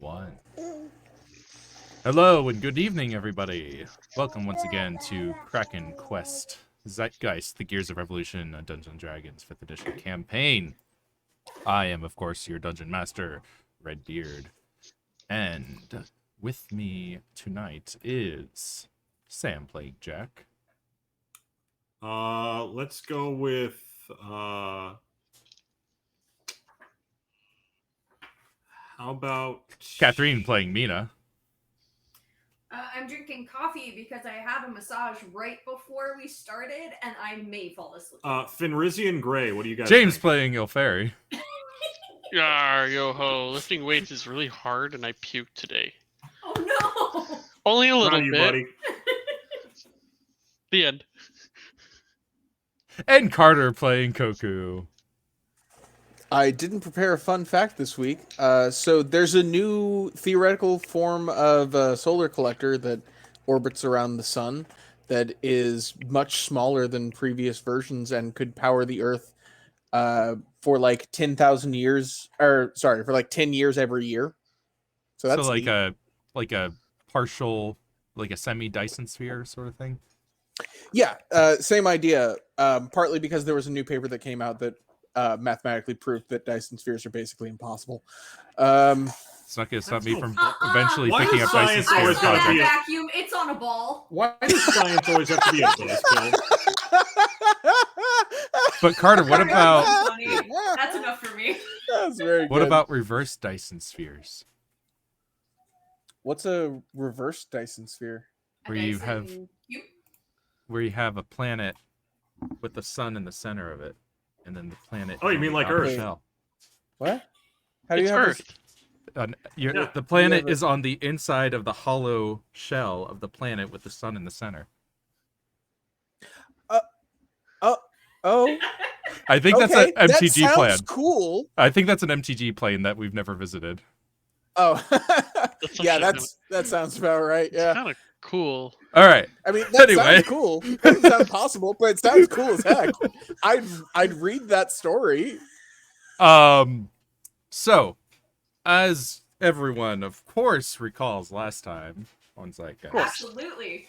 One. Hello and good evening, everybody. Welcome once again to KrakenQuest, Zeitgeist, the Gears of Revolution, a Dungeons & Dragons 5th edition campaign. I am, of course, your Dungeon Master, Redbeard. And with me tonight is Sam Plague Jack. Let's go with how about Catherine playing Mina. I'm drinking coffee because I had a massage right before we started, and I may fall asleep. Fenrisian Gray? What do you guys James think? playing Ilferi. Yar, yo ho. Lifting weights is really hard and I puked today. Oh no! Only a little Proud of you, bit. buddy. The end. And Carter playing Koku. I didn't prepare a fun fact this week. So there's a new theoretical form of solar collector that orbits around the sun that is much smaller than previous versions and could power the Earth for like 10,000 years, or sorry, for like 10 years every year. So that's like neat. a partial, like a semi-Dyson sphere sort of thing. Yeah, same idea. Partly because there was a new paper that came out that mathematically proved that Dyson spheres are basically impossible. It's not going to stop me from eventually Why picking does up Dyson science spheres always gotta project. be a- vacuum. It's on a ball. Why does science always have to be a buzzkill? But Carter, what about That's enough for me. That's very what good. about reverse Dyson spheres? What's a reverse Dyson sphere? Where you have a planet with the sun in the center of it, and then the planet. Oh, you in mean the like outer Earth? Shell. What? How do It's you have Earth. Yeah. The planet You have a- is on the inside of the hollow shell of the planet with the sun in the center. Oh, I think that's okay. an MTG that sounds plan. cool. I think that's an MTG plane that we've never visited. Oh, yeah, actually that sounds about right. Yeah, kind of cool. All right. I mean that Anyway. sounds cool. It doesn't sound possible, but it sounds cool as heck. I'd read that story. So, as everyone, of course, recalls last time on Zeitgeist, Absolutely.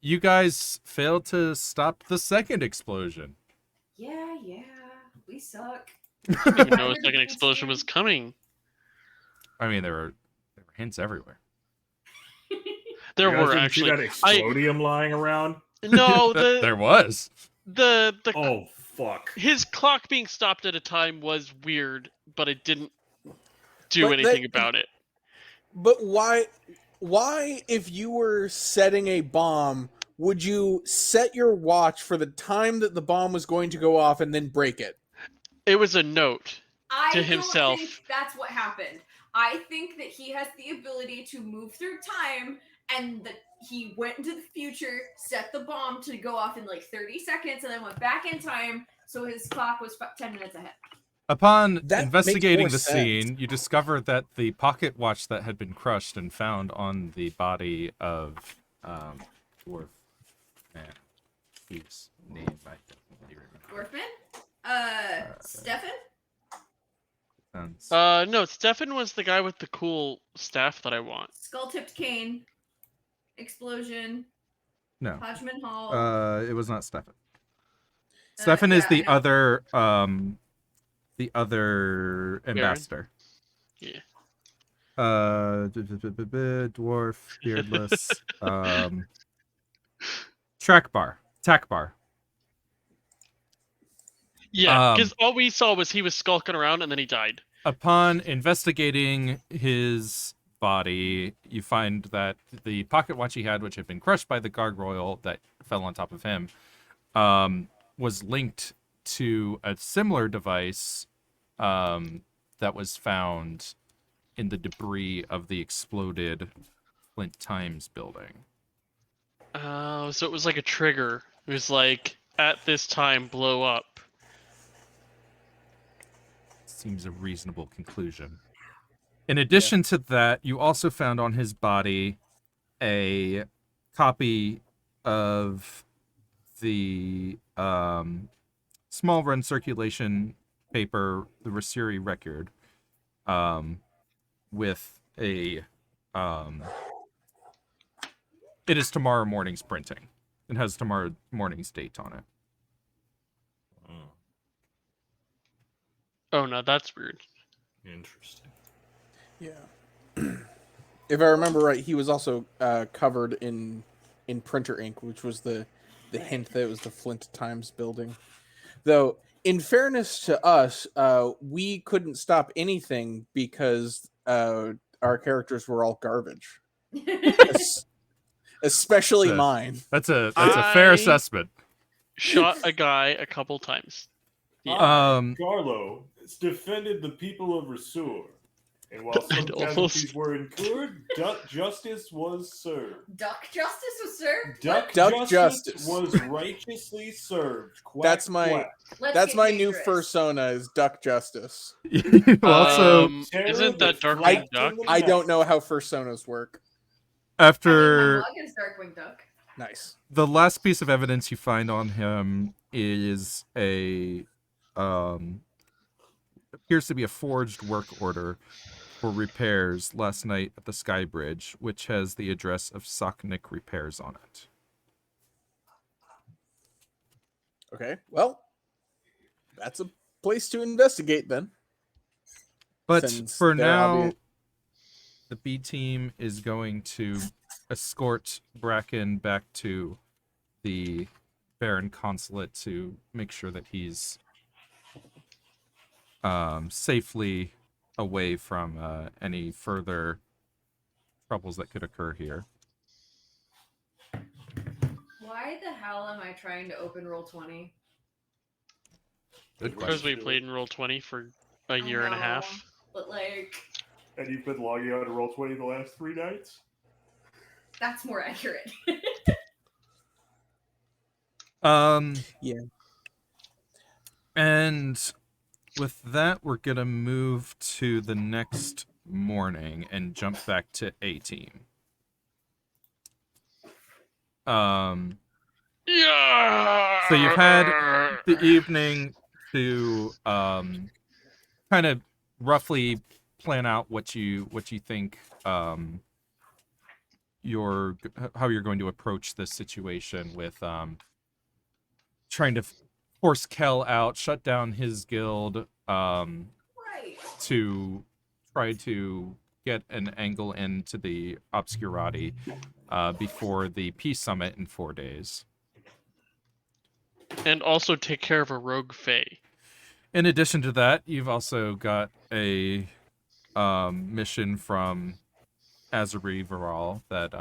you guys failed to stop the second explosion. Yeah, we suck. I didn't even know a second explosion was coming. I mean, there were hints everywhere. There You guys were didn't actually. see that explodium lying around. No, There was. the Oh fuck! his clock being stopped at a time was weird, but it didn't do But anything about it. But why, if you were setting a bomb, would you set your watch for the time that the bomb was going to go off and then break it? It was a note. I To don't himself. think that's what happened. I think that he has the ability to move through time, and that he went into the future, set the bomb to go off in like 30 seconds, and then went back in time, so his clock was 10 minutes ahead. Upon That investigating makes the more scene, sense. you discovered that the pocket watch that had been crushed and found on the body of dwarf man, whose name I don't really remember. Dwarfman? Stefan? Sounds- No, Stefan was the guy with the cool staff that I want. Skull-tipped cane. Explosion. no, Hodgman Hall. it was not Stefan. Stefan is the no. other ambassador. Yeah. Dwarf, beardless, tack bar. Yeah, because all we saw was he was skulking around and then he died. Upon investigating his body, you find that the pocket watch he had, which had been crushed by the gargoyle that fell on top of him, was linked to a similar device that was found in the debris of the exploded Flint Times building. Oh, so it was like a trigger. It was like, at this time, blow up. Seems a reasonable conclusion. In addition to that, you also found on his body a copy of the small run circulation paper, the Rasiri record, with a it is tomorrow morning's printing. It has tomorrow morning's date on it. Oh, Oh no, that's weird. interesting. Yeah. If I remember right, he was also covered in printer ink, which was the hint that it was the Flint Times building. Though, in fairness to us, we couldn't stop anything because our characters were all garbage, Es- especially So, mine. That's a fair I- assessment. Shot a guy a couple times. Yeah. Carlo has defended the people of Rasur, and while some I'd almost- casualties were incurred, duck justice was served. Duck justice was served. Duck Duck justice justice. was righteously served. Quack, That's my- quack. Let's That's get my new dangerous. persona is Duck Justice. Also, Terror Isn't that that Darkwing flies Duck? in the I night. don't know how personas work. I mean, after my mug is Darkwing Duck. Nice. the last piece of evidence you find on him is a appears to be a forged work order for repairs last night at the Sky Bridge, which has the address of Socknick Repairs on it. Okay. Well, that's a place to investigate then. But Since for they're now, obvious- the B team is going to escort Bracken back to the Baron Consulate to make sure that he's safely away from any further troubles that could occur here. Why the hell am I trying to open roll 20? Good Because we question. played in Roll20 for a I year and a know, half. But like, And you've been logging out to Roll20 the last 3 nights? that's more accurate. Yeah. And with that, we're gonna move to the next morning and jump back to A team. Yeah. So you've had the evening to kind of roughly plan out what you think how you're going to approach this situation with trying to force Kel out, shut down his guild, Right. to try to get an angle into the Obscurati before the Peace Summit in 4 days. And also take care of a rogue fae. In addition to that, you've also got a mission from Azari Viral that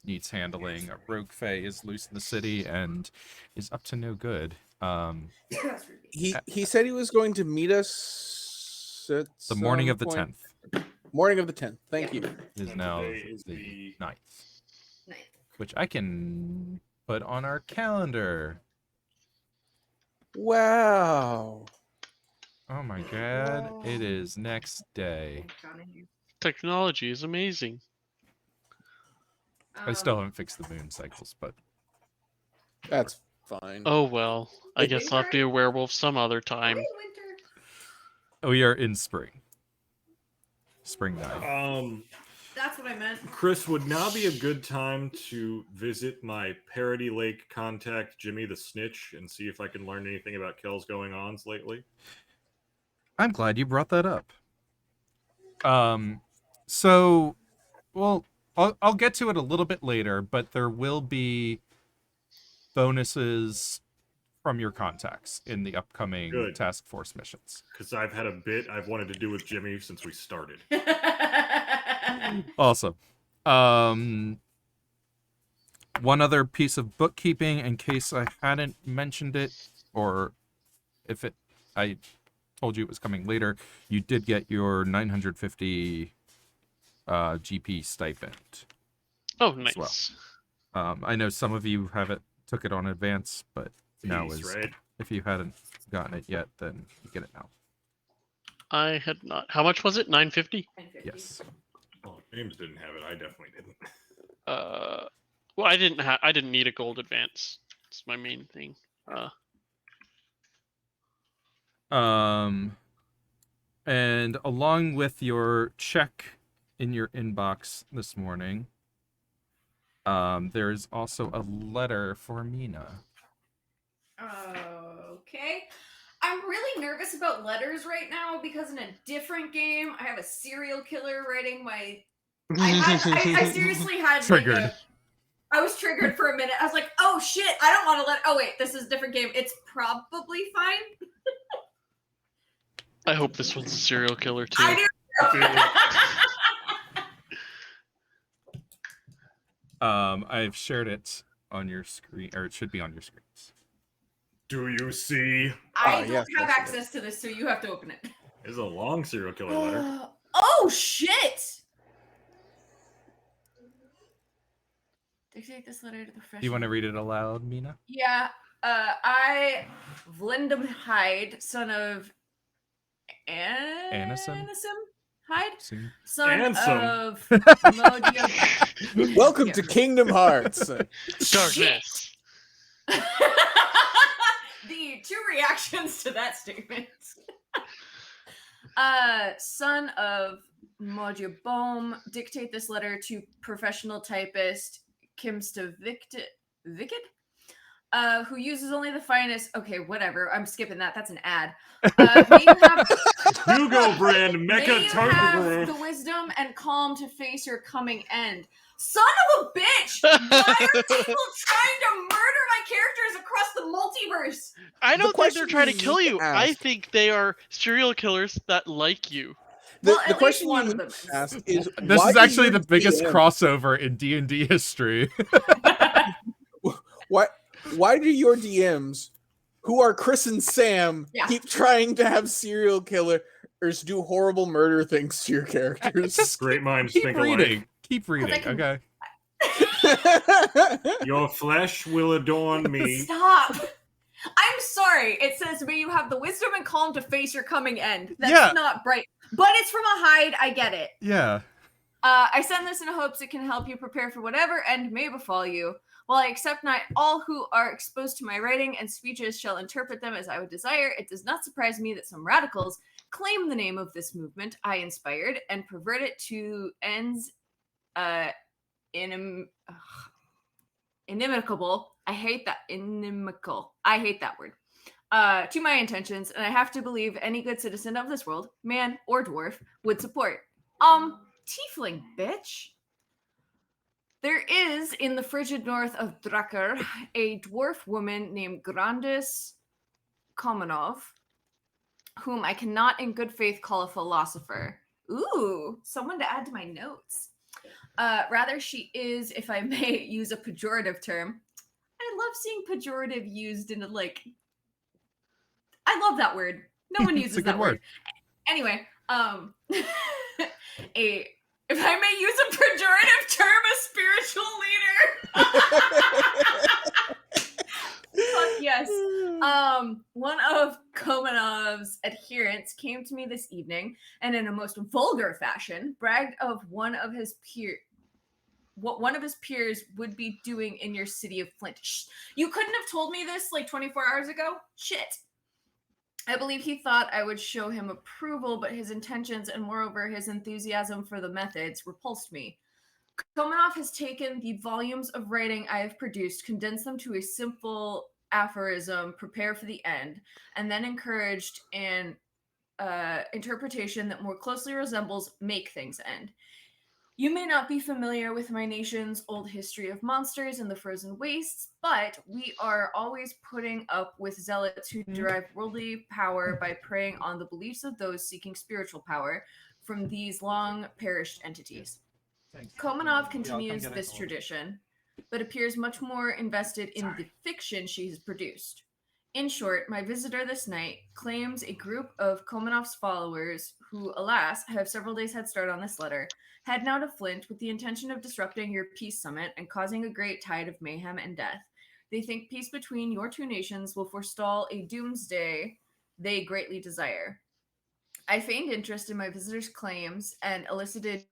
needs handling. A rogue fae is loose in the city and is up to no good. That's rude. He said he was going to meet us at The morning some of the point. 10th Morning of the 10th. Thank you. is And now today is the the- 9th, Nice. which I can put on our calendar. Wow. Oh my god, it is next day. Thank God. Technology is amazing. I still haven't fixed the moon cycles, but That's fine. Oh well. I Like- guess I'll have to be a werewolf some other time. Winter. we are in spring. Spring 9. That's what I meant. Chris, would now be a good time to visit my Parody Lake contact, Jimmy the Snitch, and see if I can learn anything about Kel's going-ons lately? I'm glad you brought that up. So, well, I'll get to it a little bit later, but there will be bonuses from your contacts in the upcoming Good. Taskforce missions. Because I've had a bit I've wanted to do with Jimmy since we started. Awesome. One other piece of bookkeeping, in case I hadn't mentioned it, or if I told you it was coming later, you did get your 950 GP stipend. Oh, As well. nice. I know some of you took it on advance, but now Peace, is right? if you hadn't gotten it yet, then you get it now. I had not. How much was it? 950? Yes. Oh, James didn't have it. I definitely didn't. Well, I didn't need a gold advance. It's my main thing. And along with your check in your inbox this morning, there's also a letter for Mina. Okay. I'm really nervous about letters right now because in a different game, I have a serial killer writing my. I seriously had Triggered. I was triggered for a minute. I was like, oh shit, I don't want to let. Oh wait, this is a different game. It's probably fine. I hope this one's a serial killer too. I do. I've shared it on your screen, or it should be on your screens. Do you see? I don't yes, have I see access to this, so you have to open it. This is a long serial killer letter. Oh shit! Dictate this letter to the professional. Do you want to read it aloud, Mina? Yeah. I, Vlindam Hyde, son of Anison? Hyde? Soon. Son Ansem. of Modia. Welcome Yeah. to Kingdom Hearts. Darkness. The two reactions to that statement. Son of Modia Bohm, dictate this letter to professional typist Kimsta Vickett, who uses only the finest. Okay, whatever. I'm skipping that. That's an ad. May you have, Hugo brand may Mecha you have Tartar. the wisdom and calm to face your coming end. Son of a bitch! Why are people trying to murder my characters across the multiverse? I don't think question they're trying to you kill need you. to I ask- think they are serial killers that like you. Well, The at question least one you of need them to is. ask is This why is do actually your the biggest DM crossover in D&D history. Why do your DMs, who are Chris and Sam, Yeah. keep trying to have serial killers do horrible murder things to your characters? Just Great minds keep think reading. alike. Keep reading, can- okay? Your flesh will adorn me. Stop! I'm sorry. It says, may you have the wisdom and calm to face your coming end. That's Yeah. not bright. But it's from a Hyde. I get it. Yeah. I send this in hopes it can help you prepare for whatever end may befall you. While I accept not all who are exposed to my writing and speeches shall interpret them as I would desire, it does not surprise me that some radicals claim the name of this movement I inspired and pervert it to ends inimicable. I hate that. Inimical. I hate that word. To my intentions, and I have to believe any good citizen of this world, man or dwarf, would support. Tiefling, bitch. There is, in the frigid north of Drakar, a dwarf woman named Grandis Komanov, whom I cannot in good faith call a philosopher. Ooh, someone to add to my notes. Rather, she is, if I may use a pejorative term. I love seeing pejorative used in I love that word. No one It's uses a good that word. Anyway, if I may use a pejorative term, a spiritual leader. Fuck yes. One of Komanov's adherents came to me this evening and in a most vulgar fashion bragged of what one of his peers would be doing in your city of Flint. Shh, you couldn't have told me this like 24 hours ago? Shit. I believe he thought I would show him approval, but his intentions and moreover his enthusiasm for the methods repulsed me. Komanov has taken the volumes of writing I have produced, condensed them to a simple aphorism, prepare for the end, and then encouraged an interpretation that more closely resembles make things end. You may not be familiar with my nation's old history of monsters and the frozen wastes, but we are always putting up with zealots who derive worldly power by preying on the beliefs of those seeking spiritual power from these long perished entities. Komanov continues this tradition, but appears much more invested in the fiction she has produced. In short, my visitor this night claims a group of Komanov's followers, who, alas, have several days head start on this letter, head now to Flint with the intention of disrupting your peace summit and causing a great tide of mayhem and death. They think peace between your two nations will forestall a doomsday they greatly desire. I feigned interest in my visitor's claims and elicited.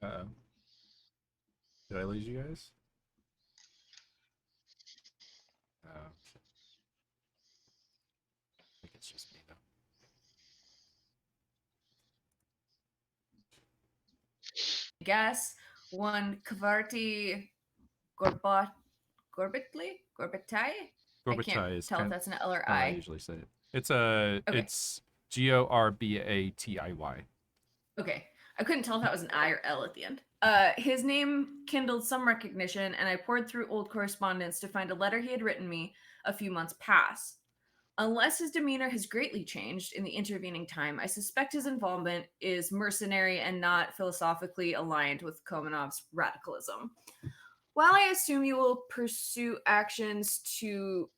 Did I lose you guys? guess. One Kvarti Gorbitai? I can't Gorbatai is tell if kind that's an L or how I I. usually say it. It's Okay. it's Gorbatii. Okay. I couldn't tell if that was an I or L at the end. His name kindled some recognition, and I poured through old correspondence to find a letter he had written me a few months past. Unless his demeanor has greatly changed in the intervening time, I suspect his involvement is mercenary and not philosophically aligned with Komanov's radicalism. While I assume you will pursue actions to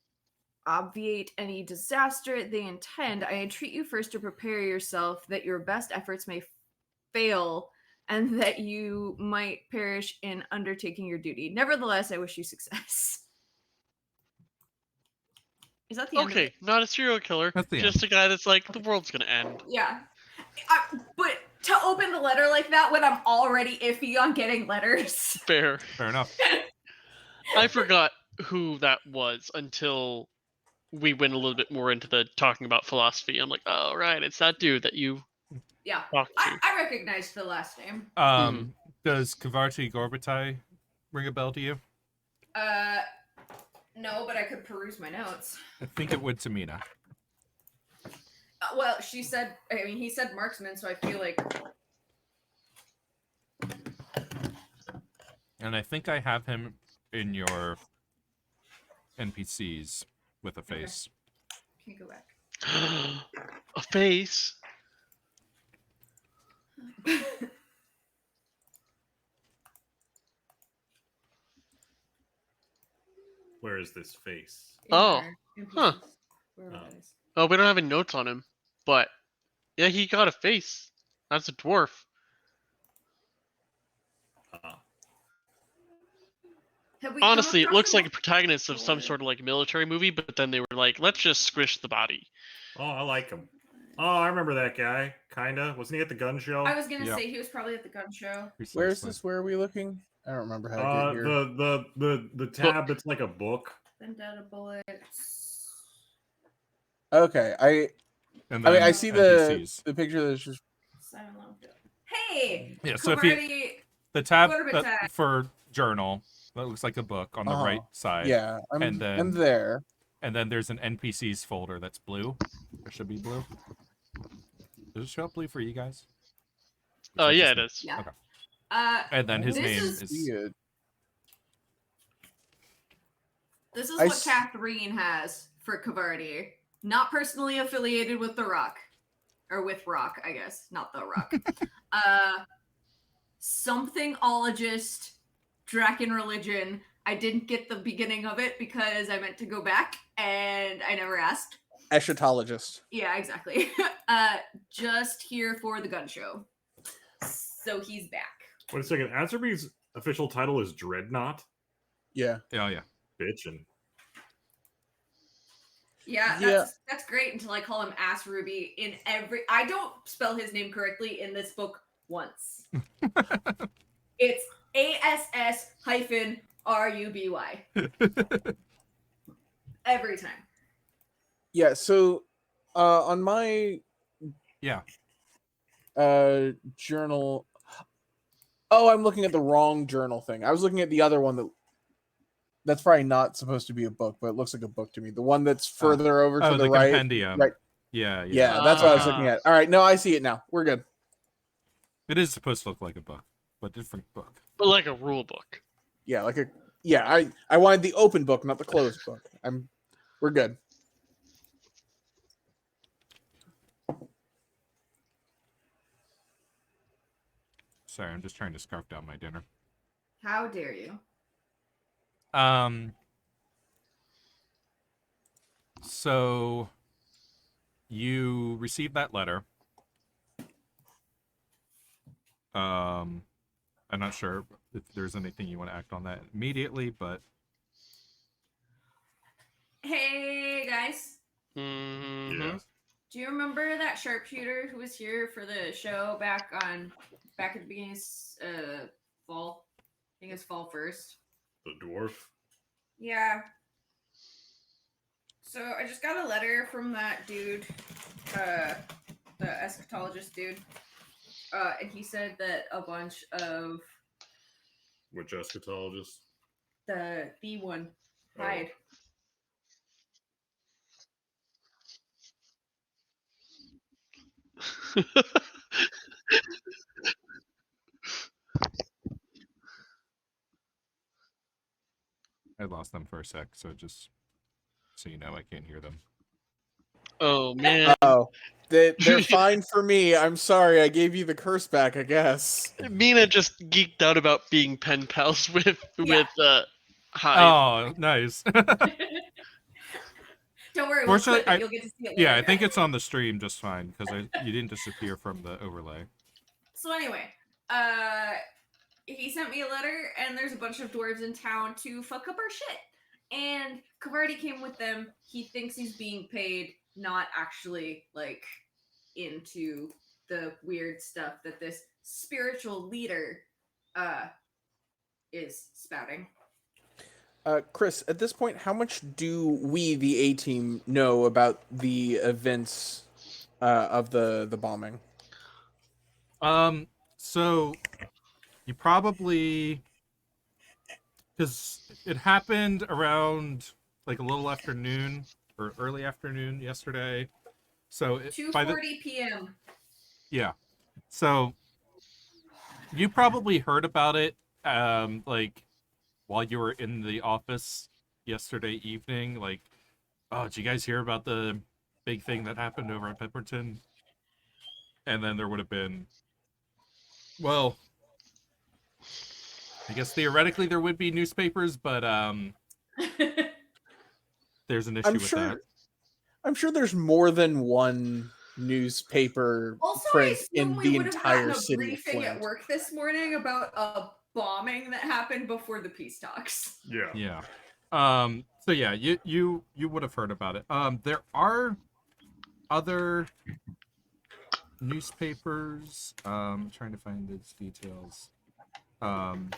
obviate any disaster they intend, I entreat you first to prepare yourself that your best efforts may fail and that you might perish in undertaking your duty. Nevertheless, I wish you success. Is that the end of it? Okay, not a serial killer. That's the Just a guy that's like, the world's gonna end. Yeah. But to open the letter like that when I'm already iffy on getting letters. Fair. Fair enough. I forgot who that was until we went a little bit more into the talking about philosophy. I'm like, oh, right, it's that dude that you Yeah. talked to. I recognized the last name. Does Kvarti Gorbatai ring a bell to you? No, but I could peruse my notes. I think it would to Mina. Well, he said marksman, so I feel like... And I think I have him in your NPCs with a face. Can you go back? A face. Where is this face? Oh. In pieces. Huh. Wherever that is. Oh, we don't have any notes on him, but yeah, he got a face. That's a dwarf. Have we come Honestly, it across looks him like a protagonist of some sort of like military movie, but then they were like, let's just squish the body. Oh, I like him. Oh, I remember that guy. Kinda. Wasn't he at the gun show? I was gonna Yeah. say he was probably at the gun show. Where is this? Where are we looking? I don't remember how to get here. The tab that's like a book. Vendetta bullets. Okay, And I mean, then I see NPCs. the picture that's just. Hey! Yeah, so if you Kavarti the tab Gorbatai. for journal that looks like a book on the right side. Yeah, and then I'm there. And then there's an NPCs folder that's blue. It should be blue. Does it show up blue for you guys? Oh, yeah, it me? is. Yeah. Okay. And then his This name is- is This is I what s- Catherine has for Kavarti. Not personally affiliated with The Rock. Or with Rock, I guess. Not The Rock. Somethingologist, Draken religion. I didn't get the beginning of it because I meant to go back and I never asked. Eschatologist. Yeah, exactly. Just here for the gun show. So he's back. Wait a second. Azerby's official title is Dreadnought. Yeah. oh yeah. Bitchin'. Yeah, Yeah. that's great until I call him Ass Ruby in every... I don't spell his name correctly in this book once. It's ASS-RUBY. Every time. Yeah. So, on my Yeah. journal. Oh, I'm looking at the wrong journal thing. I was looking at the other one that's probably not supposed to be a book, but it looks like a book to me. The one that's further over to Oh, the the right. compendium. Right. Yeah. Yeah, that's what I was looking at. All right, no, I see it now. We're good. It is supposed to look like a book, but different book. But like a rule book. Yeah, I wanted the open book, not the closed book. We're good. Sorry, I'm just trying to scarf down my dinner. How dare you? So you received that letter. I'm not sure if there's anything you want to act on that immediately, but Hey, guys. Mm-hmm. Yeah. Do you remember that sharpshooter who was here for the show back at the beginning of fall? I think it's fall 1st. The dwarf. Yeah. So I just got a letter from that dude, the eschatologist dude. and he said that a bunch of Which eschatologist? the B1 Oh. died. I lost them for a sec, so just so you know, I can't hear them. Oh man, Oh, they're fine for me. I'm sorry, I gave you the curse back, I guess. Mina just geeked out about being pen pals with Hive. Oh, nice. Don't worry, we'll Fortunately, clip it. You'll get to see it later. yeah, I think it's on the stream just fine because you didn't disappear from the overlay. So anyway, he sent me a letter, and there's a bunch of dwarves in town to fuck up our shit. And Kavardi came with them. He thinks he's being paid, not actually like into the weird stuff that this spiritual leader is spouting. Chris, at this point, how much do we, the A-team, know about the events of the bombing? So you probably, because it happened around like a little afternoon or early afternoon yesterday. So 2:40 p.m. Yeah. So you probably heard about it like while you were in the office yesterday evening, like, oh, did you guys hear about the big thing that happened over at Pepperton? And then there would have been, well, I guess theoretically there would be newspapers, but there's an issue with that. I'm sure there's more than one newspaper Also, I print assume in we the would have entire gotten a city of briefing at Flint. work this morning about a bombing that happened before the peace talks. Yeah. Yeah. So yeah, you would have heard about it. There are other newspapers. Trying to find these details. Can't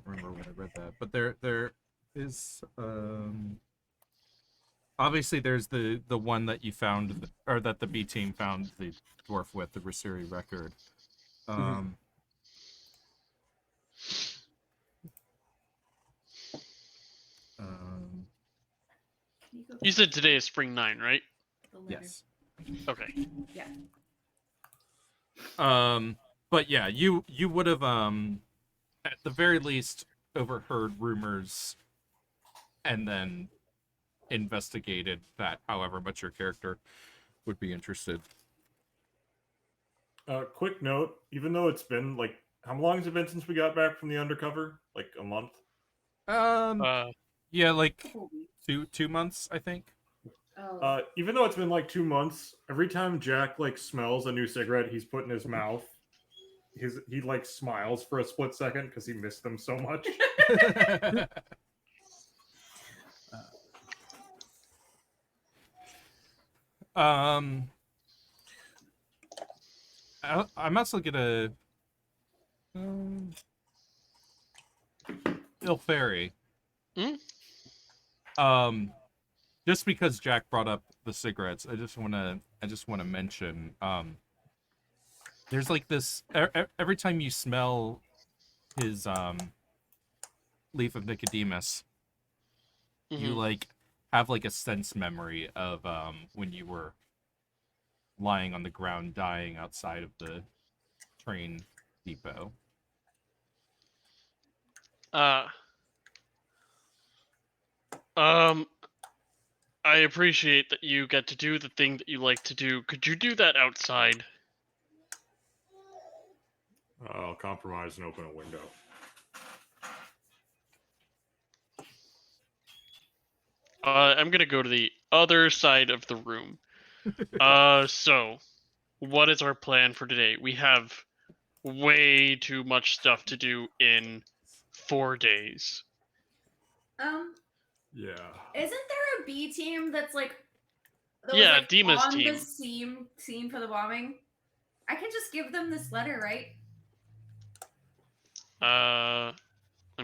remember when I read that, but there is obviously there's the one that you found, or that the B team found the dwarf with, the Rasiri record. You said today is spring 9, right? Yes. Okay. Yeah. But yeah, you would have at the very least overheard rumors and then investigated that, however much your character would be interested. Quick note, even though it's been like, how long has it been since we got back from the undercover? Like a month? Yeah, like 2 months, I think. Oh. Even though it's been like 2 months, every time Jack like smells a new cigarette he's put in his mouth, he like smiles for a split second because he missed them so much. I'm also gonna Ill Fairy. Just because Jack brought up the cigarettes, I just wanna mention there's like this every time you smell his leaf of Nicodemus, you like have like a sense memory of when you were lying on the ground dying outside of the train depot. I appreciate that you get to do the thing that you like to do. Could you do that outside? I'll compromise and open a window. I'm gonna go to the other side of the room. So, what is our plan for today? We have way too much stuff to do in 4 days. Yeah. Isn't there a B team that's like, Yeah, like Dima's on team. the scene for the bombing? I can just give them this letter, right? I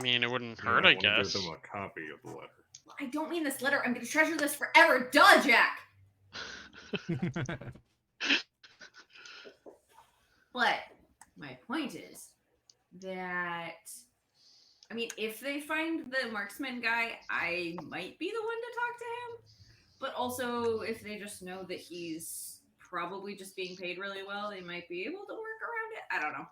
mean, it wouldn't hurt, I guess. Give them a copy of the letter. I don't mean this letter. I'm going to treasure this forever. Duh, Jack! But my point is that, I mean, if they find the marksman guy, I might be the one to talk to him. But also, if they just know that he's probably just being paid really well, they might be able to work around it. I don't know.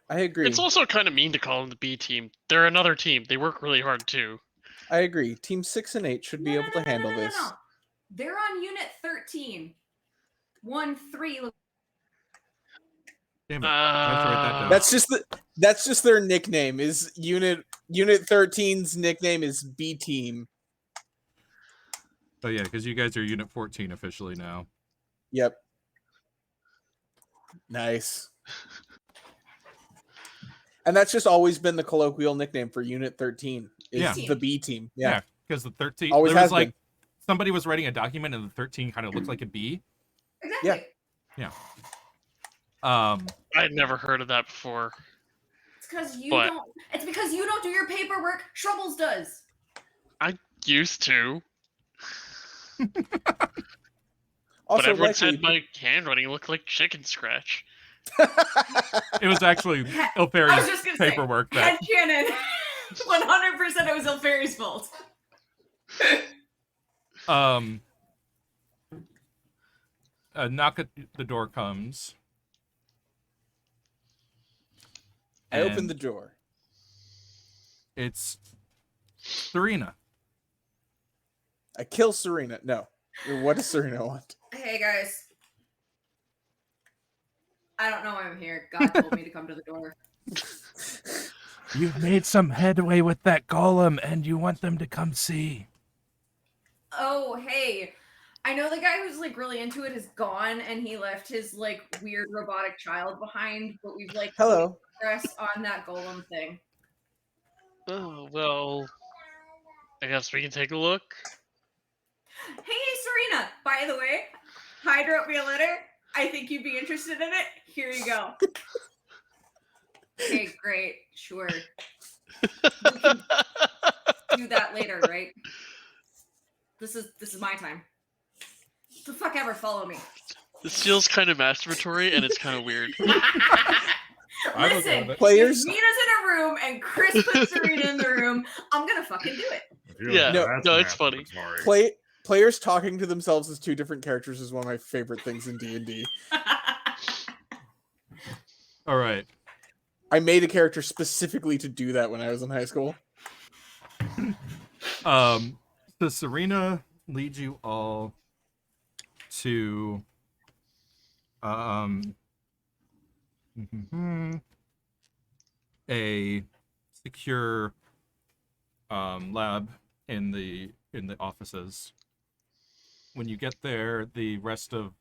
I agree. It's also kind of mean to call them the B team. They're another team. They work really hard too. I agree. Team 6 and 8 should be able to handle this. No. They're on Unit 13. 1-3. Damn it. I have to write that down. That's just their nickname. Is Unit 13's nickname is B Team. Oh yeah, because you guys are Unit 14 officially now. Yep. Nice. And that's just always been the colloquial nickname for Unit 13. Is Yeah. the B Team. Yeah. Because the 13 Always there was has like been. somebody was writing a document and the 13 kind of looked like a B. Exactly. Yeah. I'd never heard of that before. It's because you But- don't. It's because you don't do your paperwork. Shrubbles does. I used to, Also, but everyone likely, said my handwriting looked like chicken scratch. It was actually I was Ilferi's just gonna say, paperwork that headcanon. 100% it was Ilferi's fault. a knock at the door comes. I open and the door. It's Serena. I kill Serena. No. What does Serena want? Hey guys. I don't know why I'm here. God told me to come to the door. You've made some headway with that golem and you want them to come see. Oh, hey. I know the guy who's like really into it is gone and he left his like weird robotic child behind, but we've like Hello. progress on that golem thing. Oh, well, I guess we can take a look. Hey Serena, by the way, Hyde wrote me a letter. I think you'd be interested in it. Here you go. Okay, great. Sure. We can do that later, right? This is my time. The fuck ever follow me. This feels kind of masturbatory and it's kind of weird. I'm okay Listen, with it. Players, if Mina's in a room and Chris puts Serena in the room, I'm gonna fucking do it. I feel Yeah, that's no, it's funny. masturbatory. players talking to themselves as two different characters is one of my favorite things in D&D. All right. I made a character specifically to do that when I was in high school. So Serena leads you all to a secure lab in the offices. When you get there, the rest of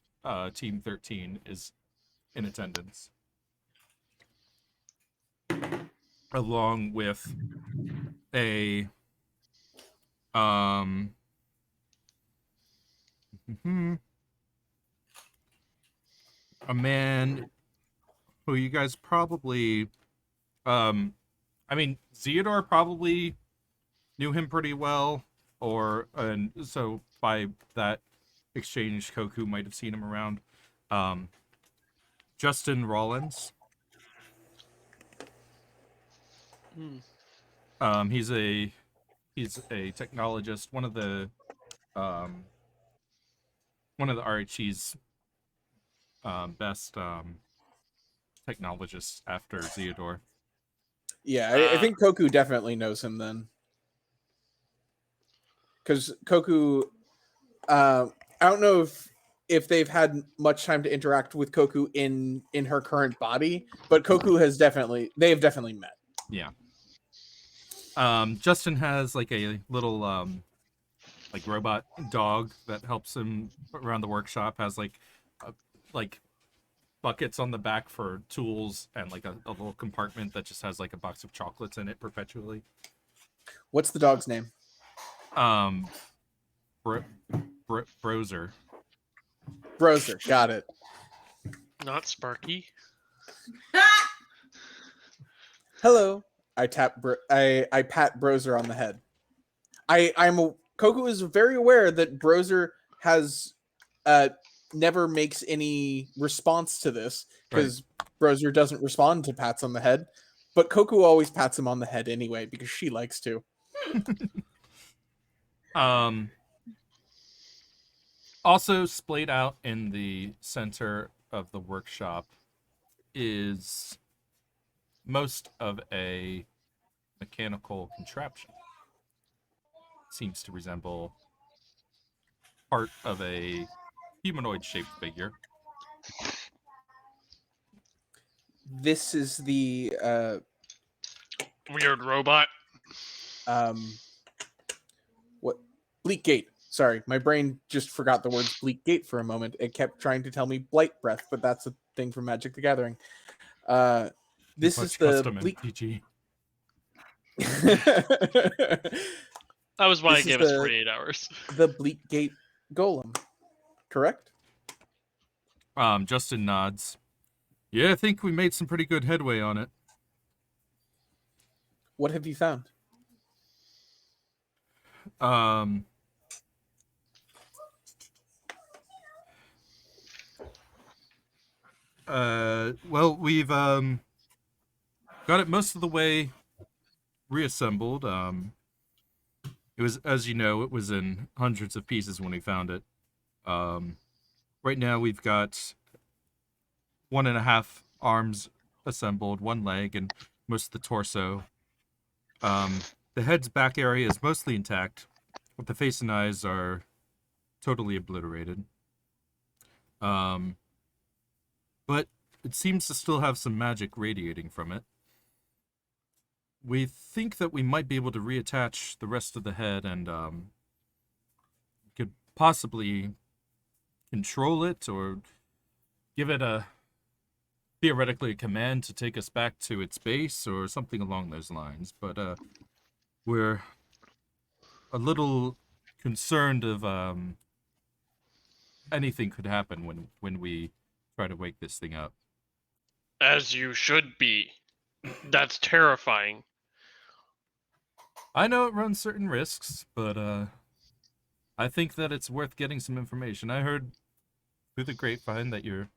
Team 13 is in attendance, along with a a man who you guys probably I mean Zeodor probably knew him pretty well, and so by that exchange Koku might have seen him around. Justin Rollins. He's a technologist, one of the RHE's best technologists after Zeodor. Yeah, I think Koku definitely knows him then. Because Koku, I don't know if they've had much time to interact with Koku in her current body, but Koku they've definitely met. Yeah. Justin has like a little like robot dog that helps him around the workshop. Has like buckets on the back for tools and like a little compartment that just has like a box of chocolates in it perpetually. What's the dog's name? Broser. Broser. Got it. Not Sparky. Hello. I pat Broser on the head. Koku is very aware that Broser has never makes any response to this because Brozier doesn't respond to pats on the head, but Koku always pats him on the head anyway because she likes to. Also splayed out in the center of the workshop is most of a mechanical contraption. Seems to resemble part of a humanoid-shaped figure. This is the Weird robot. what Bleak Gate. Sorry, my brain just forgot the words Bleak Gate for a moment. It kept trying to tell me Blight Breath, but that's a thing from Magic the Gathering. This is the custom Bleak. MTG. That was why This it is gave us the- 48 hours. the Bleak Gate Golem, correct? Justin nods. Yeah, I think we made some pretty good headway on it. What have you found? Well, we've got it most of the way reassembled. It was, as you know, it was in hundreds of pieces when we found it. Right now we've got 1.5 arms assembled, 1 leg, and most of the torso. The head's back area is mostly intact, but the face and eyes are totally obliterated. But it seems to still have some magic radiating from it. We think that we might be able to reattach the rest of the head and could possibly control it or give it theoretically a command to take us back to its base or something along those lines. But we're a little concerned of anything could happen when we try to wake this thing up. As you should be. That's terrifying. I know it runs certain risks, but I think that it's worth getting some information. I heard through the grapevine that you're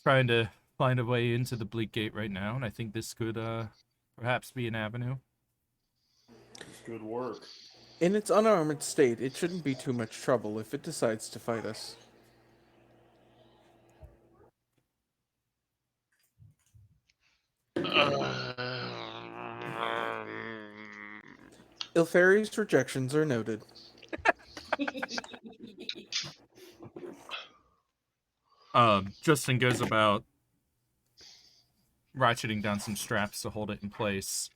trying to find a way into the Bleak Gate right now, and I think this could perhaps be an avenue. It's good work. In its unarmored state, it shouldn't be too much trouble if it decides to fight us. Ilfari's rejections are noted. Justin goes about ratcheting down some straps to hold it in place,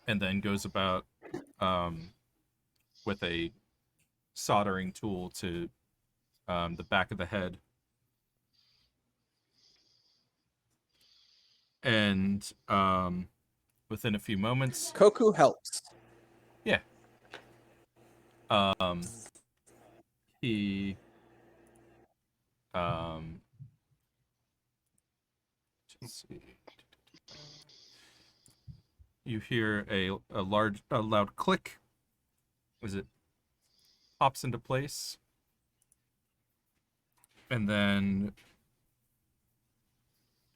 and then goes about with a soldering tool to the back of the head. And within a few moments, Koku helps. yeah, he let's see. You hear a loud click as it pops into place, and then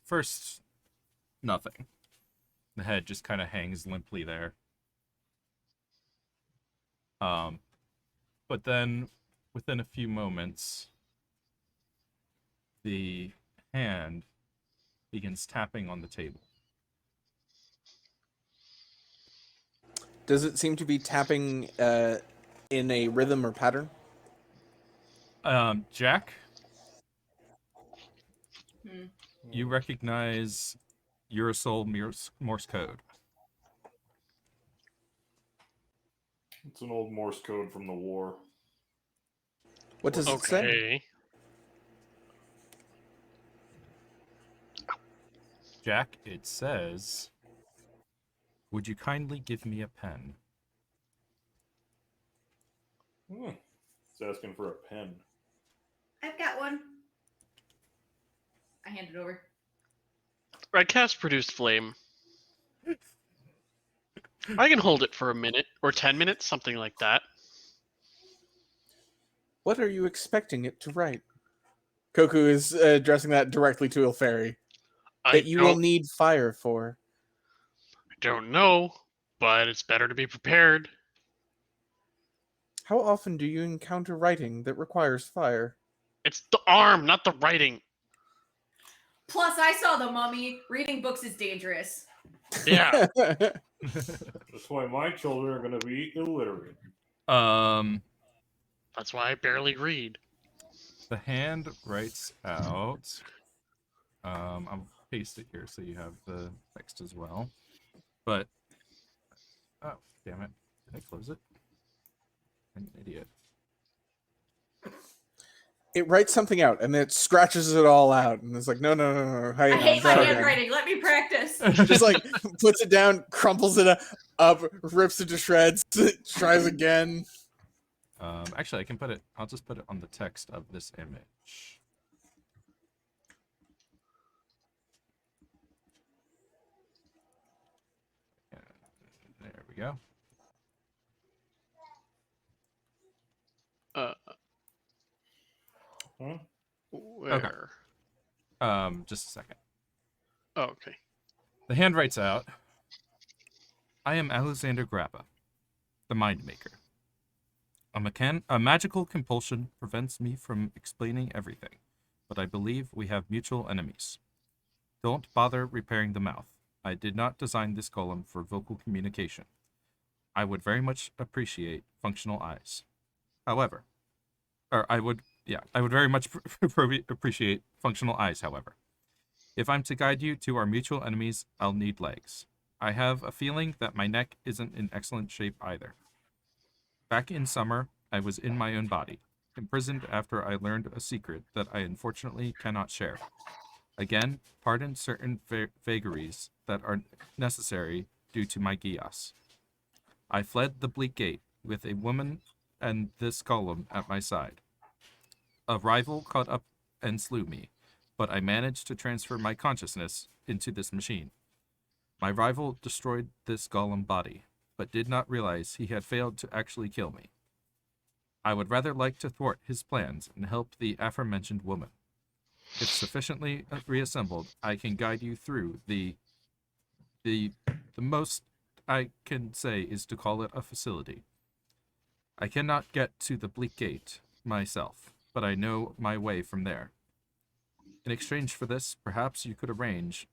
first nothing. The head just kind of hangs limply there. But then within a few moments, the hand begins tapping on the table. Does it seem to be tapping in a rhythm or pattern? Jack, Hmm. you recognize Eurosol Morse code. It's an old Morse code from the war. What does it say? Okay. Jack, it says, "Would you kindly give me a pen?" It's asking for a pen. I've got one. I hand it over. I cast Produce Flame. I can hold it for a minute or 10 minutes, something like that. What are you expecting it to write? Koku is addressing that directly to Ilferi. I That you will need fire for. don't know, but it's better to be prepared. How often do you encounter writing that requires fire? It's the arm, not the writing. Plus, I saw the Mummy. Reading books is dangerous. Yeah. That's why my children are going to be illiterate. That's why I barely read. The hand writes out. I'll paste it here so you have the text as well. But oh, damn it! Did I close it? I'm an idiot. It writes something out and it scratches it all out, and it's like, no. I Hang on, hate my try again. handwriting. Let me practice. Just like puts it down, crumples it up, rips it to shreds, tries again. Actually, I can put it. I'll just put it on the text of this image. There we go. Where? Just a second. Oh, okay. The hand writes out, I am Alexander Grappa, the Mind Maker. A magical compulsion prevents me from explaining everything, but I believe we have mutual enemies. Don't bother repairing the mouth. I did not design this golem for vocal communication. I would very much appreciate functional eyes. However, I would very much appreciate functional eyes, however. If I'm to guide you to our mutual enemies, I'll need legs. I have a feeling that my neck isn't in excellent shape either. Back in summer, I was in my own body, imprisoned after I learned a secret that I unfortunately cannot share. Again, pardon certain vagaries that are necessary due to my Gias. I fled the bleak gate with a woman and this golem at my side. A rival caught up and slew me, but I managed to transfer my consciousness into this machine. My rival destroyed this golem body, but did not realize he had failed to actually kill me. I would rather like to thwart his plans and help the aforementioned woman. If sufficiently reassembled, I can guide you through the most I can say is to call it a facility. I cannot get to the bleak gate myself, but I know my way from there. In exchange for this, perhaps you could arrange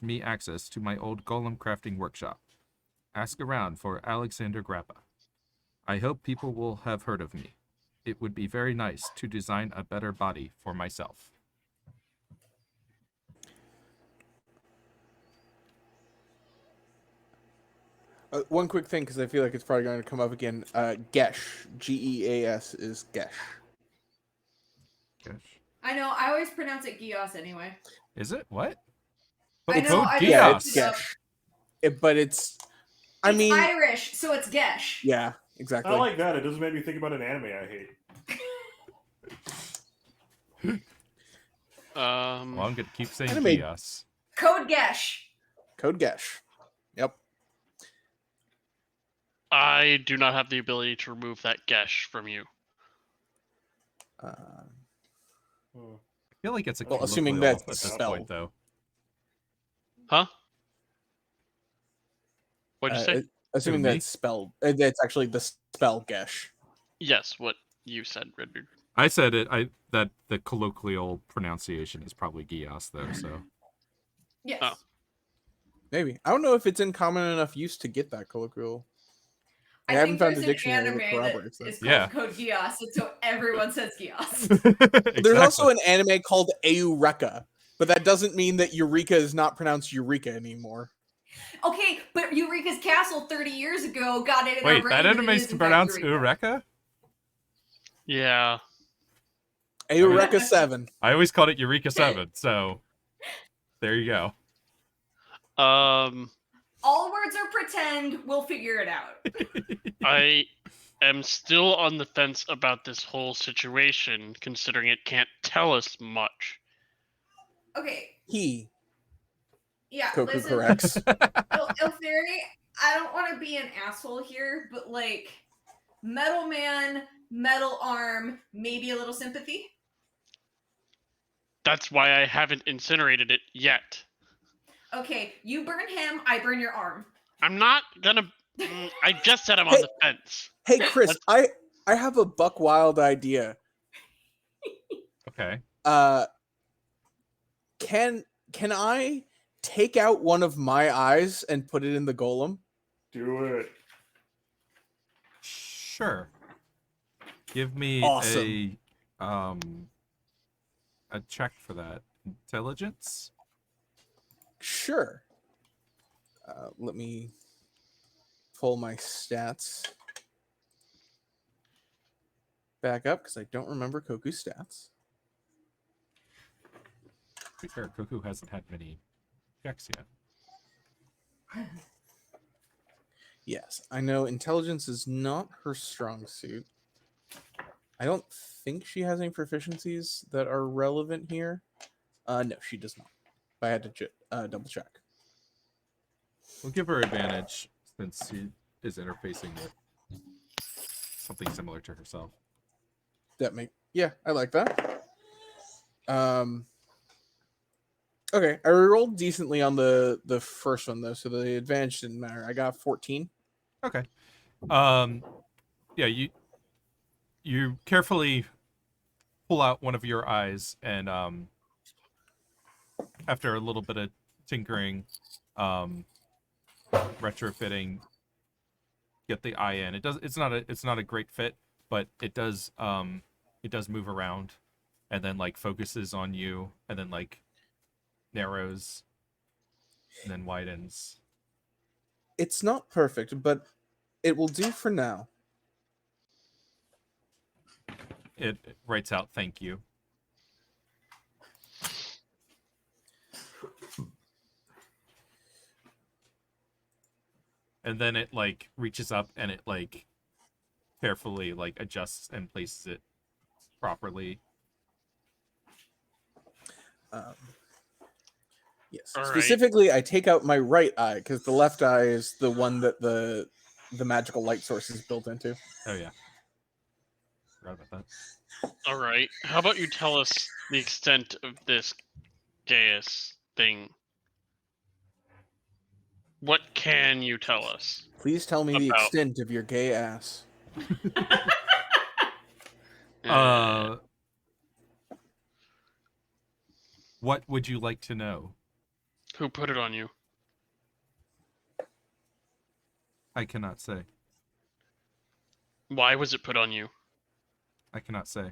me access to my old golem crafting workshop. Ask around for Alexander Grappa. I hope people will have heard of me. It would be very nice to design a better body for myself. One quick thing, because I feel like it's probably going to come up again. Gesh, Geas is Gesh. Gosh. I know. I always pronounce it Gios anyway. Is it? What? I It's know, code I Gios. Yeah, just- it's Gesh. But it's, I It's mean, Irish, so it's Gesh. yeah, exactly. I like that. It doesn't make me think about an anime I hate. Well, I'm gonna keep saying Anime. Gios. Code Gesh. Code Gesh. Yep. I do not have the ability to remove that gesh from you. Hmm. I feel like it's a Well, assuming colloquial that's at this spell. point, though. Huh? What'd you say? Assuming Who, me? that's spelled, that's actually the spell Gesh. Yes, what you said, Redbeard. I said it. That the colloquial pronunciation is probably Gios, though. So Yes. Oh. Maybe. I don't know if it's in common enough use to get that colloquial. I I haven't think found there's a dictionary an that anime corroborates that that. is called Yeah. Code Geass, and so everyone says Geass. There's also an anime called Eureka, but that doesn't mean that Eureka is not pronounced Eureka anymore. Okay, but Eureka's Castle 30 years ago got it in Wait, our that brain anime's pronounced Eureka? Yeah. Eureka 7. I always called it Eureka 7, so there you go. All words are pretend. We'll figure it out. I am still on the fence about this whole situation, considering it can't tell us much. Okay, He. yeah, Koku listen. corrects. Ilferi, I don't want to be an asshole here, but like, Metal Man, Metal Arm, maybe a little sympathy. That's why I haven't incinerated it yet. Okay, you burn him, I burn your arm. I'm not gonna. I just said I'm on Hey. the fence. Hey, Chris, I have a buck wild idea. Okay. Can I take out one of my eyes and put it in the golem? Do it. Sure. Give me Awesome. a check for that. Intelligence? Sure. Let me pull my stats back up because I don't remember Koku's stats. To be fair, Koku hasn't had many checks yet. Yes, I know intelligence is not her strong suit. I don't think she has any proficiencies that are relevant here. No, she does not. But I had to double check. We'll give her advantage since she is interfacing with something similar to herself. Yeah, I like that. Okay, I rolled decently on the first one though, so the advantage didn't matter. I got 14. Okay. Yeah, you carefully pull out one of your eyes and after a little bit of tinkering, retrofitting, get the eye in. It's not a great fit, but it does move around and then like focuses on you and then like narrows and then widens. It's not perfect, but it will do for now. It writes out thank you. And then it like reaches up and it like carefully like adjusts and places it properly. Yes. All right. Specifically, I take out my right eye because the left eye is the one that the magical light source is built into. Oh yeah. Forgot about that. All right. How about you tell us the extent of this Gaius thing? What can you tell us? Please tell me the About- extent of your gay ass. What would you like to know? Who put it on you? I cannot say. Why was it put on you? I cannot say.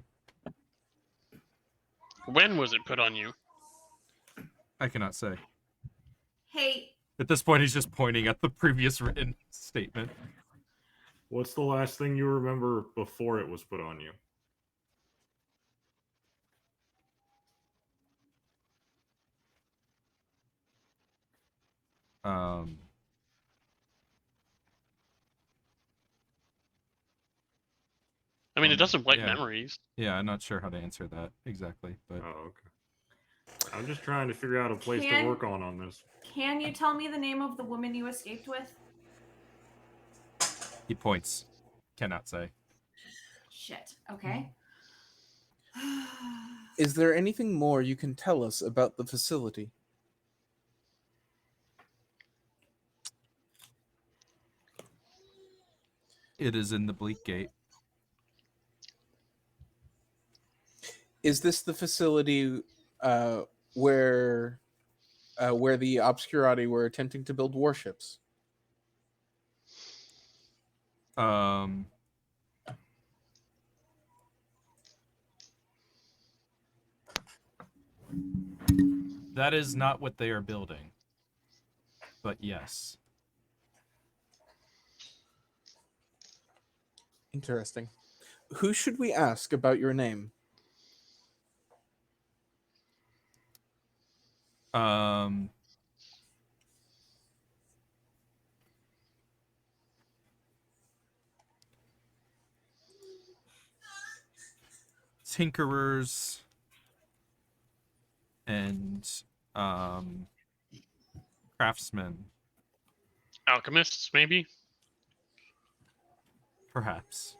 When was it put on you? I cannot say. Hey, At this point, he's just pointing at the previous written statement. What's the last thing you remember before it was put on you? I mean, it doesn't wipe yeah. memories. Yeah, I'm not sure how to answer that exactly, but Oh, okay. I'm just trying to figure out a place to work on this. can you tell me the name of the woman you escaped with? he points. Cannot say. Shit. Okay. Is there anything more you can tell us about the facility? It is in the Bleak Gate. Is this the facility where the Obscurati were attempting to build warships? That is not what they are building. But yes. Interesting. Who should we ask about your name? Tinkerers and craftsmen, Alchemists, maybe? perhaps.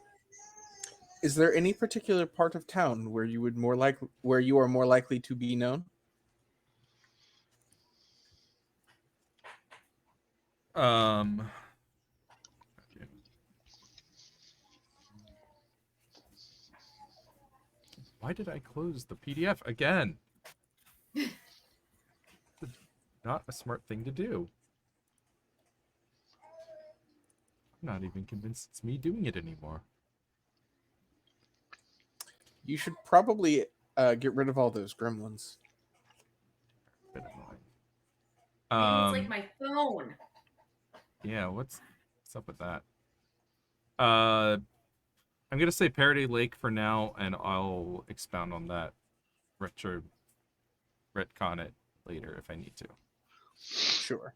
Is there any particular part of town where you are more likely to be known? Um, why did I close the PDF again? Not a smart thing to do. I'm not even convinced it's me doing it anymore. You should probably get rid of all those gremlins. Bit annoying. Maybe it's like my phone. Yeah, what's up with that? I'm gonna say Parody Lake for now, and I'll expound on that, retcon it later if I need to. Sure.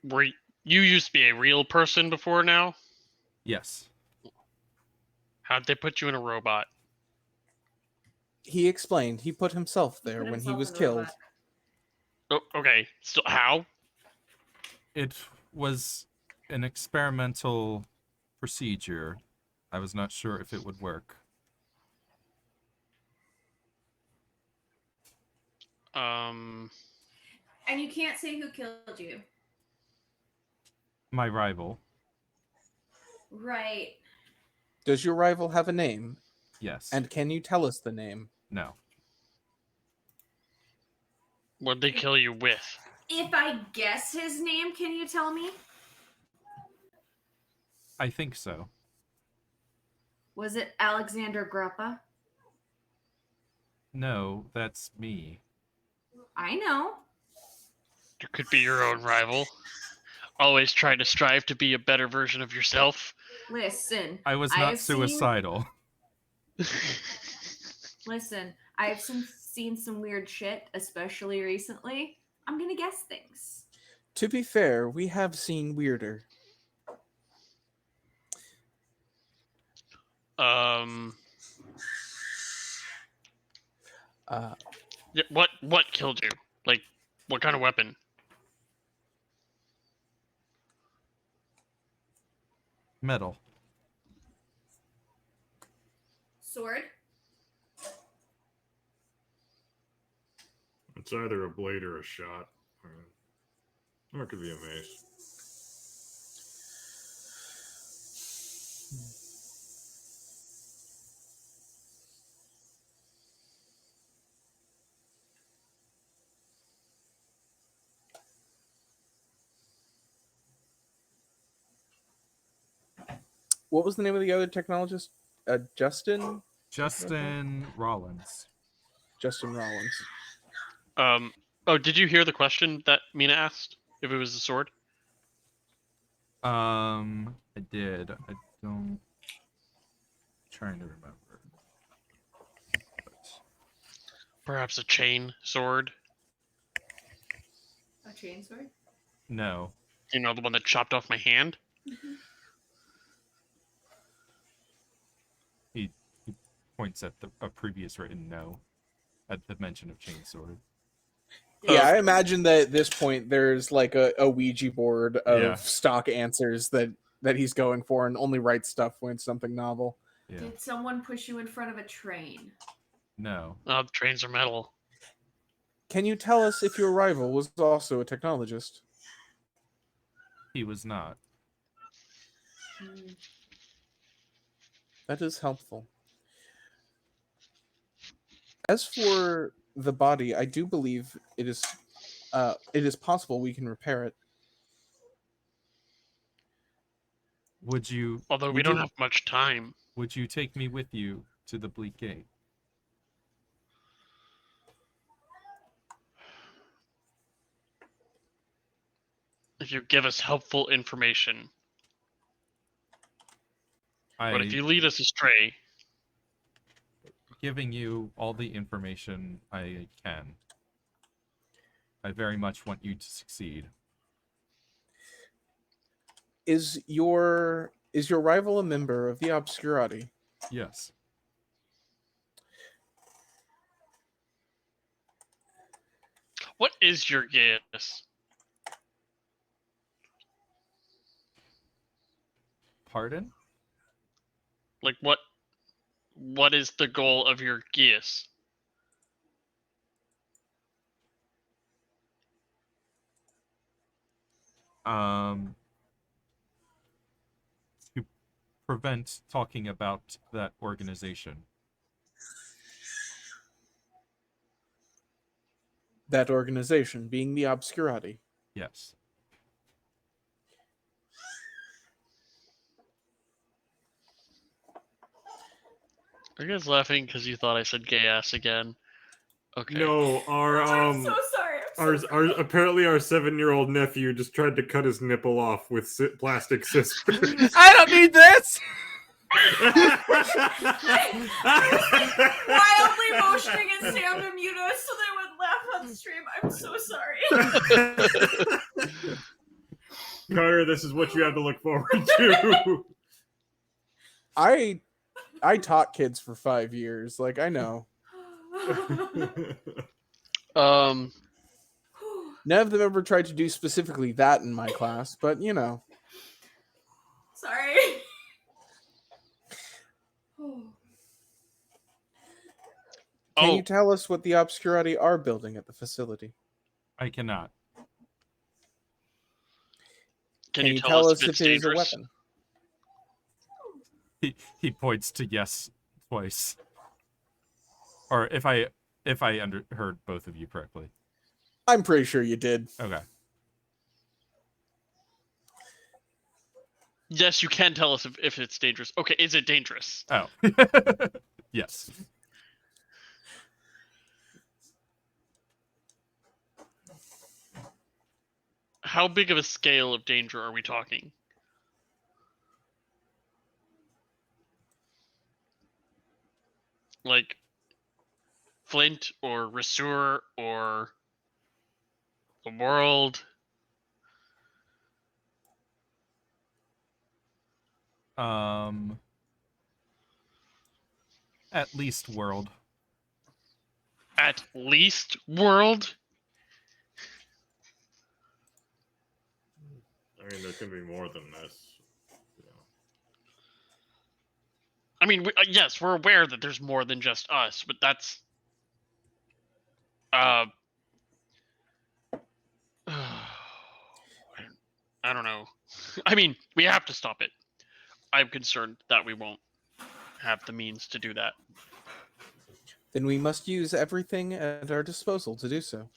Were you used to be a real person before now? Yes. How'd they put you in a robot? He explained he put himself He there put when he himself was in the killed. robot. Oh, okay. Still, how? It was an experimental procedure. I was not sure if it would work. Um, And you can't say who killed you. My rival. Right. Does your rival have a name? Yes. And can you tell us the name? No. what'd they kill you with? If I guess his name, can you tell me? I think so. Was it Alexander Grappa? No, that's me. I know. You could be your own rival. Always try to strive to be a better version of yourself. Listen. I was not I've seen- suicidal. Listen, I've seen some weird shit, especially recently. I'm gonna guess things. To be fair, we have seen weirder. Um, Uh, yeah, what killed you? Like, what kind of weapon? Metal. Sword? It's either a blade or a shot. Or it could be a mace. what was the name of the other technologist? Justin Rollins. Justin Rollins. Oh, did you hear the question that Mina asked? If it was a sword? I did. I don't. Trying to remember. But Perhaps a chain sword? A chain sword? no. You know, the one that chopped off my hand? He points at a previous written no at the mention of chainsword. Yeah, I imagine that at this point there's like a Ouija board of Yeah. stock answers that he's going for and only writes stuff when it's something novel. Yeah. Did someone push you in front of a train? No. Oh, trains are metal. Can you tell us if your rival was also a technologist? He was not. That is helpful. As for the body, I do believe it is possible we can repair it. Would you Although we don't have much time. would you take me with you to the Bleak Gate? If you give us helpful information. But if you lead us astray, giving you all the information I can. I very much want you to succeed. Is your rival a member of the Obscurati? Yes. what is your guess? pardon? Like, what is the goal of your geas? To prevent talking about that organization. That organization being the Obscurati. Yes. Are you guys laughing because you thought I said gay ass again? Okay. No, I'm so sorry. I'm so our sorry. apparently our 7-year-old nephew just tried to cut his nipple off with plastic scissors. I don't need this! Wildly motioning at Sam to mute us so they would laugh on stream. I'm so sorry. Carter, this is what you have to look forward to. I taught kids for 5 years. Like, I know. Um, None of them ever tried to do specifically that in my class, but you know. Sorry. Can Oh. you tell us what the Obscurati are building at the facility? I cannot. Can you tell us if it's it is a dangerous? weapon? He points to yes twice. Or if I heard both of you correctly. I'm pretty sure you did. Okay. Yes, you can tell us if it's dangerous. Okay, is it dangerous? Oh. Yes. How big of a scale of danger are we talking? Like Flint or Resur or the world? At least world. At least world? I mean, there can be more than this. I mean, yes, we're aware that there's more than just us, but that's... I don't know. I mean, we have to stop it. I'm concerned that we won't have the means to do that. Then we must use everything at our disposal to do so.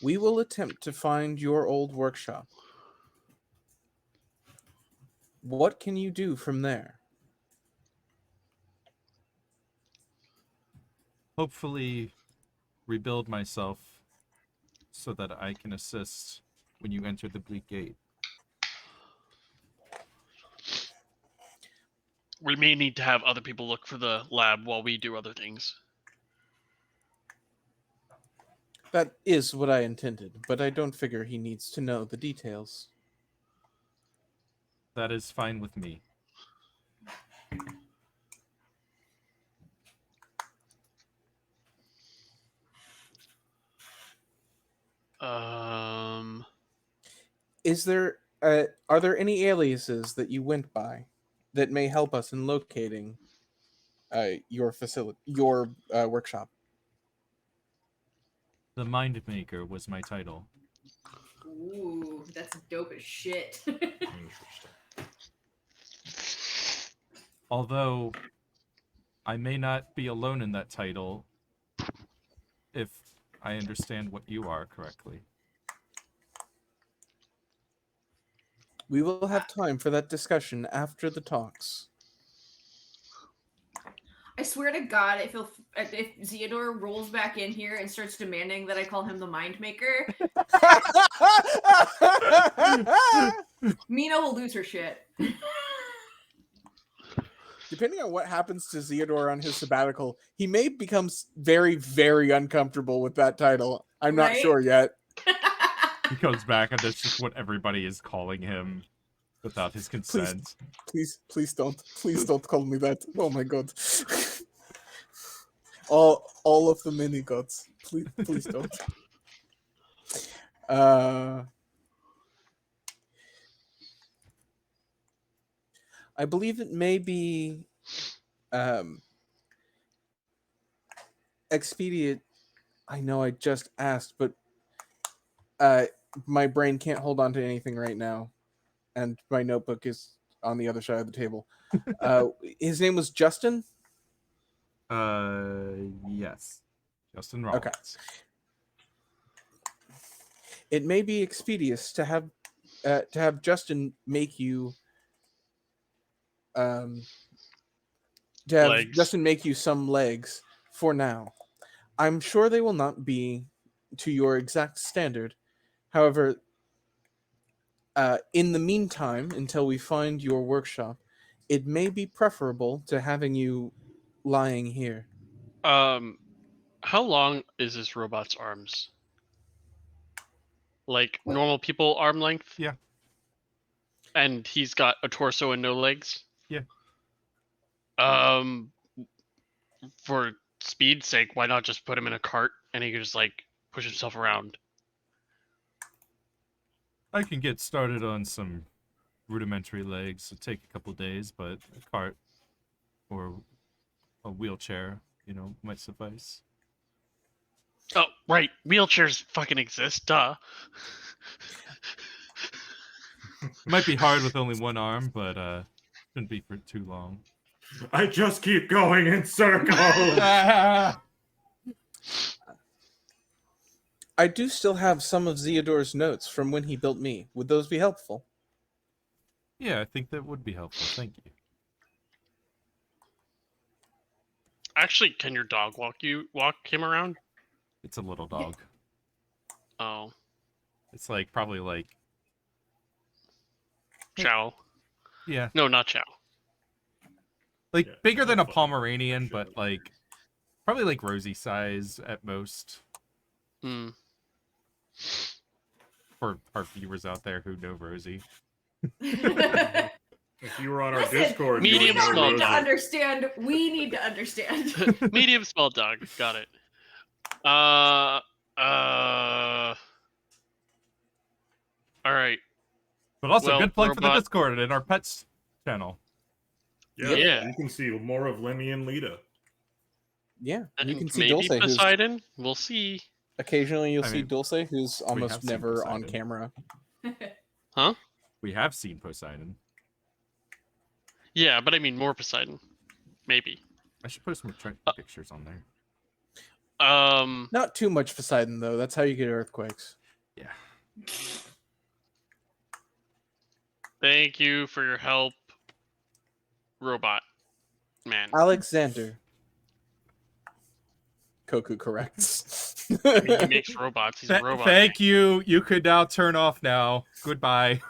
We will attempt to find your old workshop. What can you do from there? Hopefully rebuild myself so that I can assist when you enter the Bleak Gate. We may need to have other people look for the lab while we do other things. That is what I intended, but I don't figure he needs to know the details. That is fine with me. Are there any aliases that you went by that may help us in locating your facility, your workshop? The Mind Maker was my title. Ooh, that's dope as shit. Interesting. Although I may not be alone in that title if I understand what you are correctly. We will have time for that discussion after the talks. I swear to God, if Zeodor rolls back in here and starts demanding that I call him the Mind Maker, Mina will lose her shit. Depending on what happens to Zeodor on his sabbatical, he may become very, very uncomfortable with that title. I'm not Right? sure yet. He comes back and that's just what everybody is calling him without his consent. Please don't call me that. Oh my god. all of the mini gods. Please don't. I believe it may be expedient. I know I just asked, but my brain can't hold on to anything right now, and my notebook is on the other side of the table. His name was Justin. Yes. Justin Okay. Rollins. It may be expeditious to have Justin make you Legs. some legs for now. I'm sure they will not be to your exact standard. However, in the meantime, until we find your workshop, it may be preferable to having you lying here. How long is this robot's arms? Like normal people arm length? Yeah. And he's got a torso and no legs? Yeah. For speed's sake, why not just put him in a cart and he can just like push himself around? I can get started on some rudimentary legs. It'll take a couple days, but a cart or a wheelchair, might suffice. Oh, right. Wheelchairs fucking exist, duh. It might be hard with only one arm, but shouldn't be for too long. I just keep going in circles. I do still have some of Zeodor's notes from when he built me. Would those be helpful? Yeah, I think that would be helpful. Thank you. Actually, can your dog walk him around? It's a little dog. Oh, It's probably like Chow. yeah, No, not Chow. like Yeah, bigger than a fucking Pomeranian, bullshit. but probably like Rosie size at most. Hmm. For our viewers out there who know Rosie. If you were on our Listen, Discord, you medium would know we don't need to Rosie. understand. We need to understand. Medium small dog. Got it. All right. But also Well, good plug for the robot- Discord and our pets channel. Yeah. You can see more of Lemmy and Lita. Yeah, you And can see maybe Dulce, who's Poseidon. We'll see. occasionally you'll I see mean, Dulce, who's have almost seen never on Poseidon. camera. Huh? We have seen Poseidon. Yeah, but I mean more Poseidon. Maybe. I should post more pictures on there. Not too much Poseidon though. That's how you get earthquakes. Yeah. Thank you for your help, robot man. Alexander. Koku corrects. I mean, he makes robots. He's a robot. Thank you. You could now turn off now. Goodbye.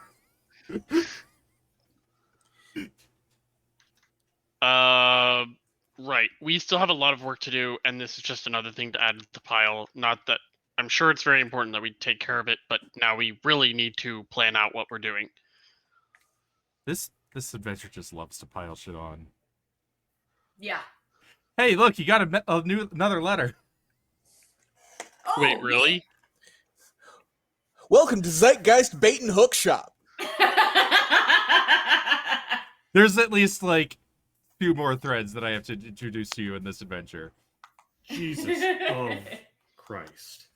Right. We still have a lot of work to do, and this is just another thing to add to the pile. Not that I'm sure it's very important that we take care of it, but now we really need to plan out what we're doing. This adventure just loves to pile shit on. Yeah. Hey, look, you got another letter. Oh, Wait, really? Welcome to Zeitgeist Bait and Hook Shop. There's at least few more threads that I have to introduce to you in this adventure. Jesus. Oh, Christ.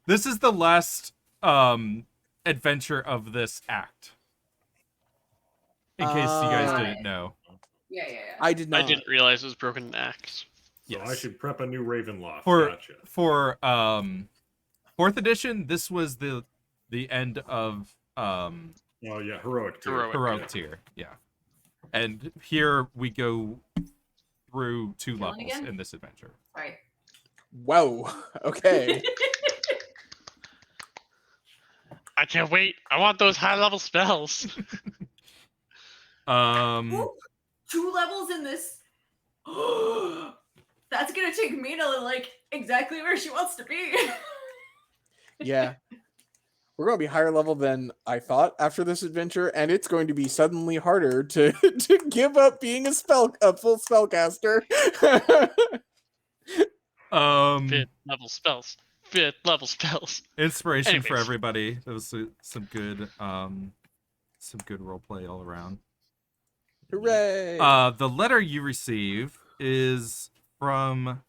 This is the last adventure of this act. In case you guys didn't know. Yeah. I did not. I didn't realize it was Broken Axe. So Yes. I should prep a new Ravenloft. For Gotcha. 4th edition, this was the end of Oh yeah, heroic tier. heroic tier. Yeah. And here we go through 2 Killing levels again? in this adventure. Sorry. Whoa. Okay. I can't wait. I want those high level spells. Ooh, 2 levels in this. That's gonna take me to exactly where she wants to be. Yeah. We're going to be higher level than I thought after this adventure, and it's going to be suddenly harder to give up being a full spellcaster. 5th level spells. 5th level spells. Inspiration for Anyways. everybody. That was some good role play all around. Hooray! The letter you receive is from.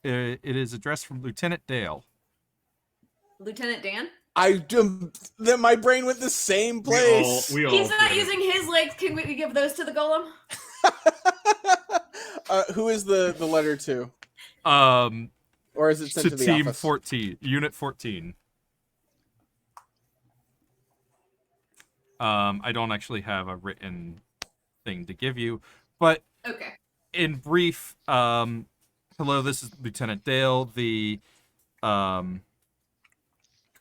It is addressed from Lieutenant Dale. Lieutenant Dan? Then my brain went the same place. We all He's not did. using his legs. Can we give those to the golem? Who is the letter to? Or is it sent To to the Team office? 14, Unit 14. I don't actually have a written thing to give you, but Okay. in brief, hello, this is Lieutenant Dale, the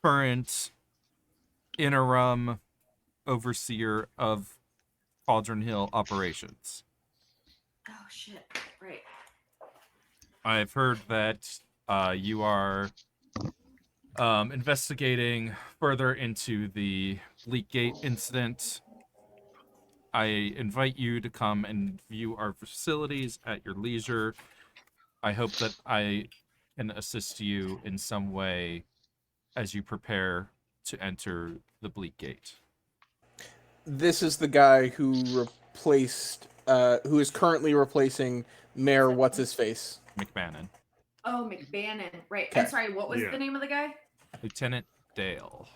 current interim overseer of Cauldron Hill operations. Oh shit. Right. I've heard that you are investigating further into the Bleakgate incident. I invite you to come and view our facilities at your leisure. I hope that I can assist you in some way as you prepare to enter the Bleakgate. This is the guy who who is currently replacing Mayor What's-His-Face. McBannon. Oh, McBannon. Right. Okay. I'm sorry, what was Yeah. the name of the guy? Lieutenant Dale.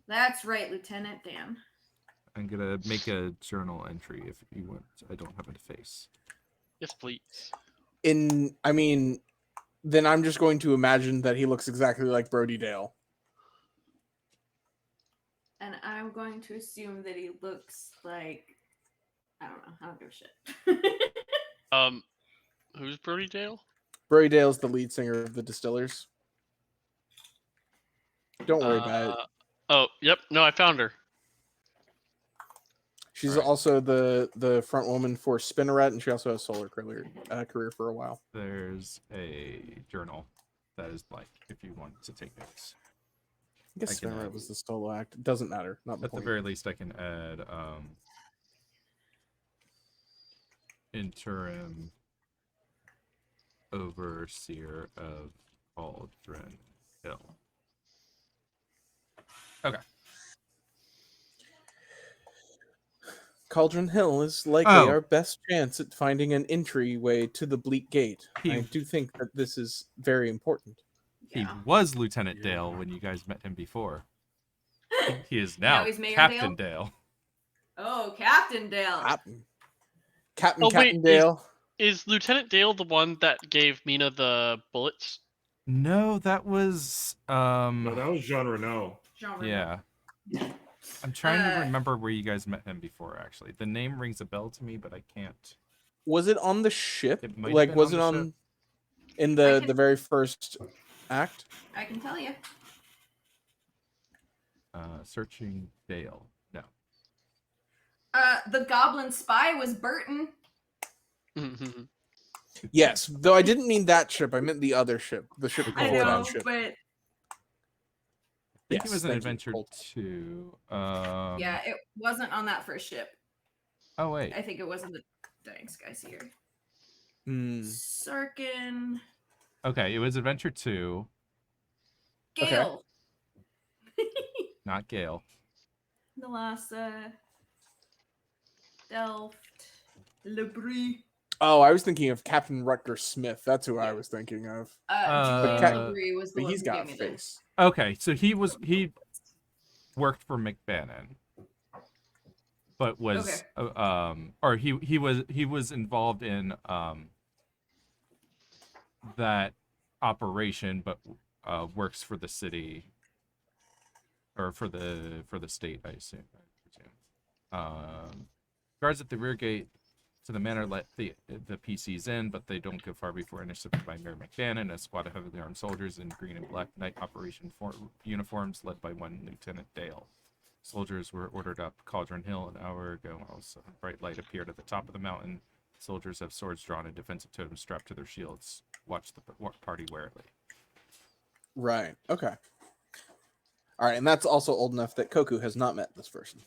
That's right, Lieutenant Dan. I'm gonna make a journal entry if you want. I don't have a face. Yes, please. Then I'm just going to imagine that he looks exactly like Brody Dale. And I'm going to assume that he looks like I don't know. I don't give a shit. Who's Brody Dale? Brody Dale's the lead singer of the Distillers. Don't worry about it. Oh, yep. No, I found her. She's Right. also the front woman for Spinneret, and she also has Solar career for a while. There's a journal that is blank if you want to take notes. I guess I can Spinneret add- was the solo act. It doesn't matter. Not the At the point. very least, I can add interim overseer of Cauldron Hill. Okay. Cauldron Hill is likely Oh. our best chance at finding an entryway to the Bleak Gate. He- I do think that this is very important. He Yeah. was Lieutenant Yeah. Dale when you guys met him before. He is now, Now he's Mayor Captain Dale. Oh, Captain Dale. Captain Oh, wait, Captain Dale. Is Lieutenant Dale the one that gave Mina the bullets? No, that was No, that was Jean Renault. Jean Reno. yeah. I'm trying to Uh, remember where you guys met him before. Actually, the name rings a bell to me, but I can't. Was it on the ship? It might have Like, been was on it the on ship. in I the can- very first act? I can tell you. Searching Dale. No. The Goblin Spy was Burton. Yes, though I didn't mean that ship. I meant the other ship, the ship I before know, that ship. but I think Yes, it was an thank you, adventure Colt. 2. yeah, it wasn't on that first ship. Oh wait. I think it was in the Dying Skies here. Hmm. Sarkin. Okay, it was Adventure 2, Gale. not Gale. Nalasa. Delft. Lebris. Oh, I was thinking of Captain Rutger Smith. That's who I was thinking of. Julian Cap- Lebris was the But one he's who got gave a me the face. Okay, so he worked for McBannon, but was or he was involved in that operation, but works for the city or for the state, I assume. Guards at the rear gate to the manor let the PCs in, but they don't go far before intercepted by Mayor McBannon, a squad of heavily armed soldiers in green and black night operation uniforms led by one Lieutenant Dale. Soldiers were ordered up Cauldron Hill an hour ago. Also, a bright light appeared at the top of the mountain. Soldiers have swords drawn and defensive totems strapped to their shields. Watch the party warily. Right. Okay. All right, and that's also old enough that Koku has not met this person.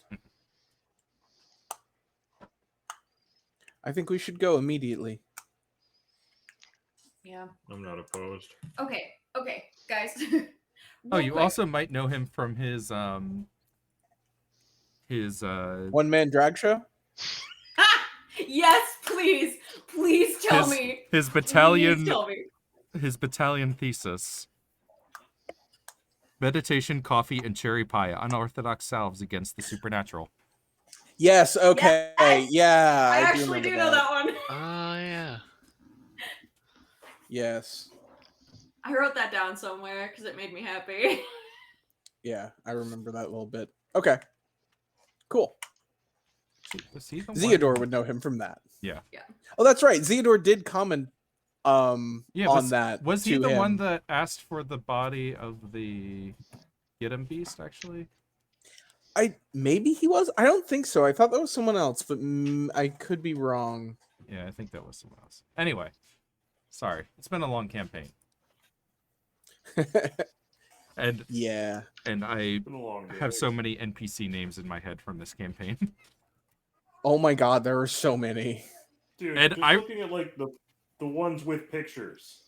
I think we should go immediately. Yeah. I'm not opposed. Okay, guys. Oh, Real you quick. also might know him from his One man drag show? Yes, please. Please tell me. His Please battalion tell me. thesis. Meditation, coffee, and cherry pie. Unorthodox salves against the supernatural. Yes. Okay. Yes! Yeah. I do actually remember do know that one. Oh, yeah. Yes. I wrote that down somewhere because it made me happy. Yeah, I remember that a little bit. Okay. Cool. Was he the Zeodor one? would know him from that. Yeah. Oh, that's right. Zeodor did comment Yeah, on that. Was he to the him. one that asked for the body of the Yidam beast, actually? Maybe he was. I don't think so. I thought that was someone else, but I could be wrong. Yeah, I think that was someone else. Anyway, sorry. It's been a long campaign. And Yeah. and I Been a long day. have so many NPC names in my head from this campaign. Oh my god, there are so many. Dude, And just I- looking at like the ones with pictures.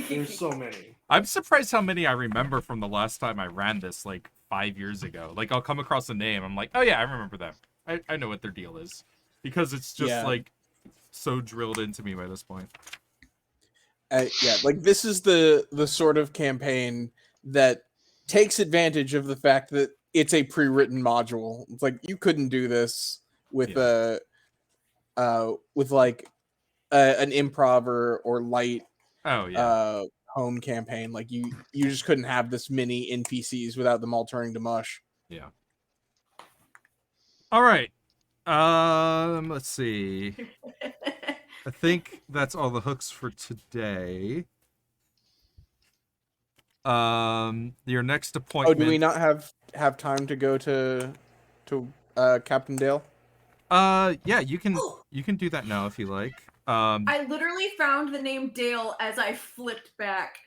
There's so many. I'm surprised how many I remember from the last time I ran this, like 5 years ago. Like I'll come across a name, I'm like, oh yeah, I remember them. I know what their deal is. Because it's just Yeah. like so drilled into me by this point. Yeah, like this is the sort of campaign that takes advantage of the fact that it's a pre-written module. It's like you couldn't do this with like an improv or light Oh yeah. home campaign. Like you just couldn't have this many NPCs without them all turning to mush. Yeah. All right. Let's see. I think that's all the hooks for today. Your next Oh, appointment. do we not have time to go to Captain Dale? Yeah, you can do that now if you like. I literally found the name Dale as I flipped back.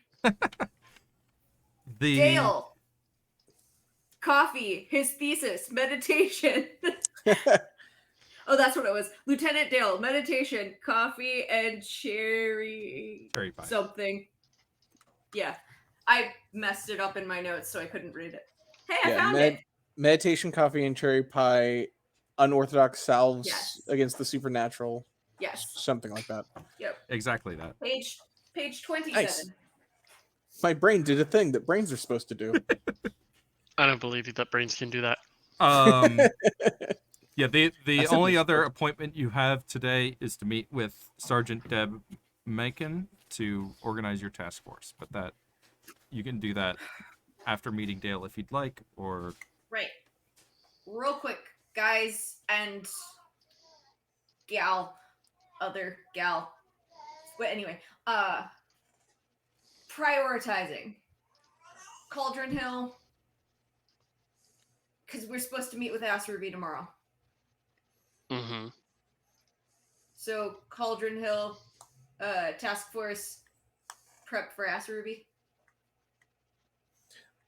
Dale. Coffee, his thesis, meditation. Oh, that's what it was. Lieutenant Dale, meditation, coffee, and cherry Cherry pie. something. Yeah. I messed it up in my notes so I couldn't read it. Hey, I Yeah, found it. meditation, coffee, and cherry pie. Unorthodox salves Yes. against the supernatural. Yes. Something like that. Yep. Exactly that. Page 27. Nice. My brain did a thing that brains are supposed to do. I don't believe that brains can do that. Yeah, the I said only this other first. appointment you have today is to meet with Sergeant Deb Macon to organize your task force. But that you can do that after meeting Dale if you'd like, or Right. Real quick, guys and gal, other gal. But anyway, prioritizing Cauldron Hill, because we're supposed to meet with Ruby tomorrow. Mm-hmm. So Cauldron Hill, task force, prep for Ruby.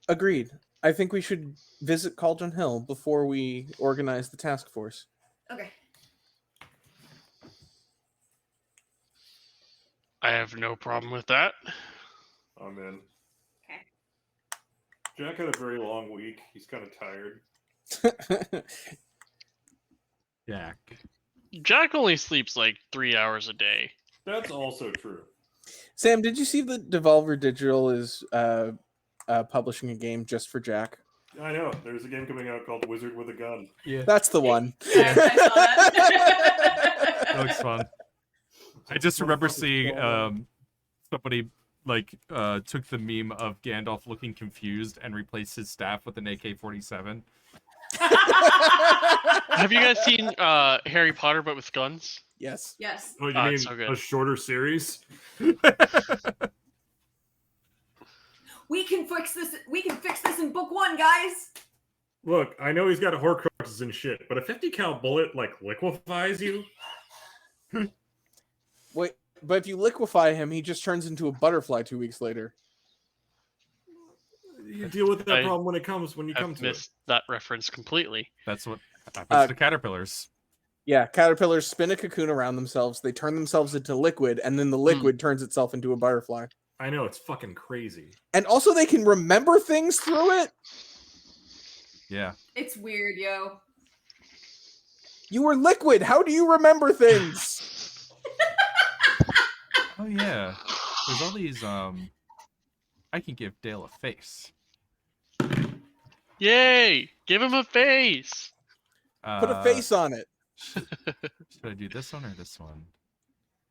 Agreed. I think we should visit Cauldron Hill before we organize the task force. Okay. I have no problem with that. I'm in. Okay. Jack had a very long week. He's kind of tired. Jack. Jack only sleeps like 3 hours a day. That's also true. Sam, did you see that Devolver Digital is publishing a game just for Jack? I know. There's a game coming out called Wizard with a Gun. Yeah, That's the one. Yes, I saw that. that looks fun. I just remember seeing somebody like took the meme of Gandalf looking confused and replaced his staff with an AK-47. Have you guys seen Harry Potter but with guns? Yes. Yes. Oh, you Oh, mean it's so good. a shorter series? We can fix this. We can fix this in book 1, guys. Look, I know he's got Horcruxes and shit, but a 50 cal bullet like liquefies you. Wait, but if you liquefy him, he just turns into a butterfly 2 weeks later. You deal with that I problem when you come I've to it. missed that reference completely. That's what happens to caterpillars. Yeah, caterpillars spin a cocoon around themselves, they turn themselves into liquid, and then the liquid turns itself into a butterfly. I know, it's fucking crazy. And also they can remember things through it? Yeah. It's weird, yo. You were liquid. How do you remember things? Oh yeah. There's all these I can give Dale a face. Yay! Give him a face. Put a face on it. Should I do this one or this one?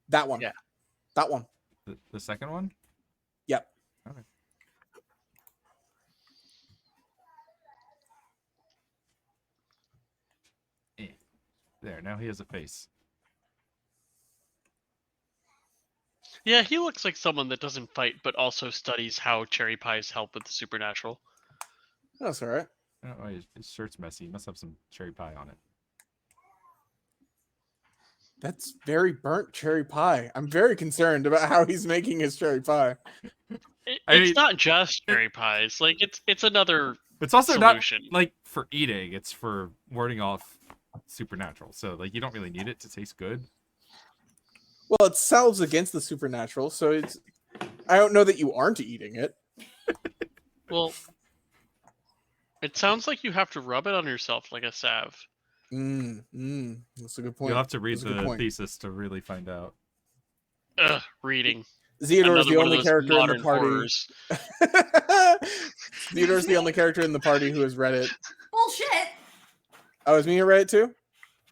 That one. Yeah. That one. The second one? Yep. Okay. There, now he has a face. Yeah, he looks like someone that doesn't fight, but also studies how cherry pies help with the supernatural. That's all right. Oh, his shirt's messy. He must have some cherry pie on it. That's very burnt cherry pie. I'm very concerned about how he's making his cherry pie. It's not just cherry pies. Like it's another It's also solution. not like for eating. It's for warding off supernatural. So like you don't really need it to taste good. Well, it salves against the supernatural, so it's. I don't know that you aren't eating it. Well, it sounds like you have to rub it on yourself like a salve. That's a good point. You'll have to read That's a good the point. thesis to really find out. Ugh, reading. Theodore's Another the one of only those character in the modern party. horrors. Theodore's the only character in the party who has read it. Bullshit. Oh, is Mia read it too?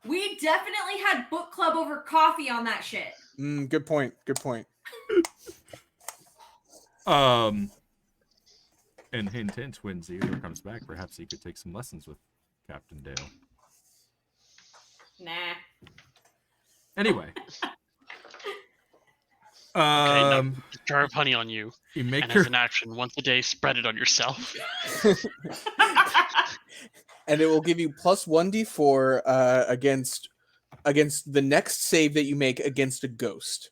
We definitely had book club over coffee on that shit. Good point. Good point. And hint, hint, when Theodore comes back, perhaps he could take some lessons with Captain Dale. Nah. Anyway. Okay, now put a jar of honey on you, You make and your as an action, once a day, spread it on yourself. And it will give you plus 1d4 against the next save that you make against a ghost.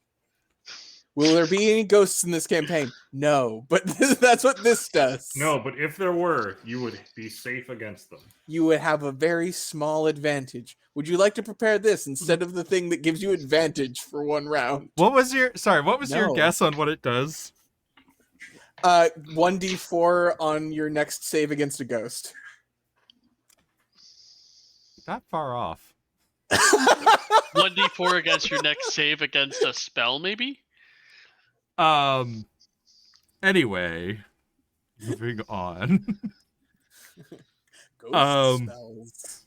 Will there be any ghosts in this campaign? No, but that's what this does. No, but if there were, you would be safe against them. You would have a very small advantage. Would you like to prepare this instead of the thing that gives you advantage for one round? What was your your No. guess on what it does? 1d4 on your next save against a ghost. Not far off. 1d4 against your next save against a spell, maybe? Anyway, moving on. Ghost spells.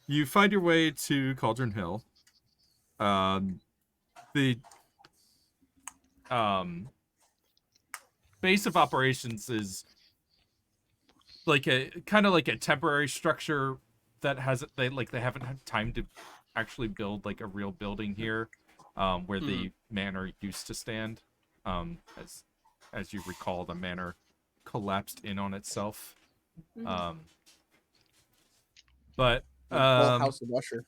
You find your way to Cauldron Hill. The base of operations is like a kind of like a temporary structure that they haven't had time to actually build like a real building here, where the manor used to stand. As you recall, the manor collapsed in on itself. But House of Usher.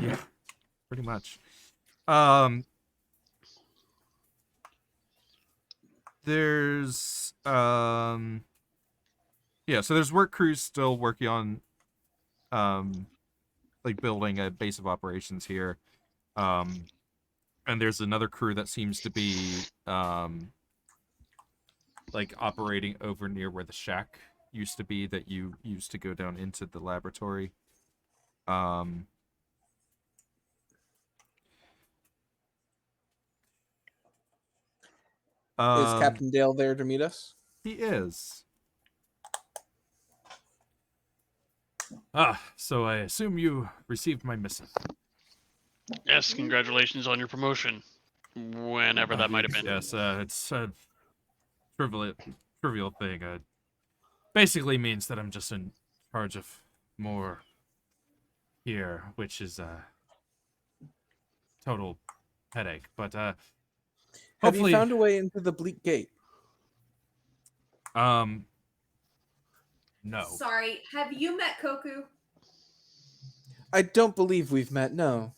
yeah, pretty much. There's yeah, so there's work crews still working on like building a base of operations here. And there's another crew that seems to be like operating over near where the shack used to be that you used to go down into the laboratory. Is Captain Dale there to meet us? He is. So I assume you received my missive. Yes, congratulations on your promotion. Whenever that might have been. Yes, it's a trivial thing. Basically means that I'm just in charge of more here, which is a total headache. But Have hopefully, you found a way into the Bleak Gate? no. Sorry, have you met Koku? I don't believe we've met. No.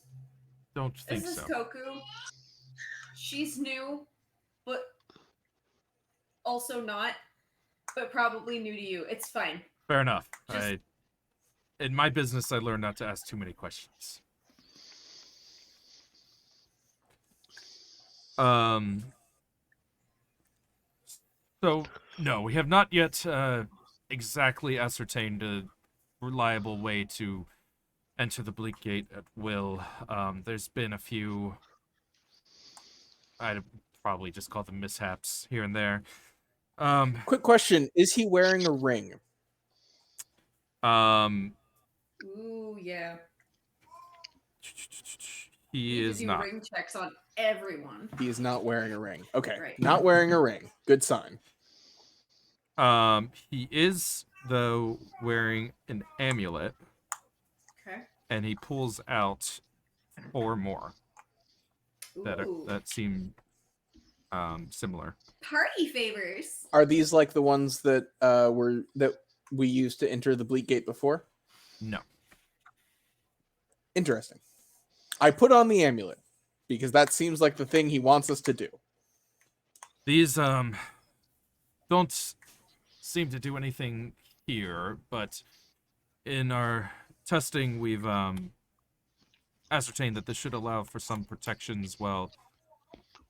Don't think This is so. Koku. She's new, but also not, but probably new to you. It's fine. Fair enough. Just- In my business, I learned not to ask too many questions. So, no, we have not yet exactly ascertained a reliable way to enter the Bleak Gate at will. There's been a few, I'd probably just call them mishaps here and there. Quick question: is he wearing a ring? Ooh, yeah. He You is do not. ring checks on everyone. He is not wearing a ring. Okay, Right. not wearing a ring. Good sign. He is though wearing an amulet, Okay. and he pulls out 4 more Ooh. that seem similar. Party favors. Are these like the ones that we used to enter the Bleak Gate before? No. Interesting. I put on the amulet because that seems like the thing he wants us to do. These don't seem to do anything here, but in our testing we've ascertained that this should allow for some protections while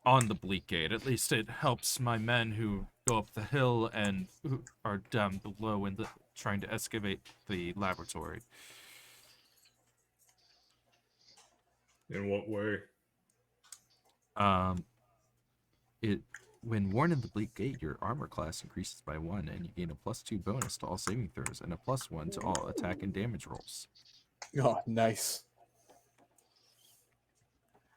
on the Bleak Gate. At least it helps my men who go up the hill and who are down below in trying to excavate the laboratory. In what way? It when worn in the Bleak Gate, your armor class increases by 1, and you gain a +2 bonus to all saving throws and a +1 to all attack and damage rolls. Oh, nice.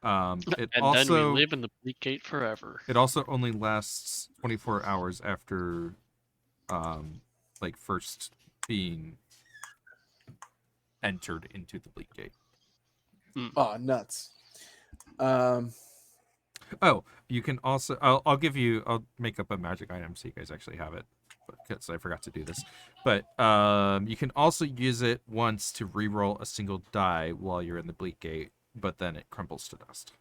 It And also then we live in the Bleak Gate forever. it also only lasts 24 hours after, first being entered into the Bleak Gate. Oh, nuts. Oh, you can also I'll make up a magic item so you guys actually have it, because I forgot to do this. But you can also use it once to reroll a single die while you're in the Bleak Gate, but then it crumbles to dust.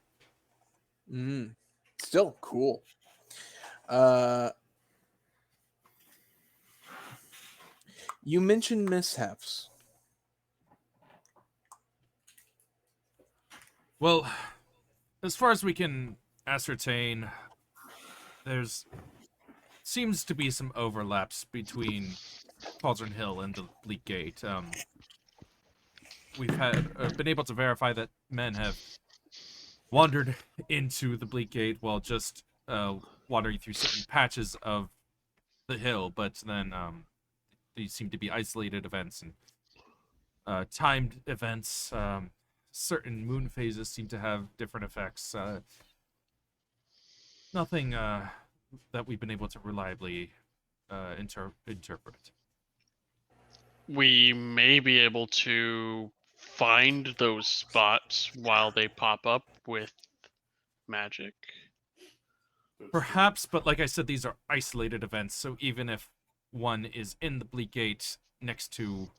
Still cool. You mentioned mishaps. Well, as far as we can ascertain, there's seems to be some overlaps between Cauldron Hill and the Bleak Gate. We've had been able to verify that men have wandered into the Bleak Gate while just wandering through certain patches of the hill, but then these seem to be isolated events and timed events. Certain moon phases seem to have different effects. Nothing that we've been able to reliably interpret. We may be able to find those spots while they pop up with magic. Perhaps, but like I said, these are isolated events, so even if one is in the Bleak Gate next to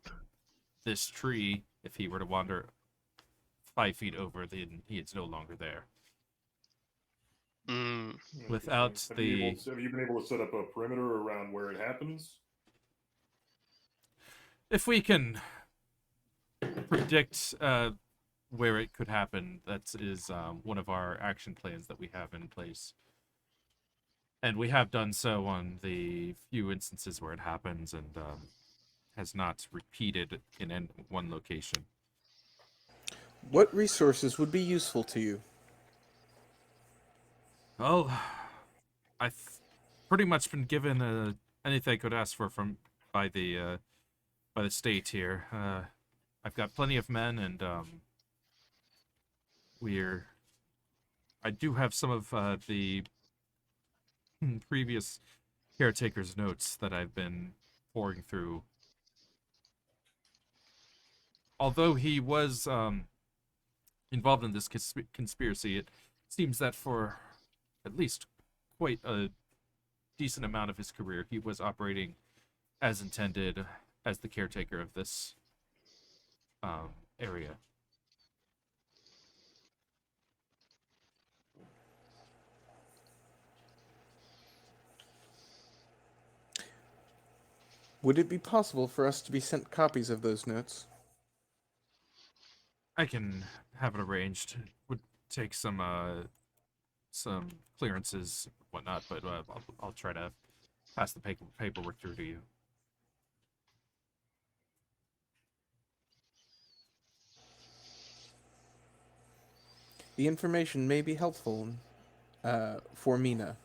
this tree, if he were to wander 5 feet over, then he is no longer there. Without Have the... you been able to set up a perimeter around where it happens? If we can predict where it could happen, that is one of our action plans that we have in place. And we have done so on the few instances where it happens and has not repeated in one location. What resources would be useful to you? Well, I've pretty much been given anything I could ask for by the state here. I've got plenty of men, and I do have some of the previous caretaker's notes that I've been pouring through. Although he was involved in this conspiracy, it seems that for at least quite a decent amount of his career, he was operating as intended as the caretaker of this area. Would it be possible for us to be sent copies of those notes? I can have it arranged. It would take some clearances, whatnot, but I'll try to pass the paperwork through to you. The information may be helpful for Mina.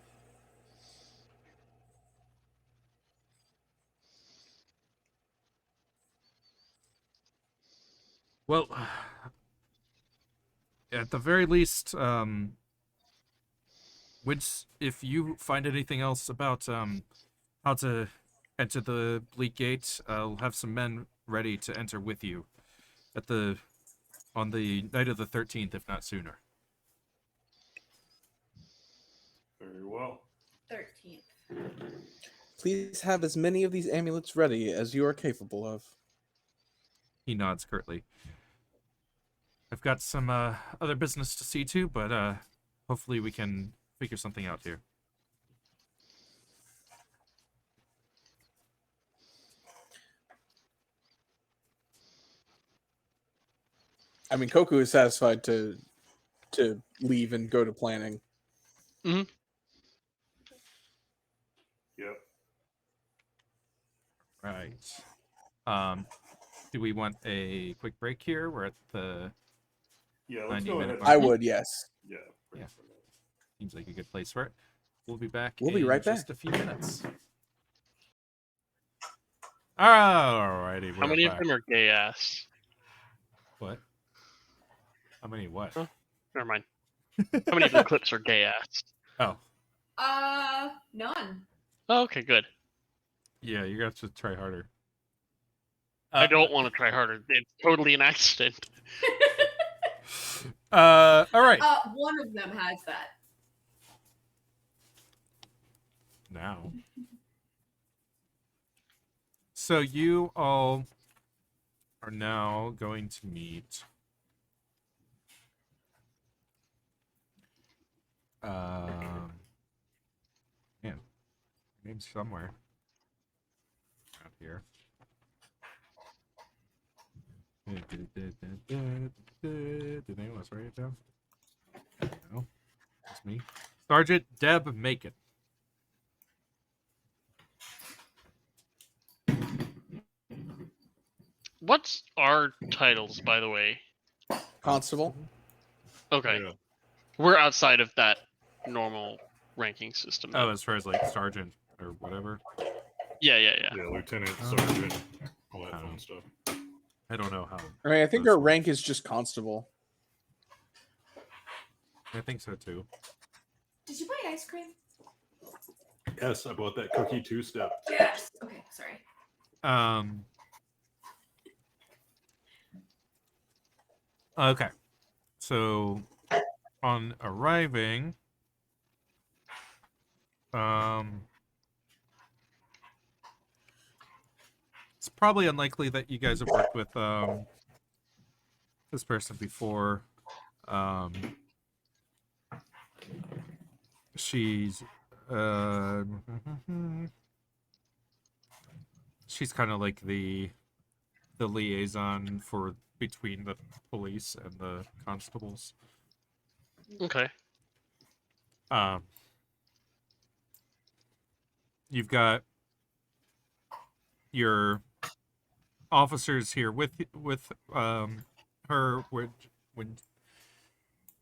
Well, at the very least, if you find anything else about how to enter the Bleak Gate, I'll have some men ready to enter with you on the night of the 13th, if not sooner. Very well. 13th. Please have as many of these amulets ready as you are capable of. He nods curtly. I've got some other business to see to, but hopefully we can figure something out here. I mean, Koku is satisfied to leave and go to planning. Yep. Right. Do we want a quick break here? We're at the Yeah, let's 90 go minute ahead. mark. I would, yes. Yeah. Yeah. Seems like a good place for it. We'll be back We'll be in right just back. a few minutes. Alrighty, How we're many back. of them are gay ass? What? How many what? Huh? Never mind. How many of the clips are gay ass? Oh, None. Oh, okay, good. yeah, you're gonna have to try harder. I don't want to try harder. It's totally an accident. Alright. One of them has that. Now. So you all are now going to meet man, name's somewhere out here. Did anyone else write it down? No, it's me. Sergeant Deb Macon. What's our titles, by the way? Constable. Okay. Yeah. We're outside of that normal ranking system. Oh, though. as far as like sergeant or whatever. Yeah. Yeah, lieutenant, sergeant, all that fun stuff. I don't know how. I mean, I think those our work. rank is just constable. I think so too. Did you buy ice cream? Yes, I bought that cookie two-step. Yes. Okay, sorry. Okay. So on arriving, it's probably unlikely that you guys have worked with this person before. She's she's kind of like the liaison for between the police and the constables. Okay. You've got your officers here with her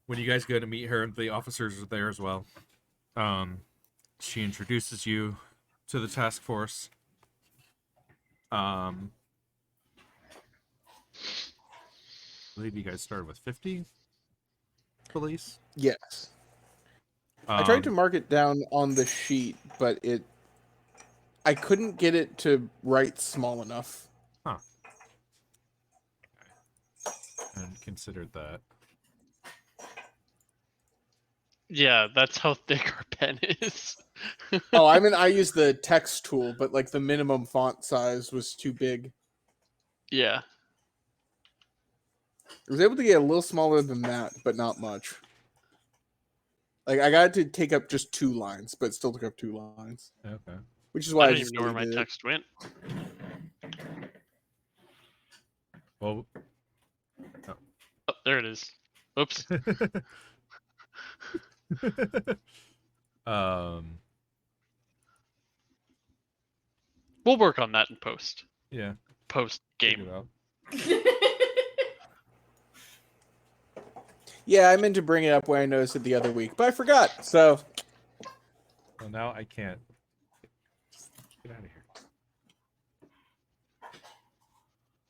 when you guys go to meet her, the officers are there as well. She introduces you to the task force. I believe you guys started with 50 police. Yes. I tried to mark it down on the sheet, but I couldn't get it to write small enough. And considered that. Yeah, that's how thick our pen is. Oh, I mean, I used the text tool, but like the minimum font size was too big. Yeah. I was able to get a little smaller than that, but not much. Like I got it to take up just 2 lines, but it still took up 2 lines. Okay. Which is why I I don't just even know where my deleted it. text went. Well, Oh, there it is. Oops. We'll work on that in post. Yeah. Post figure game. it out. Yeah, I meant to bring it up when I noticed it the other week, but I forgot. So Well, now I can't. Just get out of here.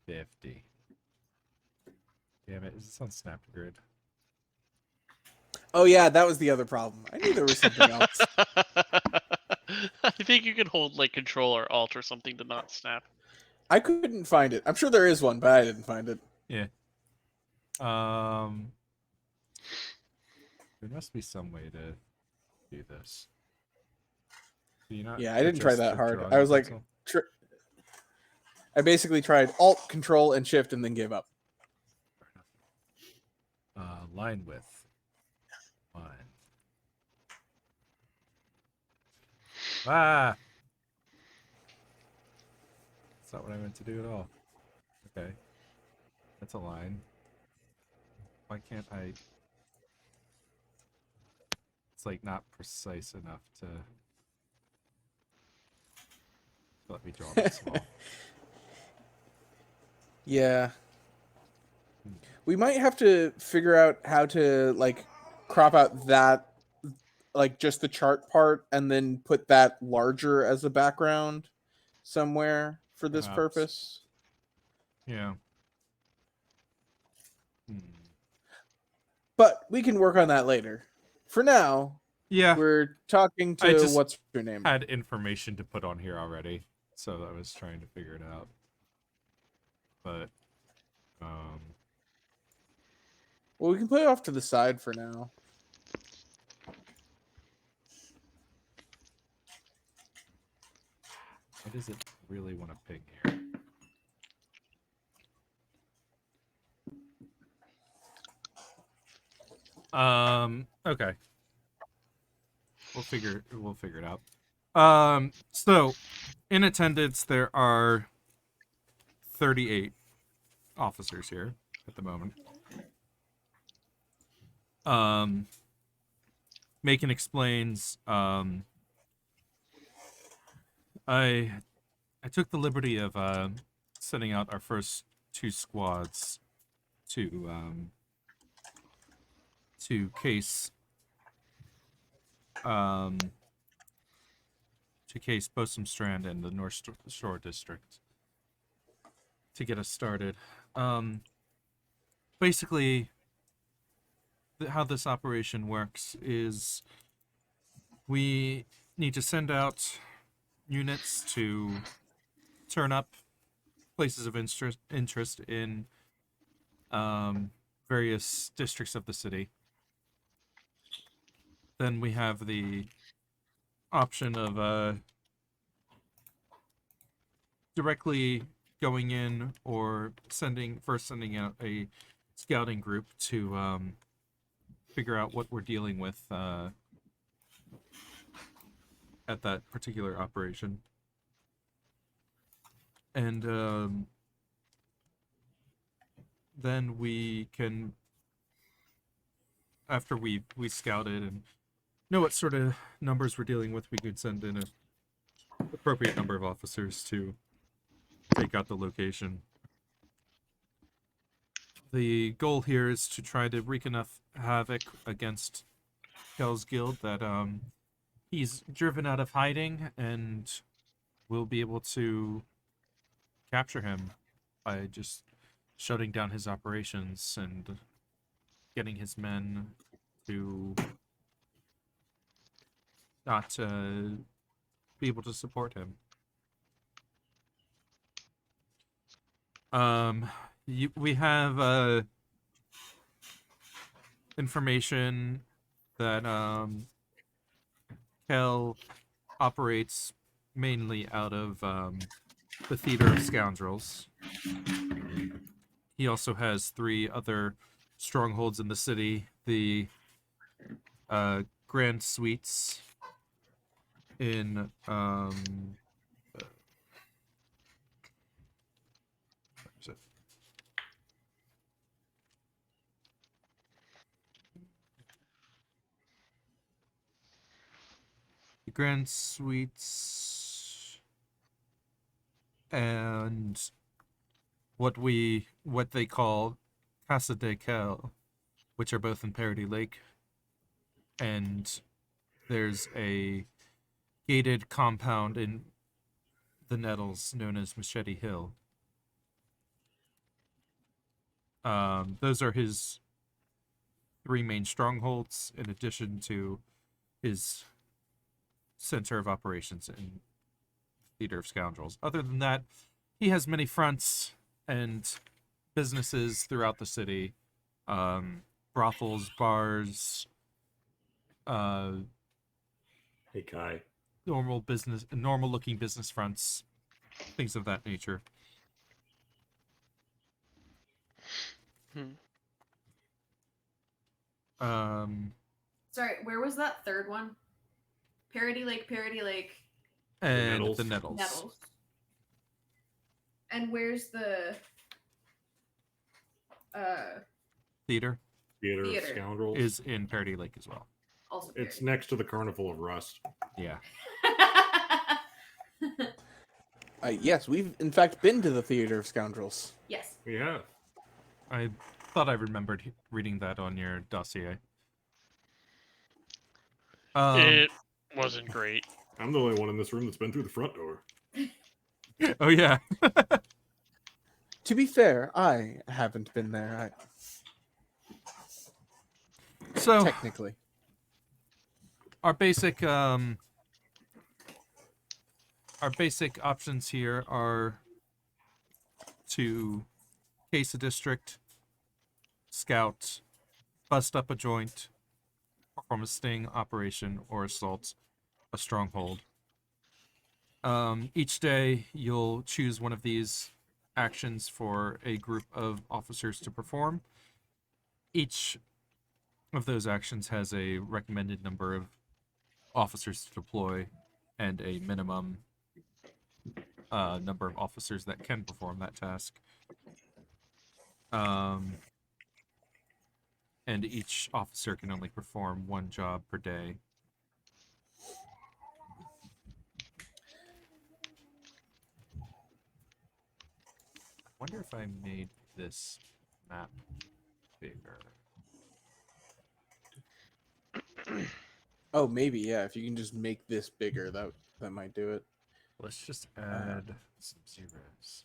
50. Damn it! Is this on SnapGrid? oh yeah, that was the other problem. I knew there was something else. I think you can hold like Control or Alt or something to not snap. I couldn't find it. I'm sure there is one, but I didn't find it. Yeah. There must be some way to do this. Do you not Yeah, I didn't try adjust that the hard. drawing I was like, pencil? I basically tried Alt, Control, and Shift, and then gave up. Line width. 1. Ah! That's not what I meant to do at all. Okay. That's a line. Why can't I... It's like not precise enough to let me draw that small. Yeah. We might have to figure out how to like crop out that like just the chart part and then put that larger as a background somewhere for this Perhaps. purpose. Yeah. Hmm. But we can work on that later. For now, Yeah, we're talking I to just what's her name? had information to put on here already, so I was trying to figure it out. But, Well, we can put it off to the side for now. what does it really want to ping here? Okay. We'll figure it out. So in attendance there are 38 officers here at the moment. Macon explains, I took the liberty of sending out our first 2 squads to case Bosom Strand and the North Shore District to get us started. Basically, how this operation works is we need to send out units to turn up places of interest in various districts of the city. Then we have the option of directly going in or sending out a scouting group to figure out what we're dealing with at that particular operation. And then we can, after we scouted and know what sort of numbers we're dealing with, we could send in a appropriate number of officers to take out the location. The goal here is to try to wreak enough havoc against Hell's Guild that he's driven out of hiding, and we'll be able to capture him by just shutting down his operations and getting his men to not be able to support him. We have information that Kel operates mainly out of the Theater of Scoundrels. He also has 3 other strongholds in the city: the Grand Suites in where is it? The Grand Suites and what they call Casa de Kel, which are both in Parody Lake. And there's a gated compound in the Nettles known as Machete Hill. Those are his 3 main strongholds, in addition to his center of operations in Theater of Scoundrels. Other than that, he has many fronts and businesses throughout the city. Brothels, bars, Hey, Kai. normal looking business fronts, things of that nature. Sorry, where was that third one? Parody Lake, And Nettles. the Nettles. Nettles. And where's the Theater Theater of Theater. Scoundrels. is in Parody Lake as well. also It's Parody? next to the Carnival of Rust. Yeah. Yes, we've in fact been to the Theater of Scoundrels. Yes. We have. I thought I remembered reading that on your dossier. It wasn't great. I'm the only one in this room that's been through the front door. Oh yeah. To be fair, I haven't been there. So Technically. our basic options here are to case a district, scout, bust up a joint, perform a sting operation, or assault a stronghold. Each day you'll choose one of these actions for a group of officers to perform. Each of those actions has a recommended number of officers to deploy and a minimum number of officers that can perform that task. And each officer can only perform 1 job per day. I wonder if I made this map bigger. Oh, maybe, yeah. If you can just make this bigger, that might do it. Let's just add some zeros.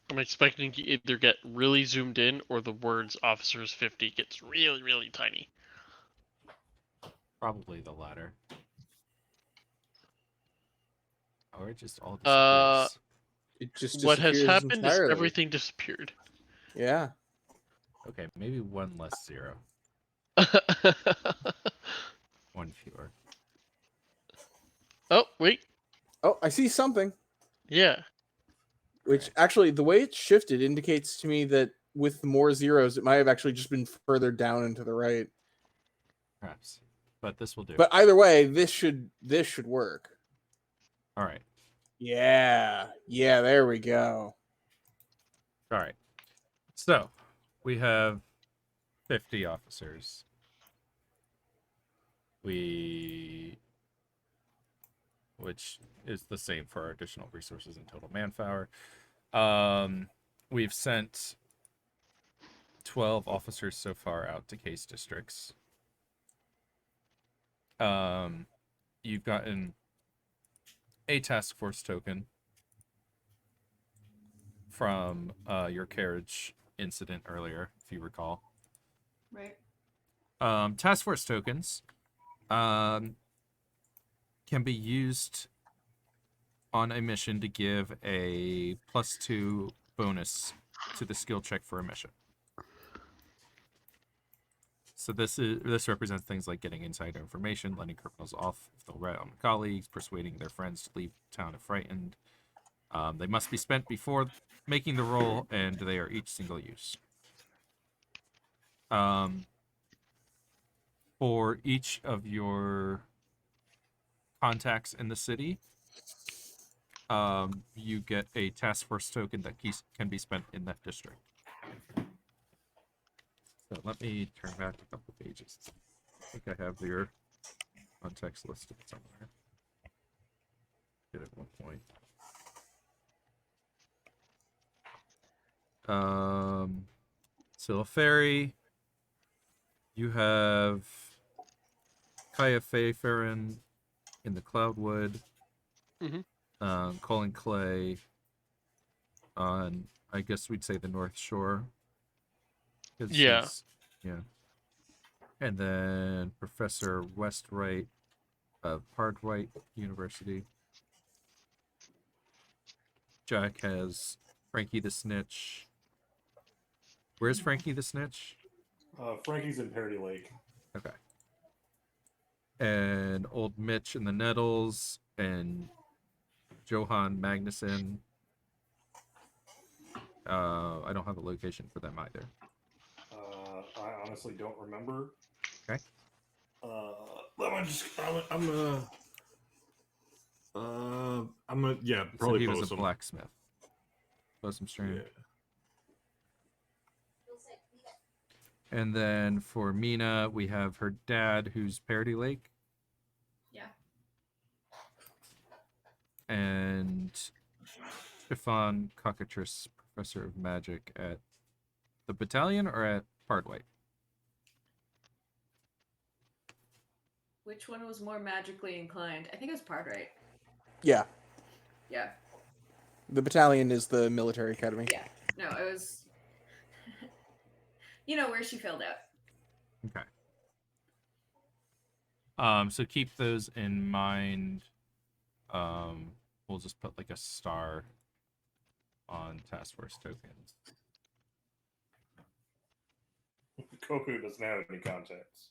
I'm expecting to either get really zoomed in or the words Officers 50 gets really, really tiny. Probably the latter. Or it just all Uh, disappears. It just What has disappears happened entirely. is everything disappeared. Yeah. Okay, maybe 1 less 0. 1 fewer. Oh, wait. Oh, I see something. Yeah. Which actually, the way it's shifted indicates to me that with more zeros, it might have actually just been further down and to the right. Perhaps. But this will do. But either way, this should work. All right. Yeah. Yeah, there we go. All right. So, we have 50 officers. Which is the same for our additional resources and total manpower. We've sent 12 officers so far out to case districts. You've gotten a Taskforce token from your carriage incident earlier, if you recall. Right. Taskforce tokens can be used on a mission to give a +2 bonus to the skill check for a mission. So this represents things like getting insider information, letting criminals off if they'll rat on colleagues, persuading their friends to leave town if frightened. They must be spent before making the roll, and they are each single use. For each of your contacts in the city, you get a task force token that can be spent in that district. So let me turn back a couple pages. I think I have your Context listed somewhere. Did at one point. Silferi. You have Kaya Farron in the Cloudwood. Colin Clay on, I guess we'd say, the North Shore. Yeah. Yeah. And then Professor Westwright of Hardwright University. Jack has Frankie the Snitch. Where's Frankie the Snitch? Frankie's in Parody Lake. Okay. And Old Mitch in the Nettles and Johan Magnuson. I don't have a location for them either. I honestly don't remember. Okay. Probably he was post a them. blacksmith. Post him stream. Yeah. And then for Mina, we have her dad, who's Parody Lake. Yeah. And Stefan Cockatrice, Professor of Magic at the Battalion or at Hardwright? Which one was more magically inclined? I think it was Hardwright. Yeah. Yeah. The Battalion is the military academy. Yeah. No, it was. You know where she filled out. Okay. So keep those in mind. We'll just put like a star on Taskforce tokens. Koku doesn't have any contacts.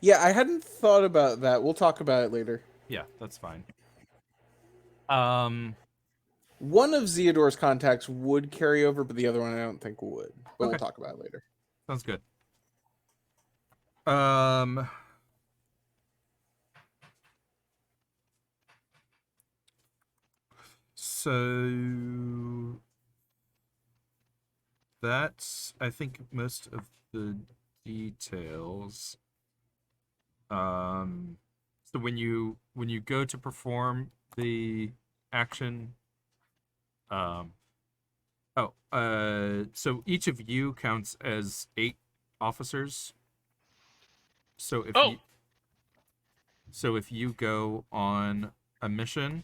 Yeah, I hadn't thought about that. We'll talk about it later. Yeah, that's fine. One of Zeodor's contacts would carry over, but the other one I don't think would. But Okay. we'll talk about it later. Sounds good. So that's, I think, most of the details. So when you go to perform the action, so each of you counts as 8 officers. So if you go on a mission,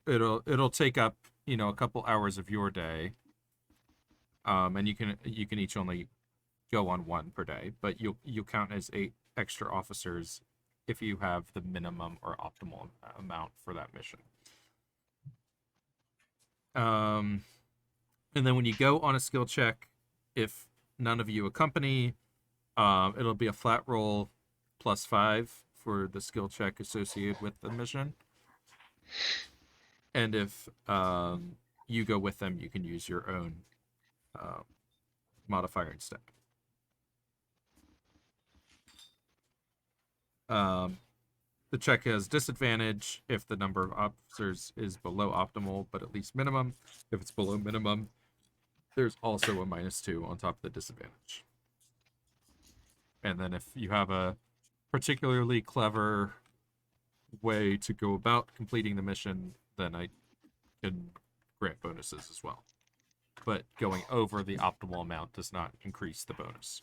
it'll take up, a couple hours of your day. And you can each only go on 1 per day, but you'll count as 8 extra officers if you have the minimum or optimal amount for that mission. And then when you go on a skill check, if none of you accompany, it'll be a flat roll +5 for the skill check associated with the mission. And if you go with them, you can use your own modifier instead. The check has disadvantage if the number of officers is below optimal, but at least minimum. If it's below minimum, there's also a -2 on top of the disadvantage. And then if you have a particularly clever way to go about completing the mission, then I can grant bonuses as well. But going over the optimal amount does not increase the bonus.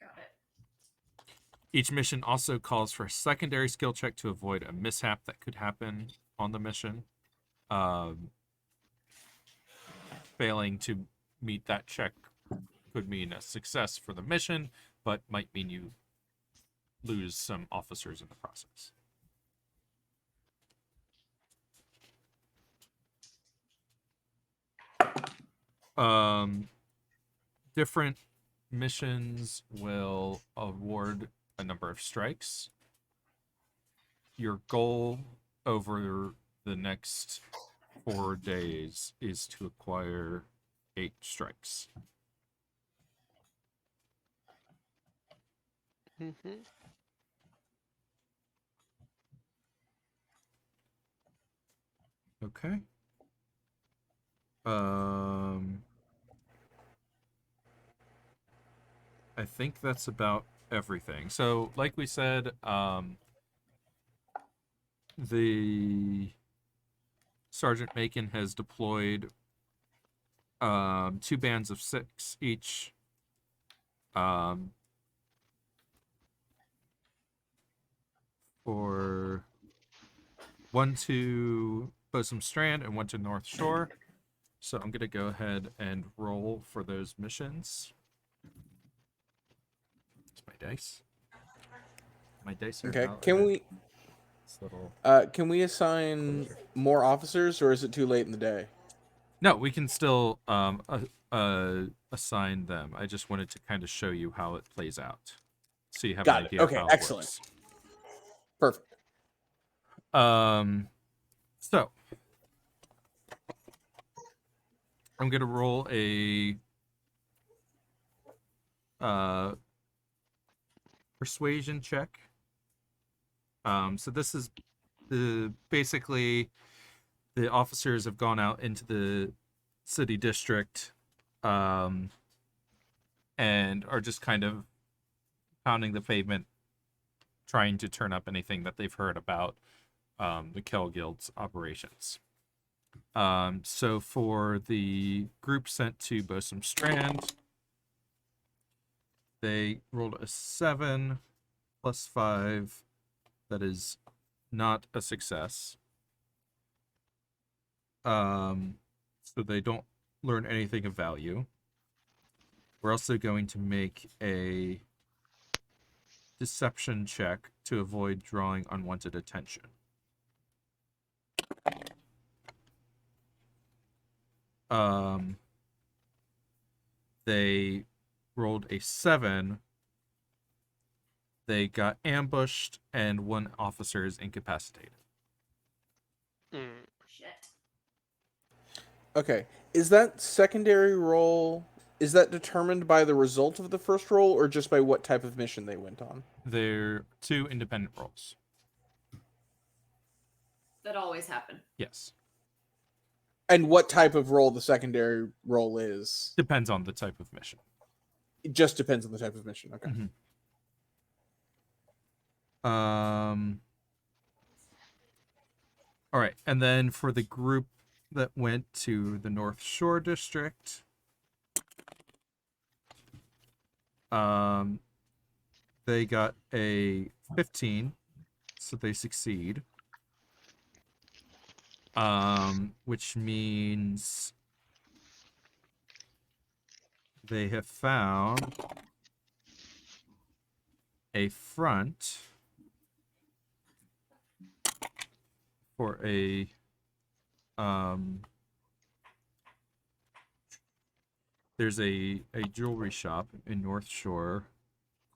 Got it. Each mission also calls for a secondary skill check to avoid a mishap that could happen on the mission. Failing to meet that check could mean a success for the mission, but might mean you lose some officers in the process. Different missions will award a number of strikes. Your goal over the next 4 days is to acquire 8 strikes. Mm-hmm. Okay. I think that's about everything. So, like we said, the Sergeant Macon has deployed 2 bands of 6 each. For one to Bosom Strand and one to North Shore. So I'm gonna go ahead and roll for those missions. It's my dice. My dice are Okay. out Can of we this little. can we assign more officers, or is it too late in the day? No, we can still assign them. I just wanted to kind of show you how it plays out, so you have Got an it. idea of Okay, how it excellent. Perfect. works. So I'm gonna roll a persuasion check. So this is basically the officers have gone out into the city district, and are just kind of pounding the pavement, trying to turn up anything that they've heard about the Kell Guild's operations. So for the group sent to Bosom Strand, they rolled a 7 plus 5. That is not a success. So they don't learn anything of value. We're also going to make a deception check to avoid drawing unwanted attention. They rolled a 7. They got ambushed, and 1 officer is incapacitated. Shit. Okay. Is that secondary roll, is that determined by the result of the first roll, or just by what type of mission they went on? They're 2 independent rolls. That always happen. Yes. And what type of roll the secondary roll is? Depends on the type of mission. It just depends on the type of mission. Okay. Mm-hmm. All right, and then for the group that went to the North Shore district, they got a 15, so they succeed. Which means they have found a front for a there's a jewelry shop in North Shore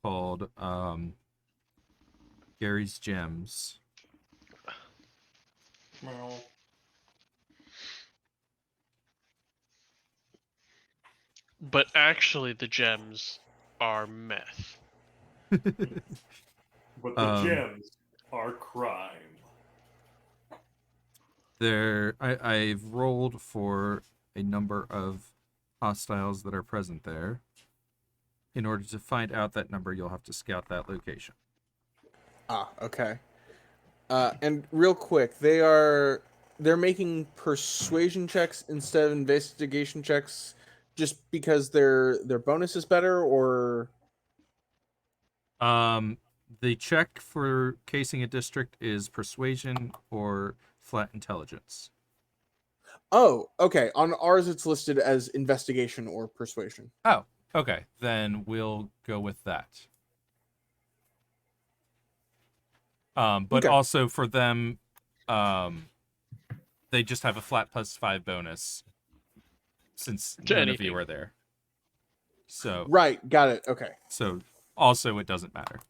called Gary's Gems. Well, But actually, the gems are meth. but the gems are crime. I've rolled for a number of hostiles that are present there. In order to find out that number, you'll have to scout that location. Ah, okay. And real quick, they're making persuasion checks instead of investigation checks, just because their bonus is better, or The check for casing a district is persuasion or flat intelligence. oh, okay. On ours, it's listed as investigation or persuasion. Oh, okay. Then we'll go with that. But Okay. also for them, they just have a flat +5 bonus since To none of anything. you are there. So Right, got it. Okay, so also it doesn't matter.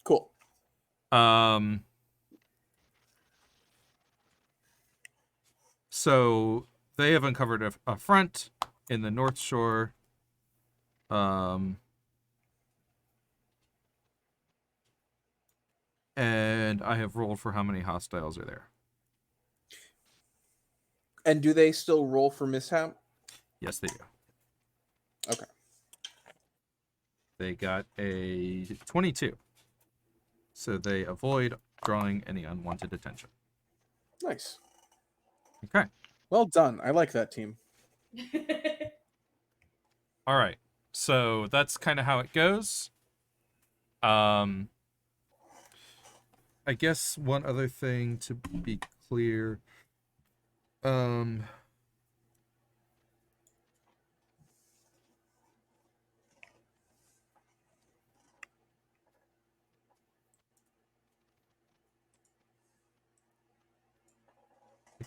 cool. So they have uncovered a front in the North Shore. And I have rolled for how many hostiles are there. And do they still roll for mishap? Yes, they do. Okay. They got a 22. So they avoid drawing any unwanted attention. Nice. Okay. Well done. I like that team. All right. So that's kind of how it goes. I guess one other thing to be clear. I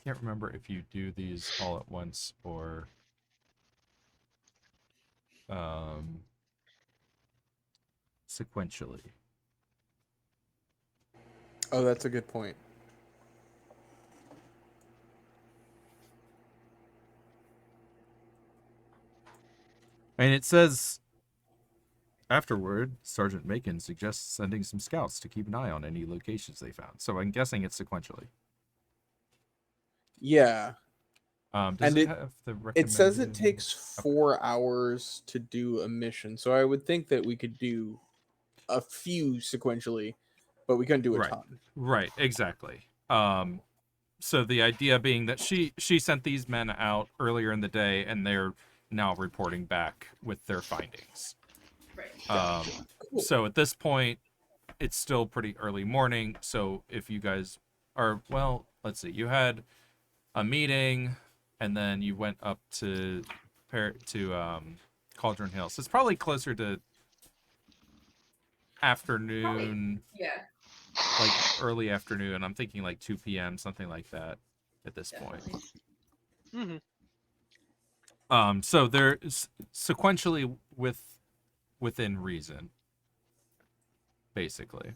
can't remember if you do these all at once or sequentially. Oh, that's a good point. And it says afterward, Sergeant Macon suggests sending some scouts to keep an eye on any locations they found. So I'm guessing it's sequentially. Yeah. Does And it have the It says it recommended- takes 4 hours to do a mission, so I would think that we could do a few sequentially, but we couldn't do a Right. ton. Right, exactly. So the idea being that she sent these men out earlier in the day, and they're now reporting back with their findings. Right. Cool. So at this point, it's still pretty early morning. So if you guys are, well, let's see, you had a meeting, and then you went up to Cauldron Hill. So it's probably closer to afternoon, Yeah. like early afternoon. I'm thinking like 2 p.m., something like that at this point. Definitely. So they're sequentially within reason, basically.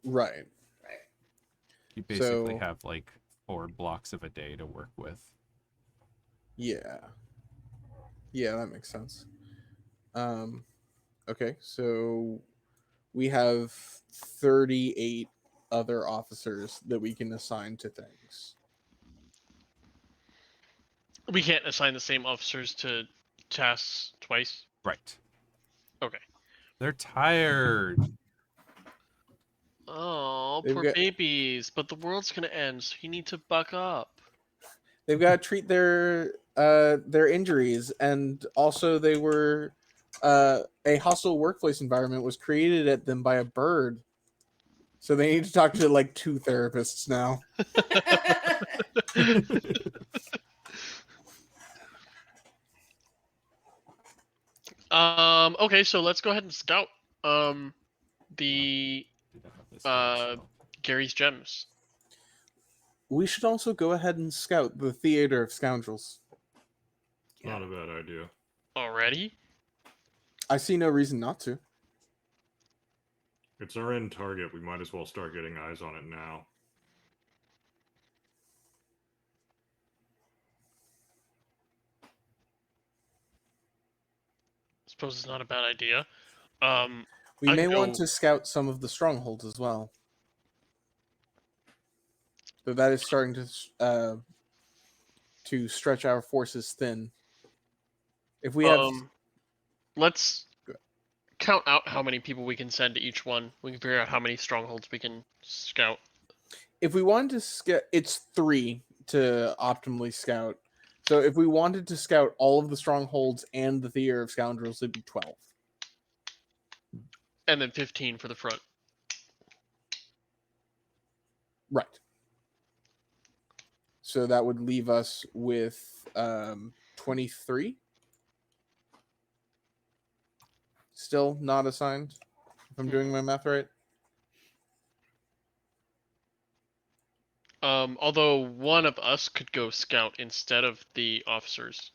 Right. Right. You basically So- have like 4 blocks of a day to work with. Yeah. Yeah, that makes sense. Okay, so we have 38 other officers that we can assign to things. We can't assign the same officers to tasks twice. Right. Okay. They're tired. Oh, They've poor got- babies. But the world's gonna end, so you need to buck up. They've got to treat their injuries, and also they were a hostile workplace environment was created at them by a bird, so they need to talk to like 2 therapists now. Okay, so let's go ahead and scout the Gary's gems. We should also go ahead and scout the Theater of Scoundrels. It's not a bad idea. Already? I see no reason not to. It's our end target. We might as well start getting eyes on it now. Suppose it's not a bad idea. We I may can want go- to scout some of the strongholds as well. So that is starting to stretch our forces thin. If we have, let's Go. count out how many people we can send to each one. We can figure out how many strongholds we can scout. if we wanted to scout, it's 3 to optimally scout. So if we wanted to scout all of the strongholds and the Theater of Scoundrels, it'd be 12. And then 15 for the front. Right. So that would leave us with 23. Still not assigned, if I'm doing my math right. Although one of us could go scout instead of the officers.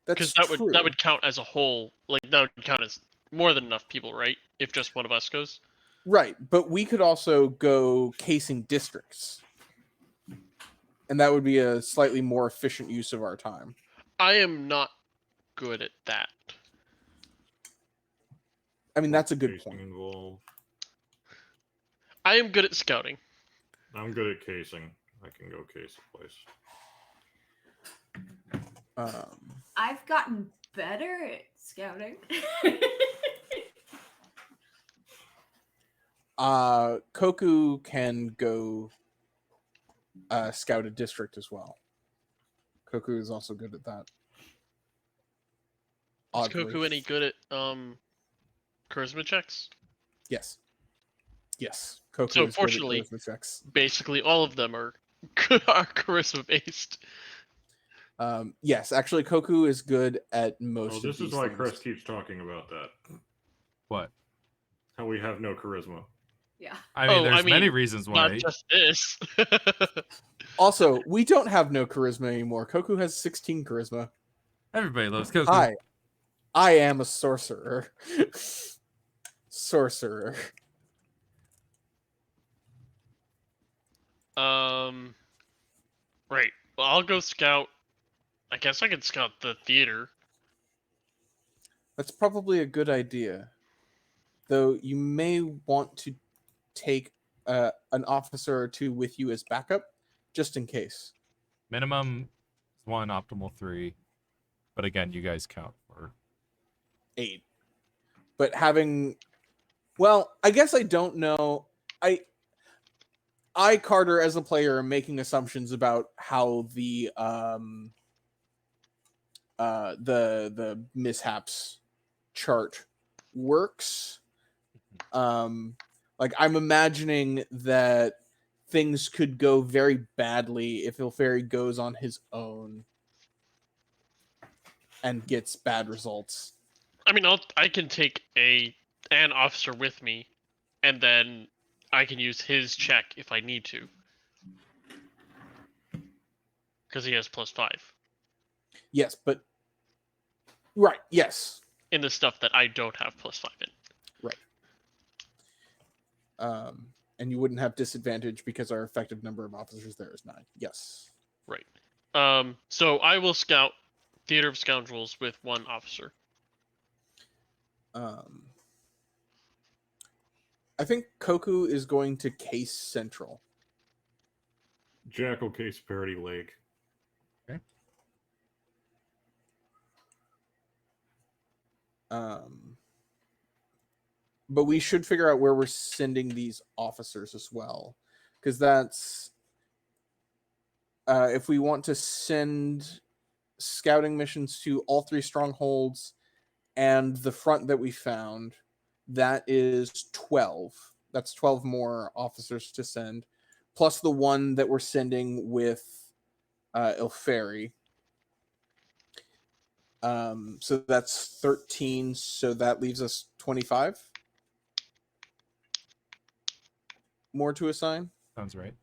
That's Because true. that would count as a whole. Like that would count as more than enough people, right? If just one of us goes. Right, but we could also go casing districts. And that would be a slightly more efficient use of our time. I am not good at that. I mean, that's a good Casing point. involved. I am good at scouting. I'm good at casing. I can go case a place. I've gotten better at scouting. Koku can go scout a district as well. Koku is also good at that. Is Oddly. Koku any good at charisma checks? Yes. Yes. Koku So is good at fortunately, charisma checks. basically all of them are charisma based. Yes, actually, Koku is good at most Oh, of this these is why things. Chris keeps talking about that. What? How we have no charisma. Yeah. I mean, Oh, there's I many mean, reasons Not why. just this. Also, we don't have no charisma anymore. Koku has 16 charisma. Everybody loves Koku. Hi, I am a sorcerer. Sorcerer. Right. Well, I'll go scout. I guess I can scout the theater. That's probably a good idea. Though you may want to take an officer or two with you as backup, just in case. Minimum is 1, optimal 3. But again, you guys count for 8. But having, well, I guess I don't know. I Carter as a player am making assumptions about how the mishaps chart works. Like I'm imagining that things could go very badly if Ilferi goes on his own and gets bad results. I mean, I can take an officer with me, and then I can use his check if I need to, because he has +5 Yes, but right, yes. in the stuff that I don't have +5 in. Right. And you wouldn't have disadvantage because our effective number of officers there is 9. Yes. Right. So I will scout Theater of Scoundrels with 1 officer. I think Koku is going to case Central. Jackal case Parity Lake. Okay. But we should figure out where we're sending these officers as well, because that's if we want to send scouting missions to all 3 strongholds and the front that we found, that is 12. That's 12 more officers to send, plus the one that we're sending with Ilferi. So that's 13. So that leaves us 25 more to assign. sounds right.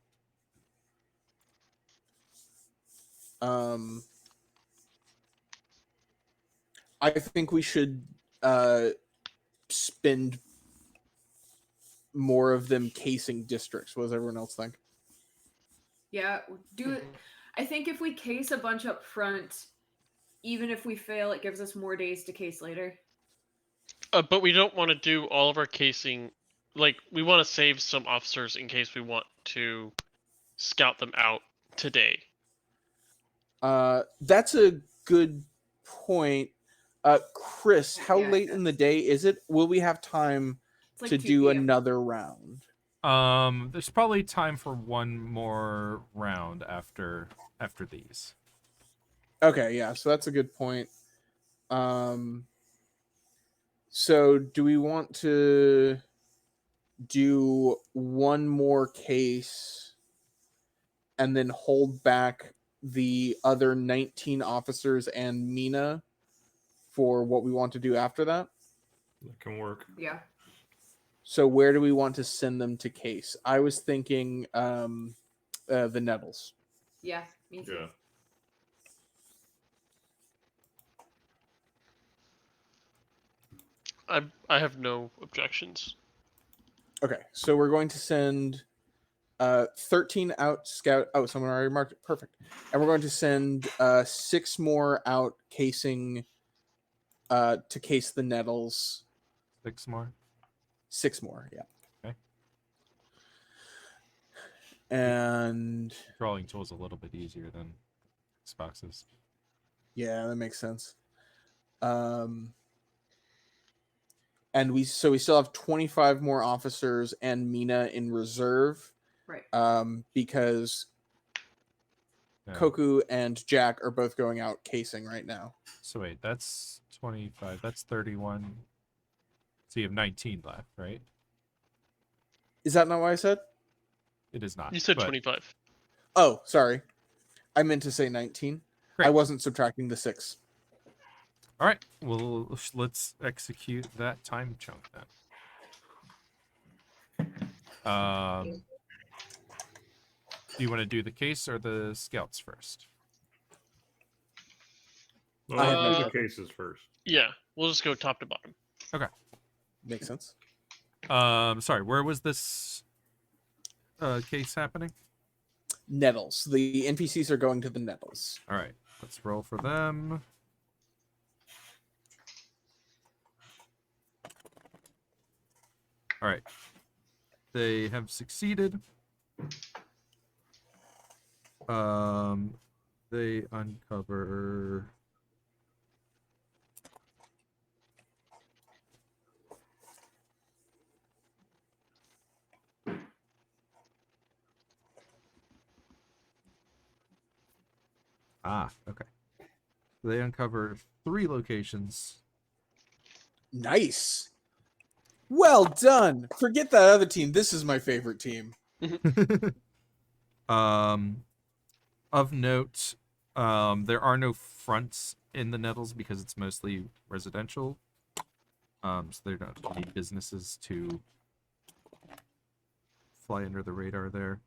I think we should spend more of them casing districts. What does everyone else think? Yeah, do it. I think if we case a bunch up front, even if we fail, it gives us more days to case later. But we don't want to do all of our casing. Like, we want to save some officers in case we want to scout them out today. That's a good point. Chris, how Yeah, late in the day is it? Will we have time It's like to 2 do p.m. another round? There's probably time for one more round after these. Okay, yeah, so that's a good point. So do we want to do one more case and then hold back the other 19 officers and Mina for what we want to do after that? That can work. Yeah. So where do we want to send them to case? I was thinking the Nettles. Yeah, me too. Yeah. I have no objections. Okay, so we're going to send 13 out scout. Oh, someone already marked it. Perfect. And we're going to send 6 more out casing to case the Nettles. 6 more. 6 more, yeah. Okay. And Drawing tool's a little bit easier than Xboxes. Yeah, that makes sense. And we still have 25 more officers and Mina in reserve. Right. Because Yeah. Koku and Jack are both going out casing right now. So wait, that's 25. That's 31. So you have 19 left, right? Is that not what I said? It is not. You said but 25. Oh, sorry. I meant to say 19. I Great. wasn't subtracting the 6. All right. Well, let's execute that time chunk then. Do you want to do the case or the scouts first? Well, I have let's do no- the cases first. Yeah, we'll just go top to bottom. Makes sense. Sorry, where was this case happening? Nettles. The NPCs are going to the Nettles. All right, let's roll for them. All right, they have succeeded. They uncover. Okay. They uncovered 3 locations. Nice. Well done. Forget that other team. This is my favorite team. Of note, there are no fronts in the Nettles because it's mostly residential. So there don't any businesses to fly under the radar there.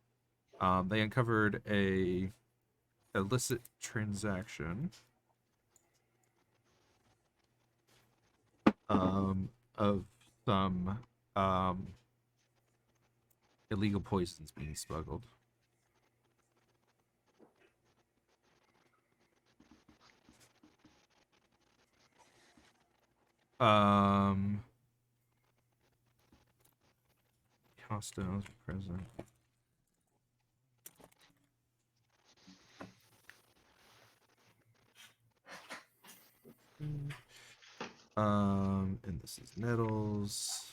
They uncovered a illicit transaction of some illegal poisons being smuggled. Hostiles present. And this is Nettles.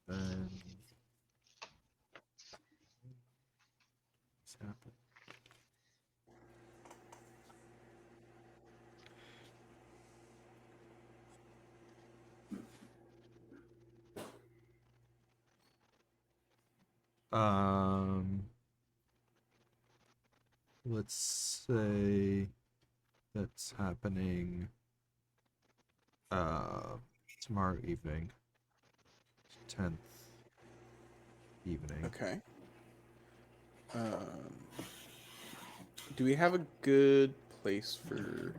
And then what's happened? Let's say that's happening tomorrow evening. 10th evening. Okay. Do we have a good place for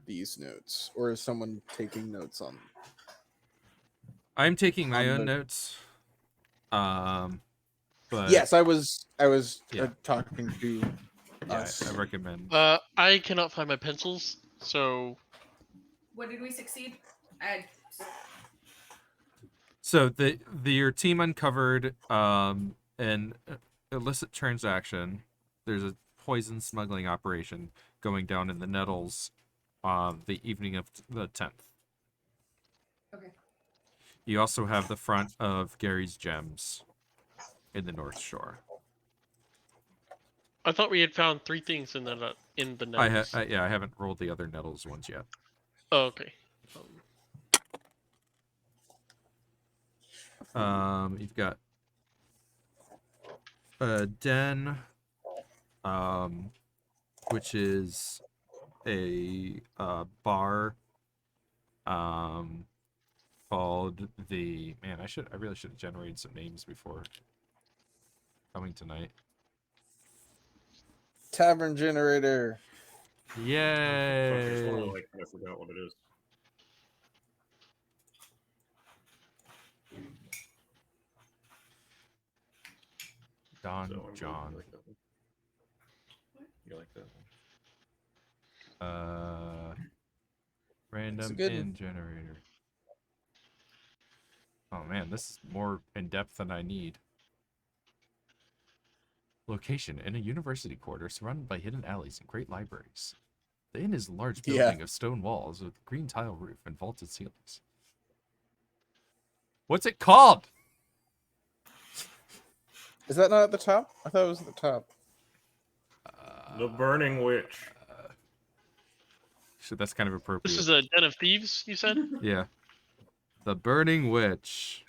these notes, or is someone taking notes on? I'm taking my On own the- notes. But Yes, I was Yeah. talking to yeah, us. I recommend. I cannot find my pencils, so What did we succeed? So your team uncovered an illicit transaction. There's a poison smuggling operation going down in the Nettles the evening of the 10th. Okay. You also have the front of Gary's Gems in the North Shore. I thought we had found 3 things in the Nettles. I haven't rolled the other Nettles ones yet. Oh, okay. You've got a den, which is a bar, called the man. I really should have generated some names before coming tonight. Tavern generator. Okay, so Yay! I forgot what it is. Don So I'm John. like that one. You like that one? Random good in one. generator. Oh man, this is more in depth than I need. Location: in a university quarter surrounded by hidden alleys and great libraries. The inn is a large Yeah. building of stone walls with green tile roof and vaulted ceilings. What's it called? Is that not at the top? I thought it was at the top. The Burning Witch. Shit, that's kind of appropriate. This is a den of thieves, you said? Yeah. The Burning Witch.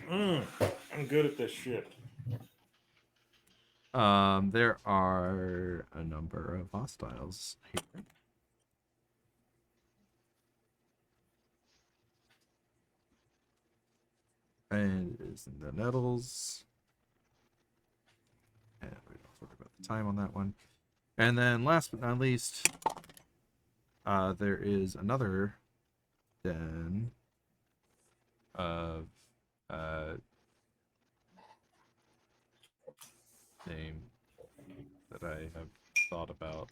I'm good at this shit. There are a number of hostiles here. And it is in the Nettles. And we don't talk about the time on that one. And then last but not least, there is another den of name that I have thought about.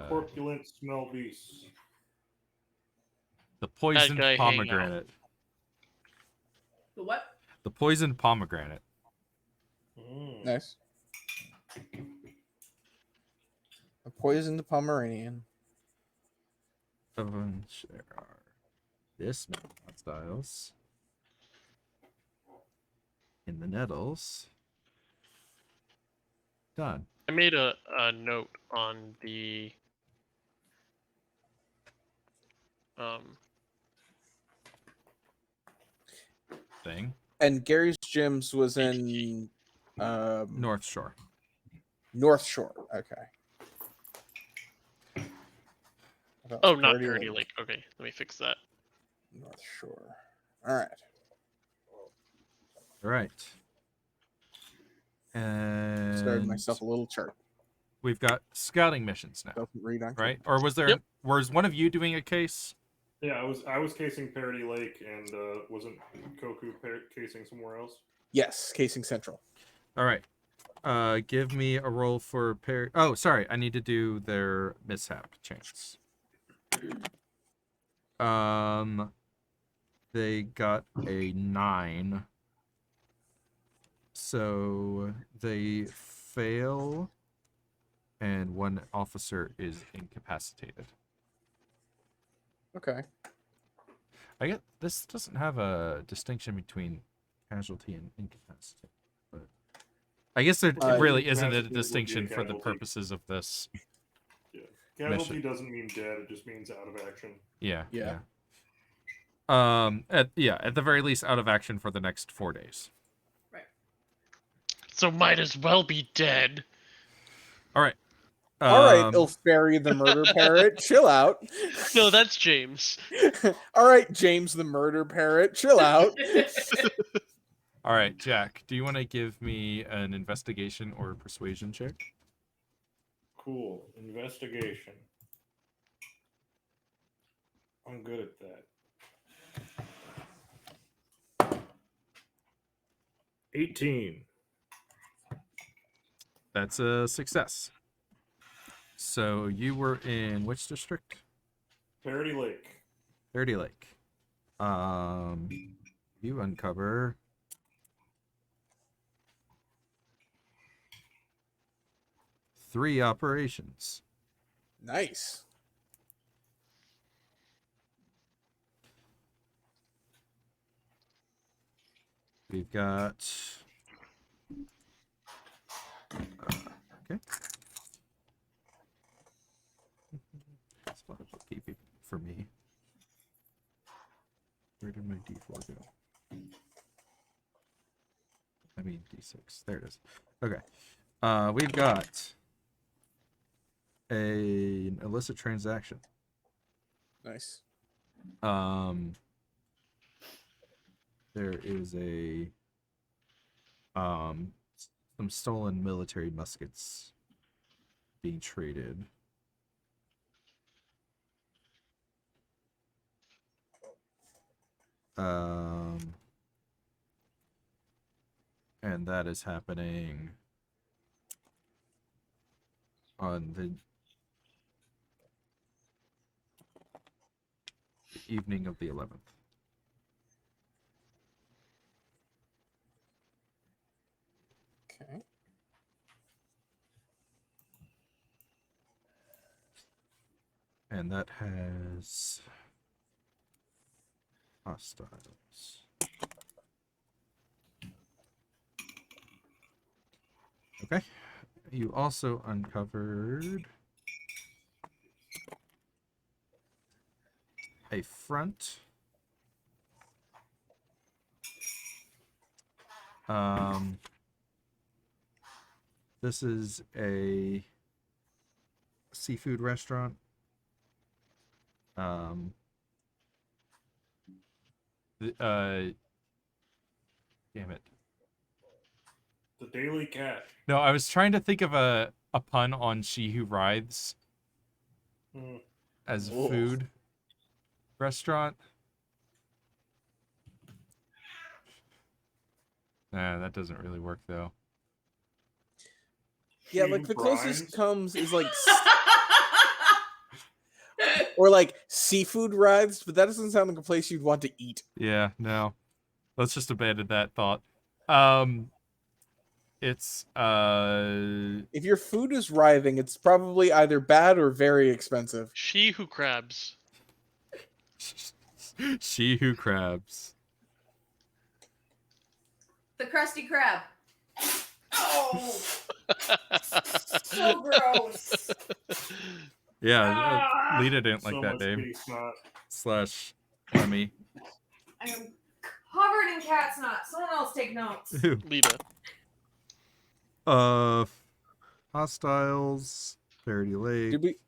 Corpulent smell beasts. The poisoned guy hanging out. pomegranate. The what? The poisoned pomegranate. Nice. A poisoned Pomeranian. There are this many hostiles in the Nettles. Done. I made a note on the Thing. And Gary's Gyms was in North Shore. North Shore. Okay. oh, not Purdy Lake. Okay, let me fix that. North Shore. All right. All right. And Started myself a little chart. we've got scouting missions now, Doesn't read on right? Or was there? Yep. Was one of you doing a case? Yeah, I was casing Parody Lake, and wasn't Koku casing somewhere else? Yes, Casing Central. All right. Give me a roll for Oh, sorry. I need to do their mishap chance. They got a 9. So they fail, and one officer is incapacitated. Okay. I get this doesn't have a distinction between casualty and incapacitated, but I guess there really isn't a incapacitated would be a distinction for the casualty. purposes of this. Casualty Mission. doesn't mean dead; it just means out of action. Yeah. Yeah. At the very least, out of action for the next 4 days. So might as well be dead. All right. All right, Ilfberry the Murder Parrot, chill out. No, that's James. All right, James the Murder Parrot, chill out. All right, Jack. Do you want to give me an investigation or persuasion check? Cool. Investigation. I'm good at that. 18. That's a success. So you were in which district? Parody Lake. Dirty Lake. You uncover three operations. Nice. We've got okay. That's a lot of bookkeeping for me. Where did my D4 go? I mean D6. There it is. Okay. We've got an illicit transaction. Nice. There is some stolen military muskets being traded. And that is happening on the evening of the 11th. Okay. And that has hostiles. Okay. You also uncovered a front. This is a seafood restaurant. Damn it. The Daily Cat. No, I was trying to think of a pun on She Who Writhes as a Ooh. food restaurant. Nah, that doesn't really work though. Yeah, She like Who the closest Grinds. comes is like or like seafood writhes, but that doesn't sound like a place you'd want to eat. Yeah, no. Let's just abandon that thought. It's If your food is writhing, it's probably either bad or very expensive. She who crabs. She Who Crabs. The Krusty Krab. Oh, so gross. Yeah, Ah! Lita didn't like So that much name. kitty snot. Slash Lemmy. I am covered in cat snot. Someone else take notes. Lita. Hostiles. Faraday Lake.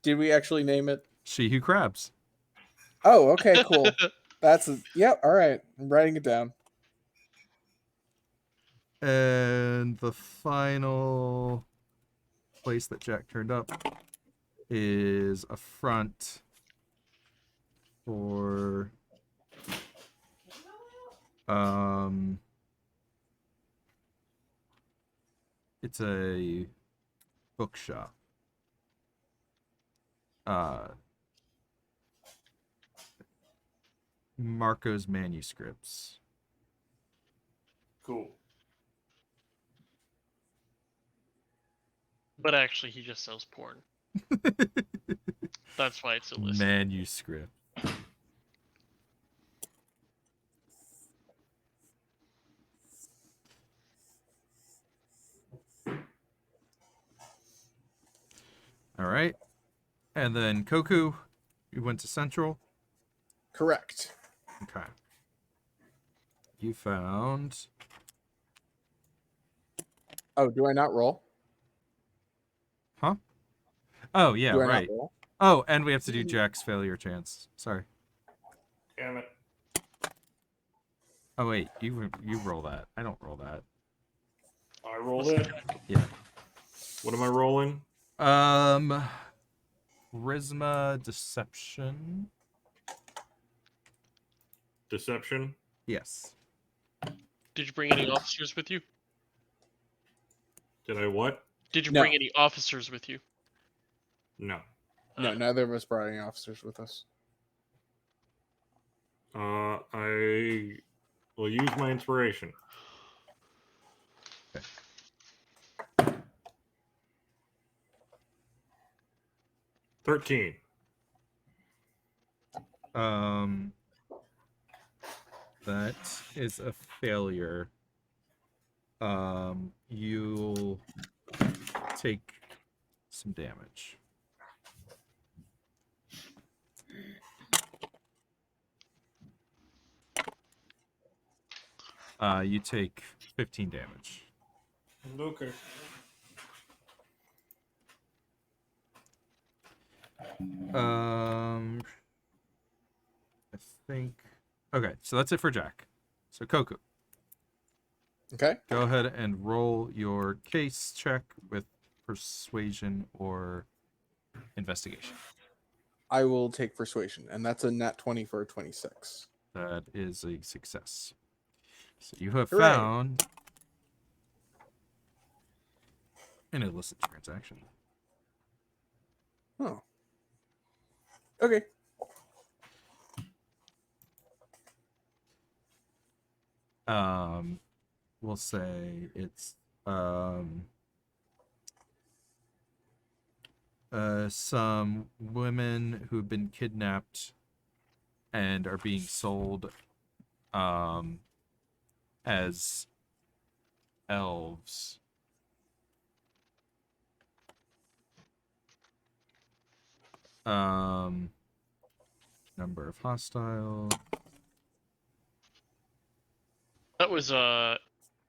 Did we actually name it? She Who Crabs. Oh, okay, cool. Yep, all right. I'm writing it down. And the final place that Jack turned up is a front for it's a bookshop. Marco's Manuscripts. Cool. But actually, he just sells porn. That's why it's illicit. Manuscript. All right. And then Koku, you went to Central. Correct. Okay. You found. Oh, do I not roll? Huh? Oh, yeah, Do I right. not roll? Oh, and we have to do Jack's failure chance. Sorry. Damn it. Oh, wait. You roll that. I don't roll that. I rolled it. Yeah. What am I rolling? Charisma Deception. Deception. Yes. Did you bring any officers with you? Did I what? Did you No. bring any officers with you? No. No, neither of us brought any officers with us. I will use my inspiration. Okay. 13. That is a failure. You'll take some damage. You take 15 damage. Okay. I think. Okay, so that's it for Jack. So Koku, Okay. go ahead and roll your case check with persuasion or investigation. I will take persuasion, and that's a nat 20 for a 26. That is a success. So you have Hooray. found an illicit transaction. Oh. Okay. We'll say it's um, some women who've been kidnapped and are being sold as elves. Number of hostile. That was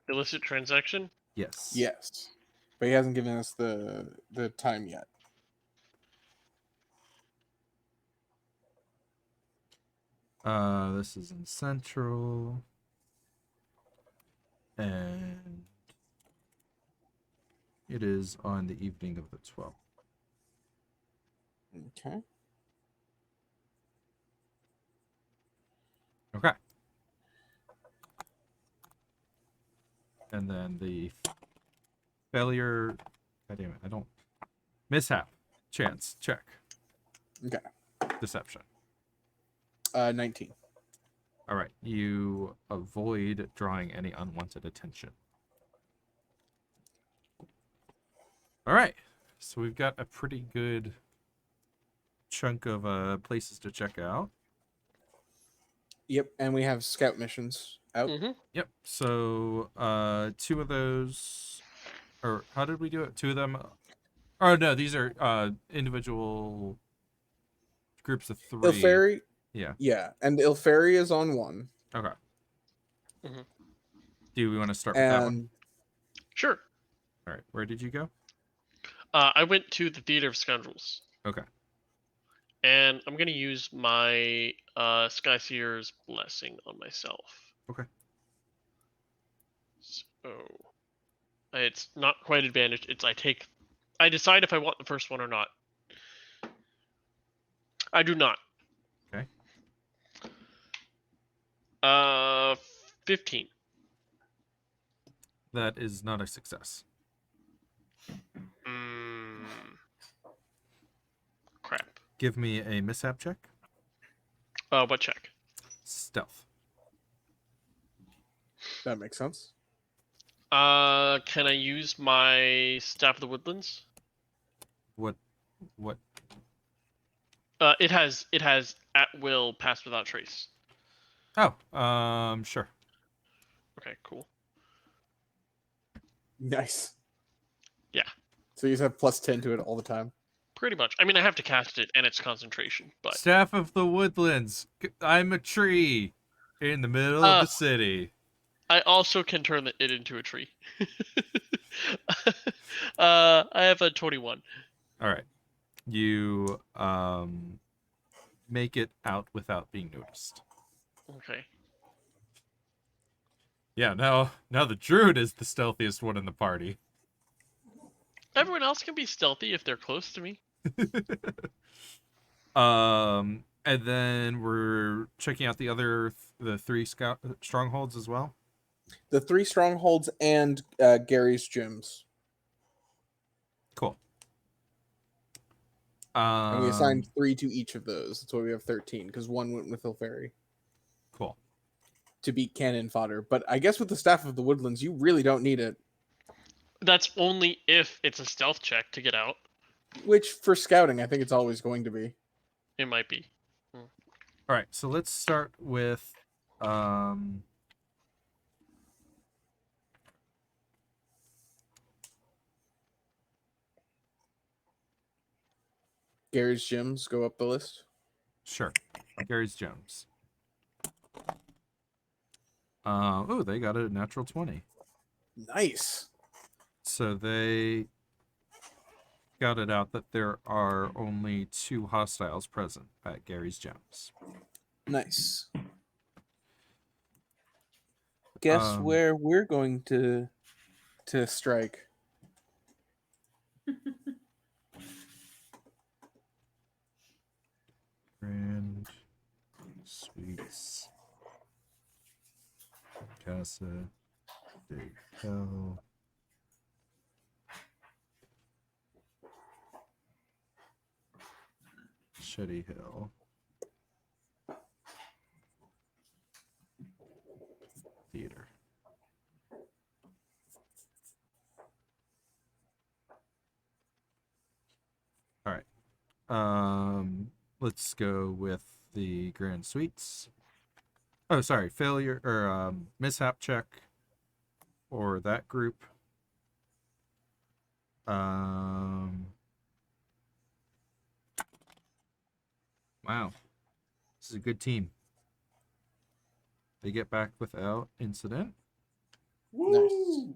illicit transaction. Yes. Yes, but he hasn't given us the time yet. This is in Central. And it is on the evening of the 12th. Okay. Okay. And then the failure. God damn it. I don't. Mishap. Chance. Check. Okay. Deception. 19. All right. You avoid drawing any unwanted attention. All right. So we've got a pretty good chunk of places to check out. Yep, and we have scout missions out. Mm-hmm. Yep. So, two of those, or how did we do it? Two of them. Oh no, these are individual groups of 3. Ilferi, Yeah. yeah, and Ilferi is on one. Okay. Mm-hmm. Do we want to start with that one? And Sure. All right. Where did you go? I went to the Theater of Scoundrels. Okay. And I'm going to use my Skyseer's Blessing on myself. Okay. So, it's not quite advantaged. I decide if I want the first one or not. I do not. Okay. 15. That is not a success. Crap. Give me a mishap check. What check? Stealth. that makes sense. Can I use my Staff of the Woodlands? What? It has at will pass without trace. Oh, sure. Okay, cool. Nice. Yeah. So you just have +10 to it all the time. Pretty much. I mean, I have to cast it, and it's concentration, but Staff of the Woodlands. I'm a tree in the middle of the city. I also can turn it into a tree. I have a 21. All right. You make it out without being noticed. Okay. Yeah, now the druid is the stealthiest one in the party. Everyone else can be stealthy if they're close to me. And then we're checking out the 3 scout strongholds as well. The 3 strongholds and Gary's gyms. Cool. And we assigned 3 to each of those. That's why we have 13, because 1 went with Ilferi Cool. to beat cannon fodder. But I guess with the Staff of the Woodlands, you really don't need it. That's only if it's a stealth check to get out. Which, for scouting, I think it's always going to be. It might be. All right, so let's start with Gary's gyms go up the list. sure. Gary's Jones. Oh, they got a natural 20. Nice. So they got it out that there are only 2 hostiles present at Gary's Gems. Nice. Guess where we're going to strike. Grand Suites. Casa de Hell. Shetty Hill. Theater. Let's go with the Grand Suites. Oh, sorry, failure or mishap check for that group. Wow, this is a good team. They get back without incident. Woo!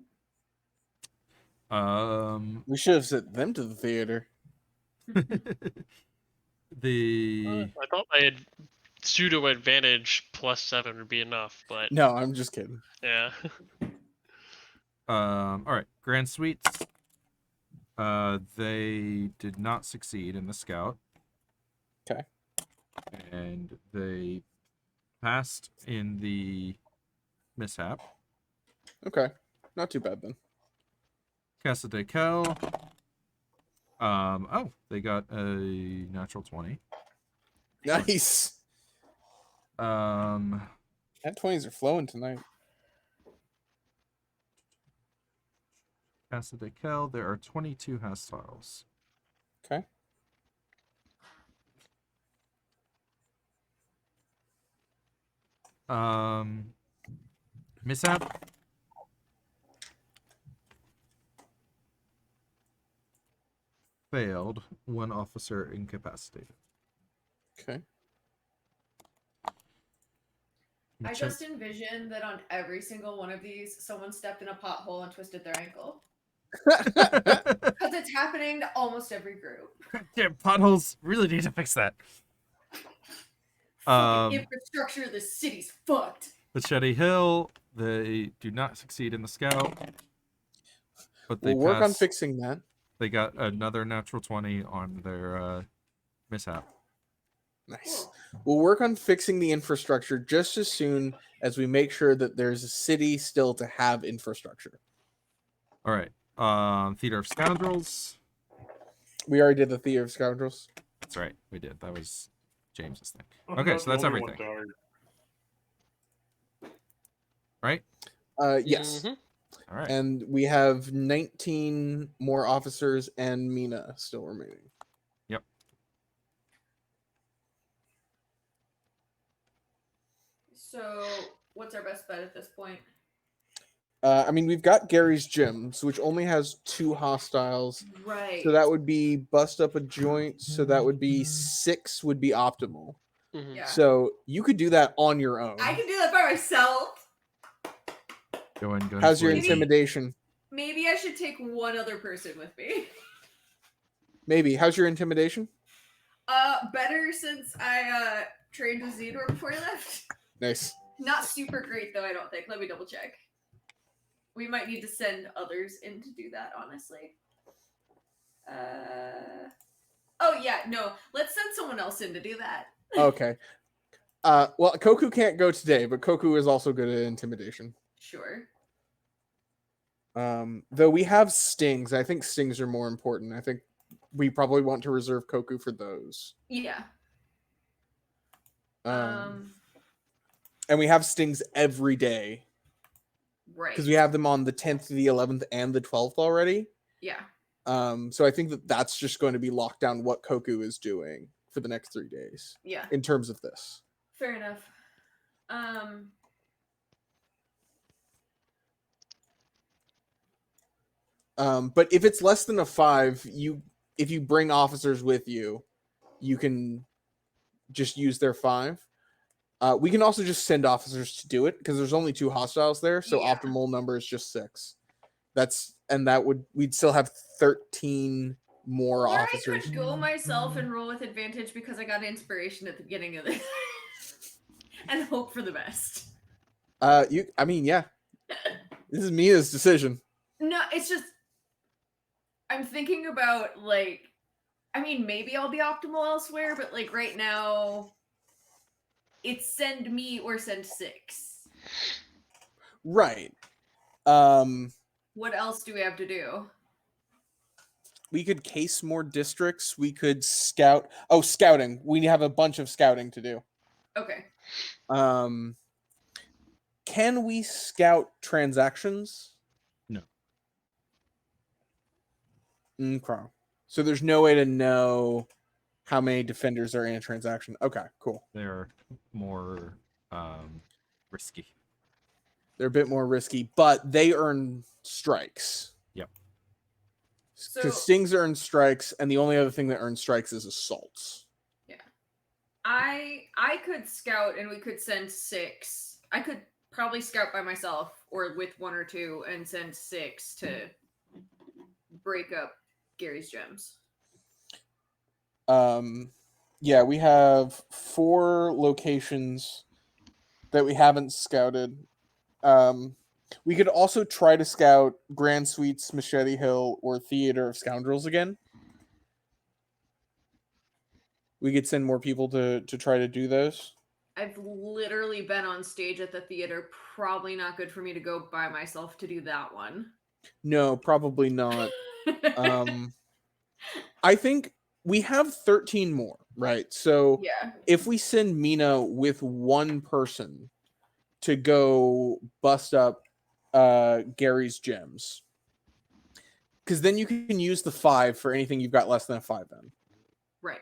We should have sent them to the theater. The I thought I had pseudo advantage +7 would be enough, but No, I'm just kidding. yeah. all right, Grand Suites. They did not succeed in the scout. Okay. And they passed in the mishap. Okay, not too bad then. Casa de Kel. Oh, they got a natural 20. Nice. Um, That 20s are flowing tonight. Casa de Kel, there are 22 hostiles. Okay. Mishap. Failed. One officer incapacitated. Okay. I just envisioned that on every single one of these, someone stepped in a pothole and twisted their ankle. Because it's happening to almost every group. Yeah, potholes really need to fix that. Fucking infrastructure of the city's fucked. Machete Hill, they do not succeed in the scout. But they We'll work on pass. fixing that. They got another natural 20 on their mishap. Nice. We'll work on fixing the infrastructure just as soon as we make sure that there's a city still to have infrastructure. All right. Theater of Scoundrels. We already did the Theater of Scoundrels. That's right. We did. That was James's thing. I'm Okay, not so that's the only one everything. died. Right? Yes. Mhm. All right. And we have 19 more officers and Mina still remaining. Yep. So, what's our best bet at this point? I mean, we've got Gary's Gyms, which only has 2 hostiles. Right. So that would be bust up a joint. So that would be 6 would be optimal. Mhm. Yeah. So you could do that on your own. I can do that by myself. Go ahead and go. How's your Blaze. intimidation? Maybe I should take one other person with me. Maybe. How's your intimidation? Better since I trained with Zedor before I left. Nice. Not super great though, I don't think. Let me double check. We might need to send others in to do that, honestly. Oh yeah, no. Let's send someone else in to do that. Okay. Well, Koku can't go today, but Koku is also good at intimidation. Sure. Though we have stings. I think stings are more important. I think we probably want to reserve Koku for those. Yeah. And we have stings every day Right. because we have them on the 10th, the 11th, and the 12th already. Yeah. So I think that that's just going to be locked down what Koku is doing for the next 3 days Yeah. in terms of this. Fair enough. But if it's less than a 5, if you bring officers with you, you can just use their 5. We can also just send officers to do it because there's only 2 hostiles there, so Yeah. optimal number is just 6. We'd still have 13 more Or officers. I could go myself and roll with advantage because I got inspiration at the beginning of this. And hope for the best. Yeah. This is Mina's decision. No, it's just I'm thinking about maybe I'll be optimal elsewhere, but right now it's send me or send 6. Right. What else do we have to do? We could case more districts. We could scout. Oh, scouting. We have a bunch of scouting to do. Okay. Can we scout transactions? No. Okay. So there's no way to know how many defenders are in a transaction. Okay, cool. They're more risky. They're a bit more risky, but they earn strikes. Yep. Because So- stings earn strikes, and the only other thing that earns strikes is assaults. I could scout and we could send 6. I could probably scout by myself or with 1 or 2 and send 6 to break up Gary's gems. Yeah, we have 4 locations that we haven't scouted. We could also try to scout Grand Suites, Machete Hill, or Theater of Scoundrels again. We could send more people to try to do those. I've literally been on stage at the theater. Probably not good for me to go by myself to do that one. No, probably not. I think we have 13 more, right? So yeah. if we send Mina with 1 person to go bust up Gary's gems, because then you can use the 5 for anything you've got less than a 5 then. Right.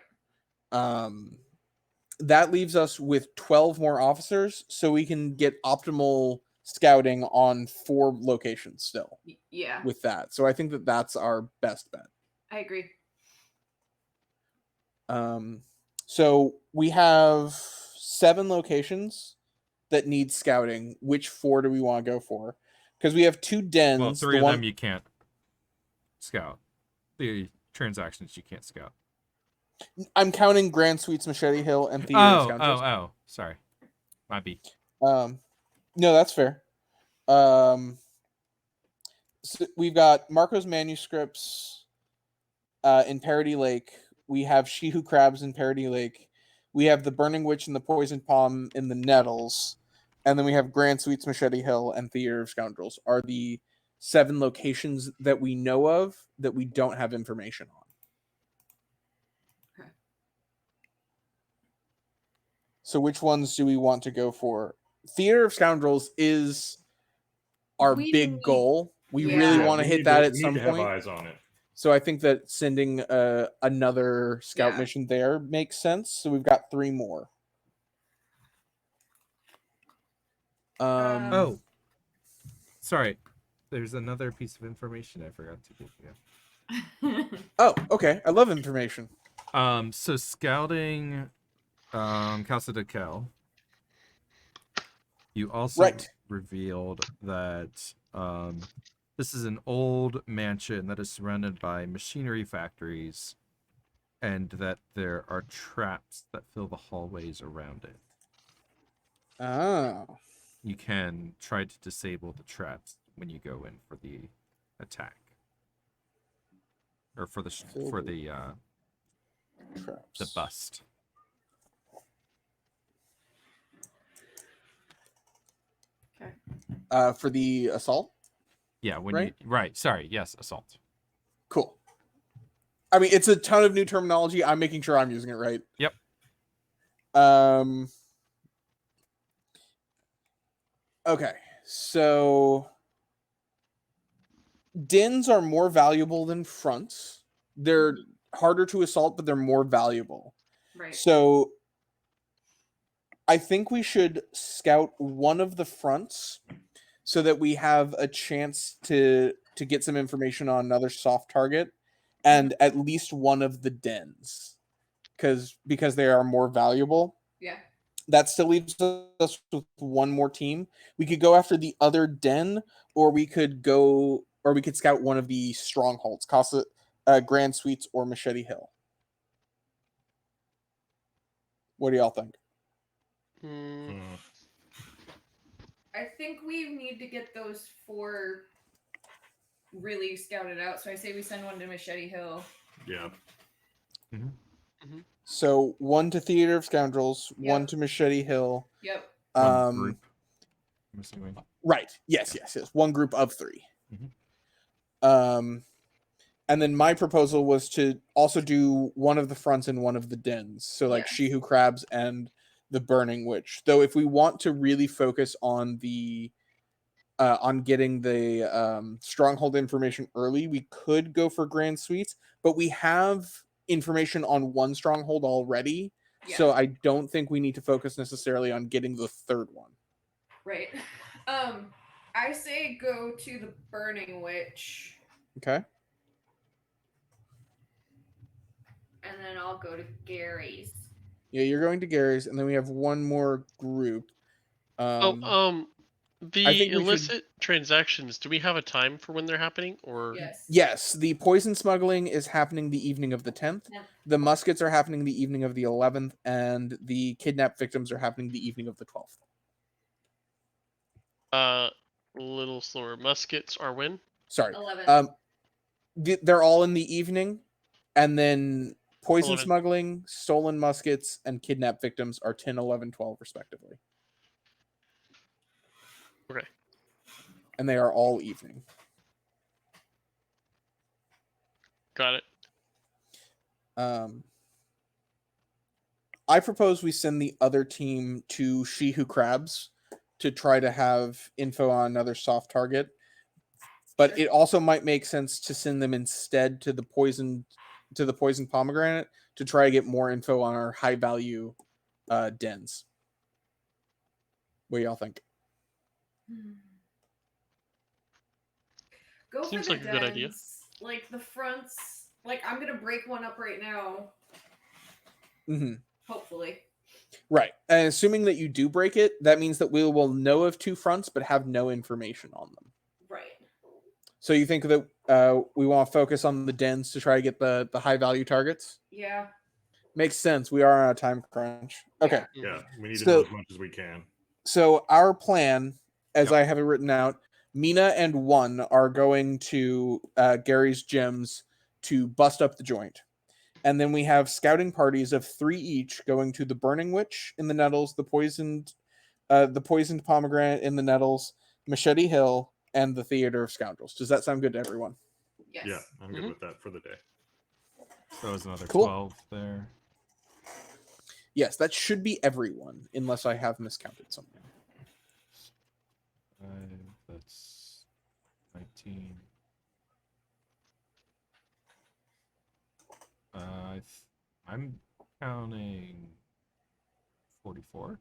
That leaves us with 12 more officers, so we can get optimal scouting on 4 locations still Yeah. with that. So I think that that's our best bet. I agree. So we have 7 locations that need scouting. Which 4 do we want to go for? Because we have 2 dens. Well, 3 of them you can't scout. The transactions you can't scout. I'm counting Grand Suites, Machete Hill, and Theater of Scoundrels. Oh. Sorry. Might be. No, that's fair. So we've got Marco's manuscripts in Parody Lake. We have She Who Crabs in Parody Lake. We have the Burning Witch and the Poison Palm in the Nettles. And then we have Grand Suites, Machete Hill, and Theater of Scoundrels are the 7 locations that we know of that we don't have information on. Okay. So which ones do we want to go for? Theater of Scoundrels is our We big need- goal. We Yeah. really Yeah, want to we hit need that to- at we some need to have point. eyes on it. So I think that sending another scout Yeah. mission there makes sense. So we've got 3 more. Oh. Sorry. There's another piece of information I forgot to give you. Oh, okay. I love information. So scouting Casa de Cal, you also Right. revealed that this is an old mansion that is surrounded by machinery factories, and that there are traps that fill the hallways around it. Oh. You can try to disable the traps when you go in for the attack, or for the Traps. bust. Okay. For the assault? Yeah, when Right? you right. Sorry, yes, assault. Cool. I mean, it's a ton of new terminology. I'm making sure I'm using it right. Yep. Okay, so dens are more valuable than fronts. They're harder to assault, but they're more valuable. Right. So I think we should scout one of the fronts so that we have a chance to get some information on another soft target, and at least one of the dens, because they are more valuable. Yeah. That still leaves us with 1 more team. We could go after the other den, or we could scout one of the strongholds, Casa, Grand Suites, or Machete Hill. What do y'all think? I think we need to get those 4 really scouted out. So I say we send one to Machete Hill. Yeah. So 1 to Theater of Scoundrels, 1 Yep. to Machete Hill. Yep. One group. I'm assuming. Right. Yes. 1 group of 3. Mhm. And then my proposal was to also do one of the fronts and one of the dens. So like Yeah. She Who Crabs and the Burning Witch. Though if we want to really focus on the on getting the stronghold information early, we could go for Grand Suites, but we have information on one stronghold already. So I don't think we need to focus necessarily on getting the third one. Right. I say go to the Burning Witch, Okay. and then I'll go to Gary's. Yeah, you're going to Gary's, and then we have one more group. I The think we illicit transactions, do we have a time for when they're happening, or? Yes, the poison smuggling is happening the evening of the 10th. Yeah. The muskets are happening the evening of the 11th, and the kidnapped victims are happening the evening of the 12th. A little slower. Muskets are when? Sorry. 11. They're all in the evening, and then poison 11. smuggling, stolen muskets, and kidnapped victims are 10, 11, 12, respectively. Okay. And they are all evening. Got it. I propose we send the other team to She Who Crabs to try to have info on another soft target. But it also might make sense to send them instead to the poisoned pomegranate to try to get more info on our high value dens. What do y'all think? Go Seems for like the a good idea. dens. Like the fronts. Like I'm gonna break one up right now. Mm-hmm. Hopefully. Right. And assuming that you do break it, that means that we will know of 2 fronts but have no information on them. Right. So you think that we want to focus on the dens to try to get the high value targets? Yeah. Makes sense. We are on a time crunch. Okay. Yeah, we need to So- know as much as we can. So our plan, as Yep. I have it written out, Mina and One are going to Gary's gyms to bust up the joint. And then we have scouting parties of 3 each going to the Burning Witch in the Nettles, the poisoned pomegranate in the Nettles, Machete Hill, and the Theater of Scoundrels. Does that sound good to everyone? Yes. Yeah, I'm good Mhm. with that for the day. So is another Cool. 12 there. Yes, that should be everyone, unless I have miscounted something. 5, that's 19. I'm counting 44.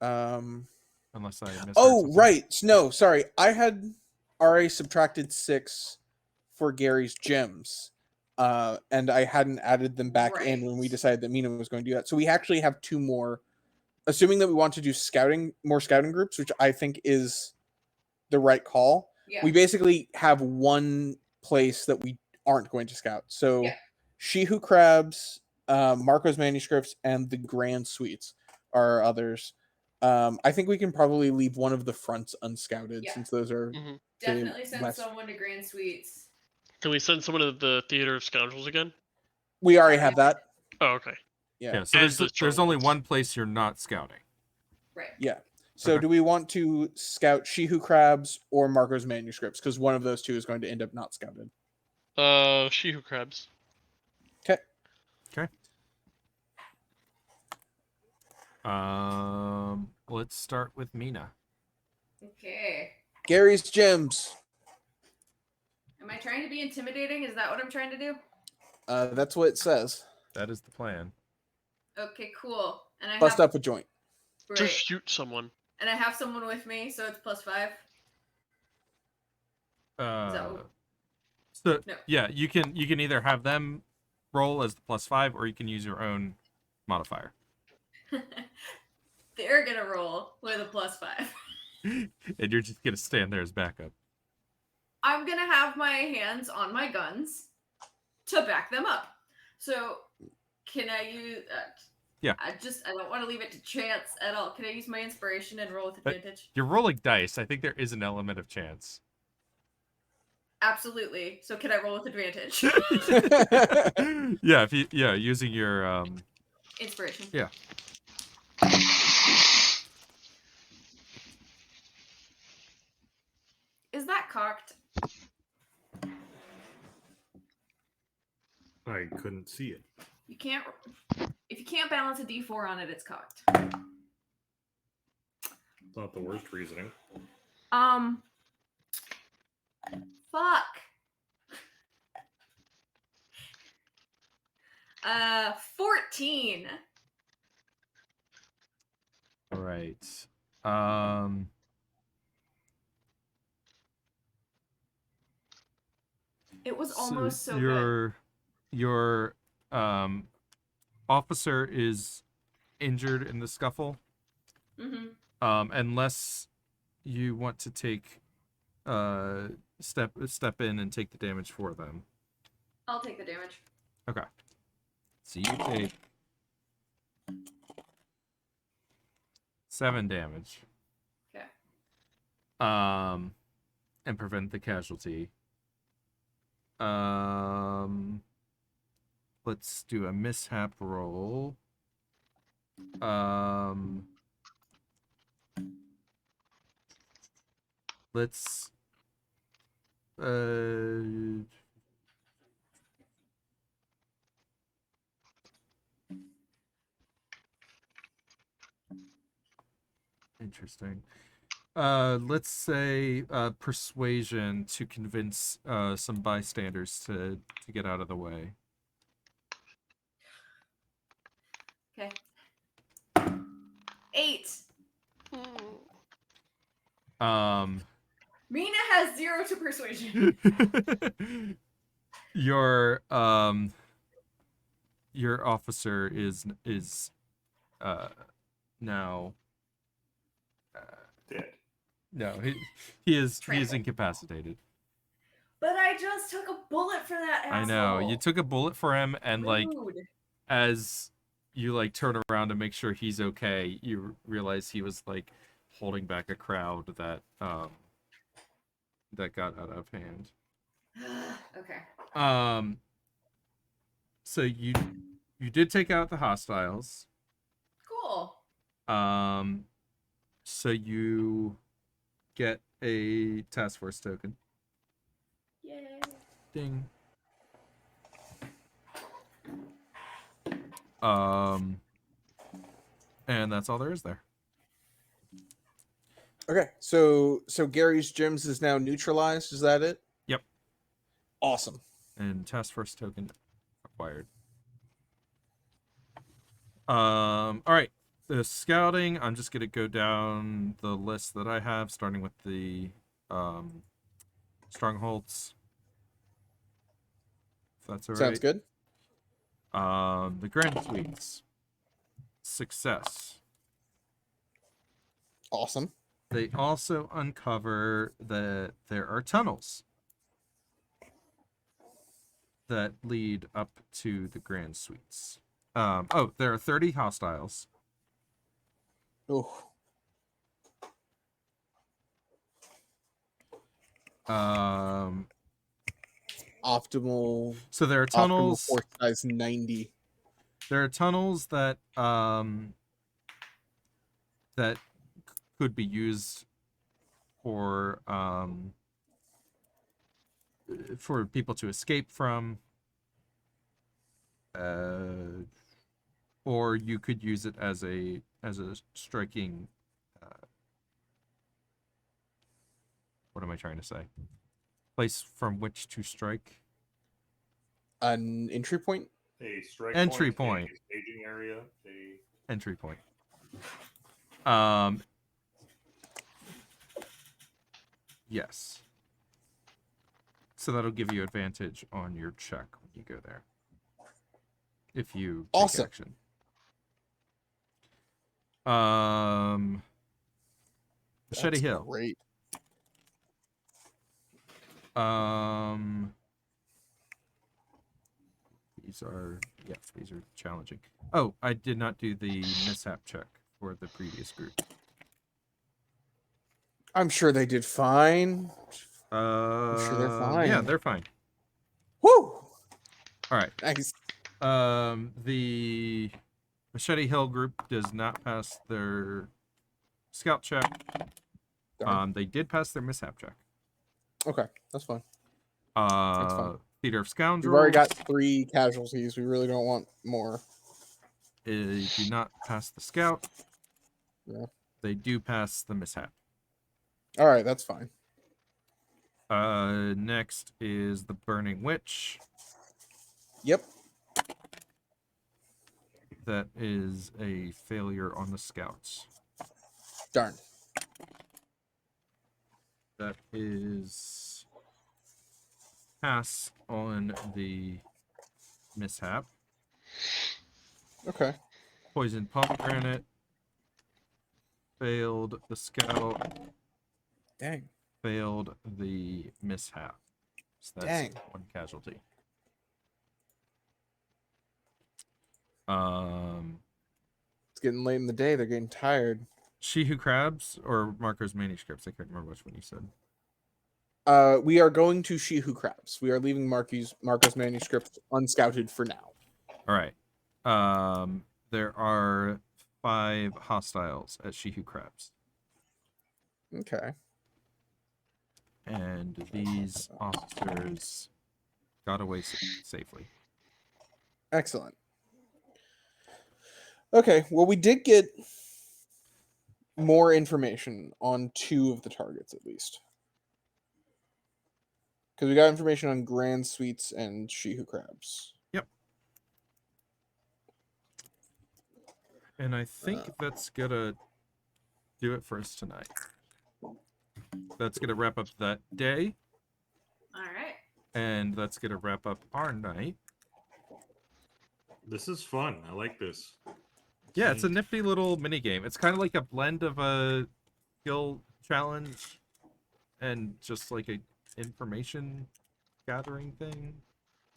Unless I misheard Oh, something. right. No, sorry. I had already subtracted 6 for Gary's gyms. And I hadn't added them back in when we Right. decided that Mina was going to do that. So we actually have 2 more. Assuming that we want to do more scouting groups, which I think is the right call. Yeah. We basically have 1 place that we aren't going to scout. So Yeah. She Who Crabs, Marco's Manuscripts, and the Grand Suites are others. I think we can probably leave one of the fronts unscouted Yeah. since those are Mhm. Definitely send less- someone to Grand Suites. Can we send someone to the Theater of Scoundrels again? we already have that. Oh, okay. Yeah. So And there's the there's only strongholds. one place you're not scouting. Right. Yeah. So Okay. do we want to scout She Who Crabs or Marco's Manuscripts? Because one of those 2 is going to end up not scouted. She Who Crabs. Okay. Let's start with Mina. Okay. Gary's gyms. Am I trying to be intimidating? Is that what I'm trying to do? That's what it says. That is the plan. Okay, cool. And I Bust have up a joint. right. Just shoot someone. And I have someone with me, so it's +5. So No. yeah, you can either have them roll as the +5, or you can use your own modifier. They're gonna roll with a +5. And you're just gonna stand there as backup. I'm gonna have my hands on my guns to back them up. So, can I use? Yeah. I don't want to leave it to chance at all. Can I use my inspiration and roll with advantage? You're rolling dice. I think there is an element of chance. Absolutely. So, can I roll with advantage? Yeah, using your Inspiration. Yeah. Is that cocked? I couldn't see it. You can't. If you can't balance a D4 on it, it's cocked. It's not the worst reasoning. Fuck. 14. All right. It was almost so your officer is injured in the scuffle. good. Mm-hmm. Unless you want to take step in and take the damage for them. I'll take the damage. Okay. So you take 7 damage. Okay. And prevent the casualty. Let's do a mishap roll. Let's interesting. Let's say persuasion to convince some bystanders to get out of the way. Okay. 8. Mina has 0 to persuasion. Your officer is now Dead. no, he is incapacitated. But I just took a bullet for that asshole. I know. You took a bullet for him, and like Rude. as you like turn around to make sure he's okay, you realize he was like holding back a crowd that got out of hand. Okay. So you did take out the hostiles. Cool. So you get a Taskforce token. Yay. Ding. And that's all there is there. Okay, so Gary's gyms is now neutralized. Is that it? Yep. Awesome. And Taskforce token acquired. All right. The scouting, I'm just gonna go down the list that I have, starting with the strongholds. If that's all right. Sounds good. The Grand Suites. Success. Awesome. They also uncover that there are tunnels that lead up to the Grand Suites. There are 30 hostiles. Oh. Optimal. So there are tunnels. Optimal force size 90. There are tunnels that that could be used for people to escape from, or you could use it as a striking. What am I trying to say? Place from which to strike. An entry point. A strike Entry point. point. A staging area. A Entry point. Yes. So that'll give you advantage on your check when you go there. If you take Awesome. action. Machete That's Hill. Great. These are challenging. Oh, I did not do the mishap check for the previous group. I'm sure they did fine. I'm sure they're fine. Yeah, they're fine. Woo! All right. Nice. The Machete Hill group does not pass their scout check. Darn. They did pass their mishap check. Okay, that's fine. That's fine. Theater of Scoundrels. We've already got 3 casualties. We really don't want more. Do not pass the scout. Yeah. They do pass the mishap. All right, that's fine. Next is the Burning Witch. Yep. That is a failure on the scouts. Darn. That is pass on the mishap. Okay. Poison pomegranate. Failed the scout. Dang. Failed the mishap. So that's Dang. 1 casualty. It's getting late in the day. They're getting tired. She Who Crabs or Marco's manuscripts? I can't remember which one you said. We are going to She Who Crabs. We are leaving Marco's manuscript unscouted for now. All right. There are 5 hostiles at She Who Crabs. Okay. And these officers got away safely. Excellent. Okay, well, we did get more information on 2 of the targets, at least. Because we got information on Grand Sweets and She Who Crabs. Yep. And I think that's gonna do it for us tonight. That's gonna wrap up that day, All right. and that's gonna wrap up our night. This is fun. I like this. Yeah, it's a nifty little mini game. It's kind of like a blend of a skill challenge and just like a information gathering thing.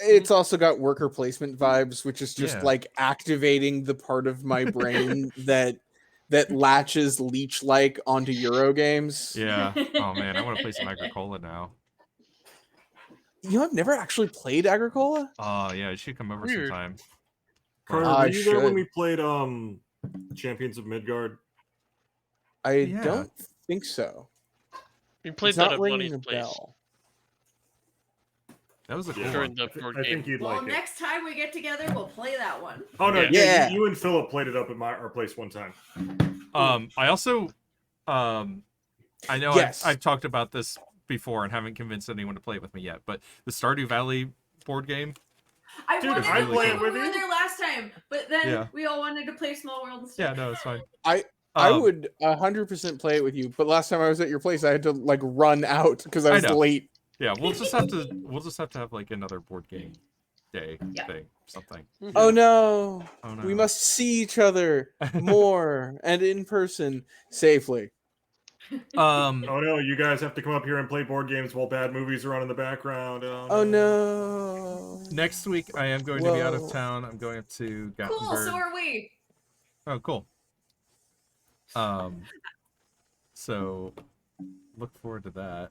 It's also got worker placement vibes, which is just Yeah. like activating the part of my brain that latches leech-like onto Euro games. Yeah. Oh man, I want to play some Agricola now. You know, I've never actually played Agricola. Oh yeah, you should come over Weird. sometime. Carter, I were you there when should. we played Champions of Midgard? I Yeah. don't think so. We played It's that not at ringing Bunny's a place bell. That was a cool during one. the I board think game. you'd Well, like it. next time we get together, we'll play that one. Oh no, Yeah. Yeah. you and Philip played it up at our place one time. I also, I know Yes. I've talked about this before and haven't convinced anyone to play it with me yet, but the Stardew Valley board game. I Dude, wanted I to play play it when with we were you. there last time, but then Yeah. we all wanted to play Small World and Yeah, stuff. no, it's fine. I would 100% play it with you, but last time I was at your place, I had to like run out because I I was know. late. Yeah, we'll just have to have like another board game day Yeah. thing, something. Oh no. Oh no. We must see each other more and in person safely. Oh no, you guys have to come up here and play board games while bad movies are on in the background. Oh no. Next week I am going to be out of Whoa. town. I'm going up to Gothenburg. Cool, so are we. Oh, cool. So look forward to that.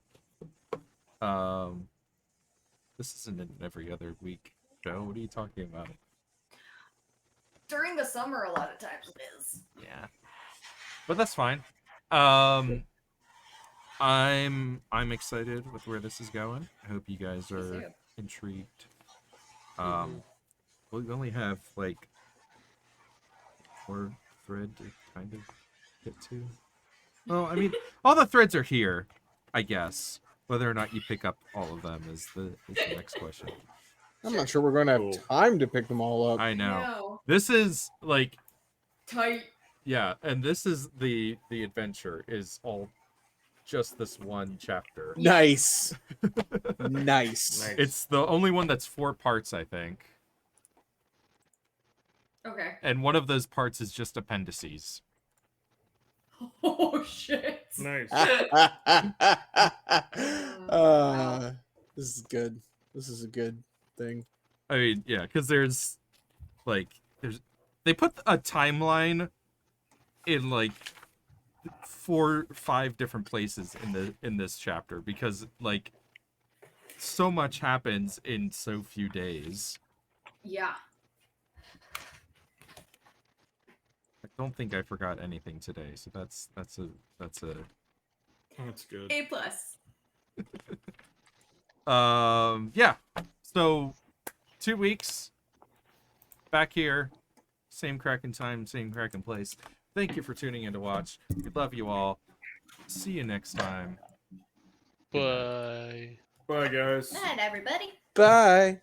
This isn't an every other week show. What are you talking about? During the summer, a lot of times it is. Yeah, but that's fine. I'm excited with where this is going. I hope you guys Me are too. intrigued. We only have like 4 thread to kind of get to. Well, I mean, all the threads are here, I guess. Whether or not you pick up all of them is the next question. I'm not sure we're going to have Cool. time to pick them all up. I know. No. This is like, Tight. yeah, and this is the adventure is all just this one chapter. Nice. Nice. Nice. It's the only one that's 4 parts, I think. Okay. And one of those parts is just appendices. Oh, shit. Nice. This is good. This is a good thing. I mean, yeah, because they put a timeline in like 4, 5 different places in this chapter because like so much happens in so few days. Yeah. I don't think I forgot anything today, so that's a That's good. A plus. yeah. So 2 weeks back here, same Kraken time, same Kraken place. Thank you for tuning in to watch. We love you all. See you next time. Bye. Bye, guys. Good night, everybody. Bye.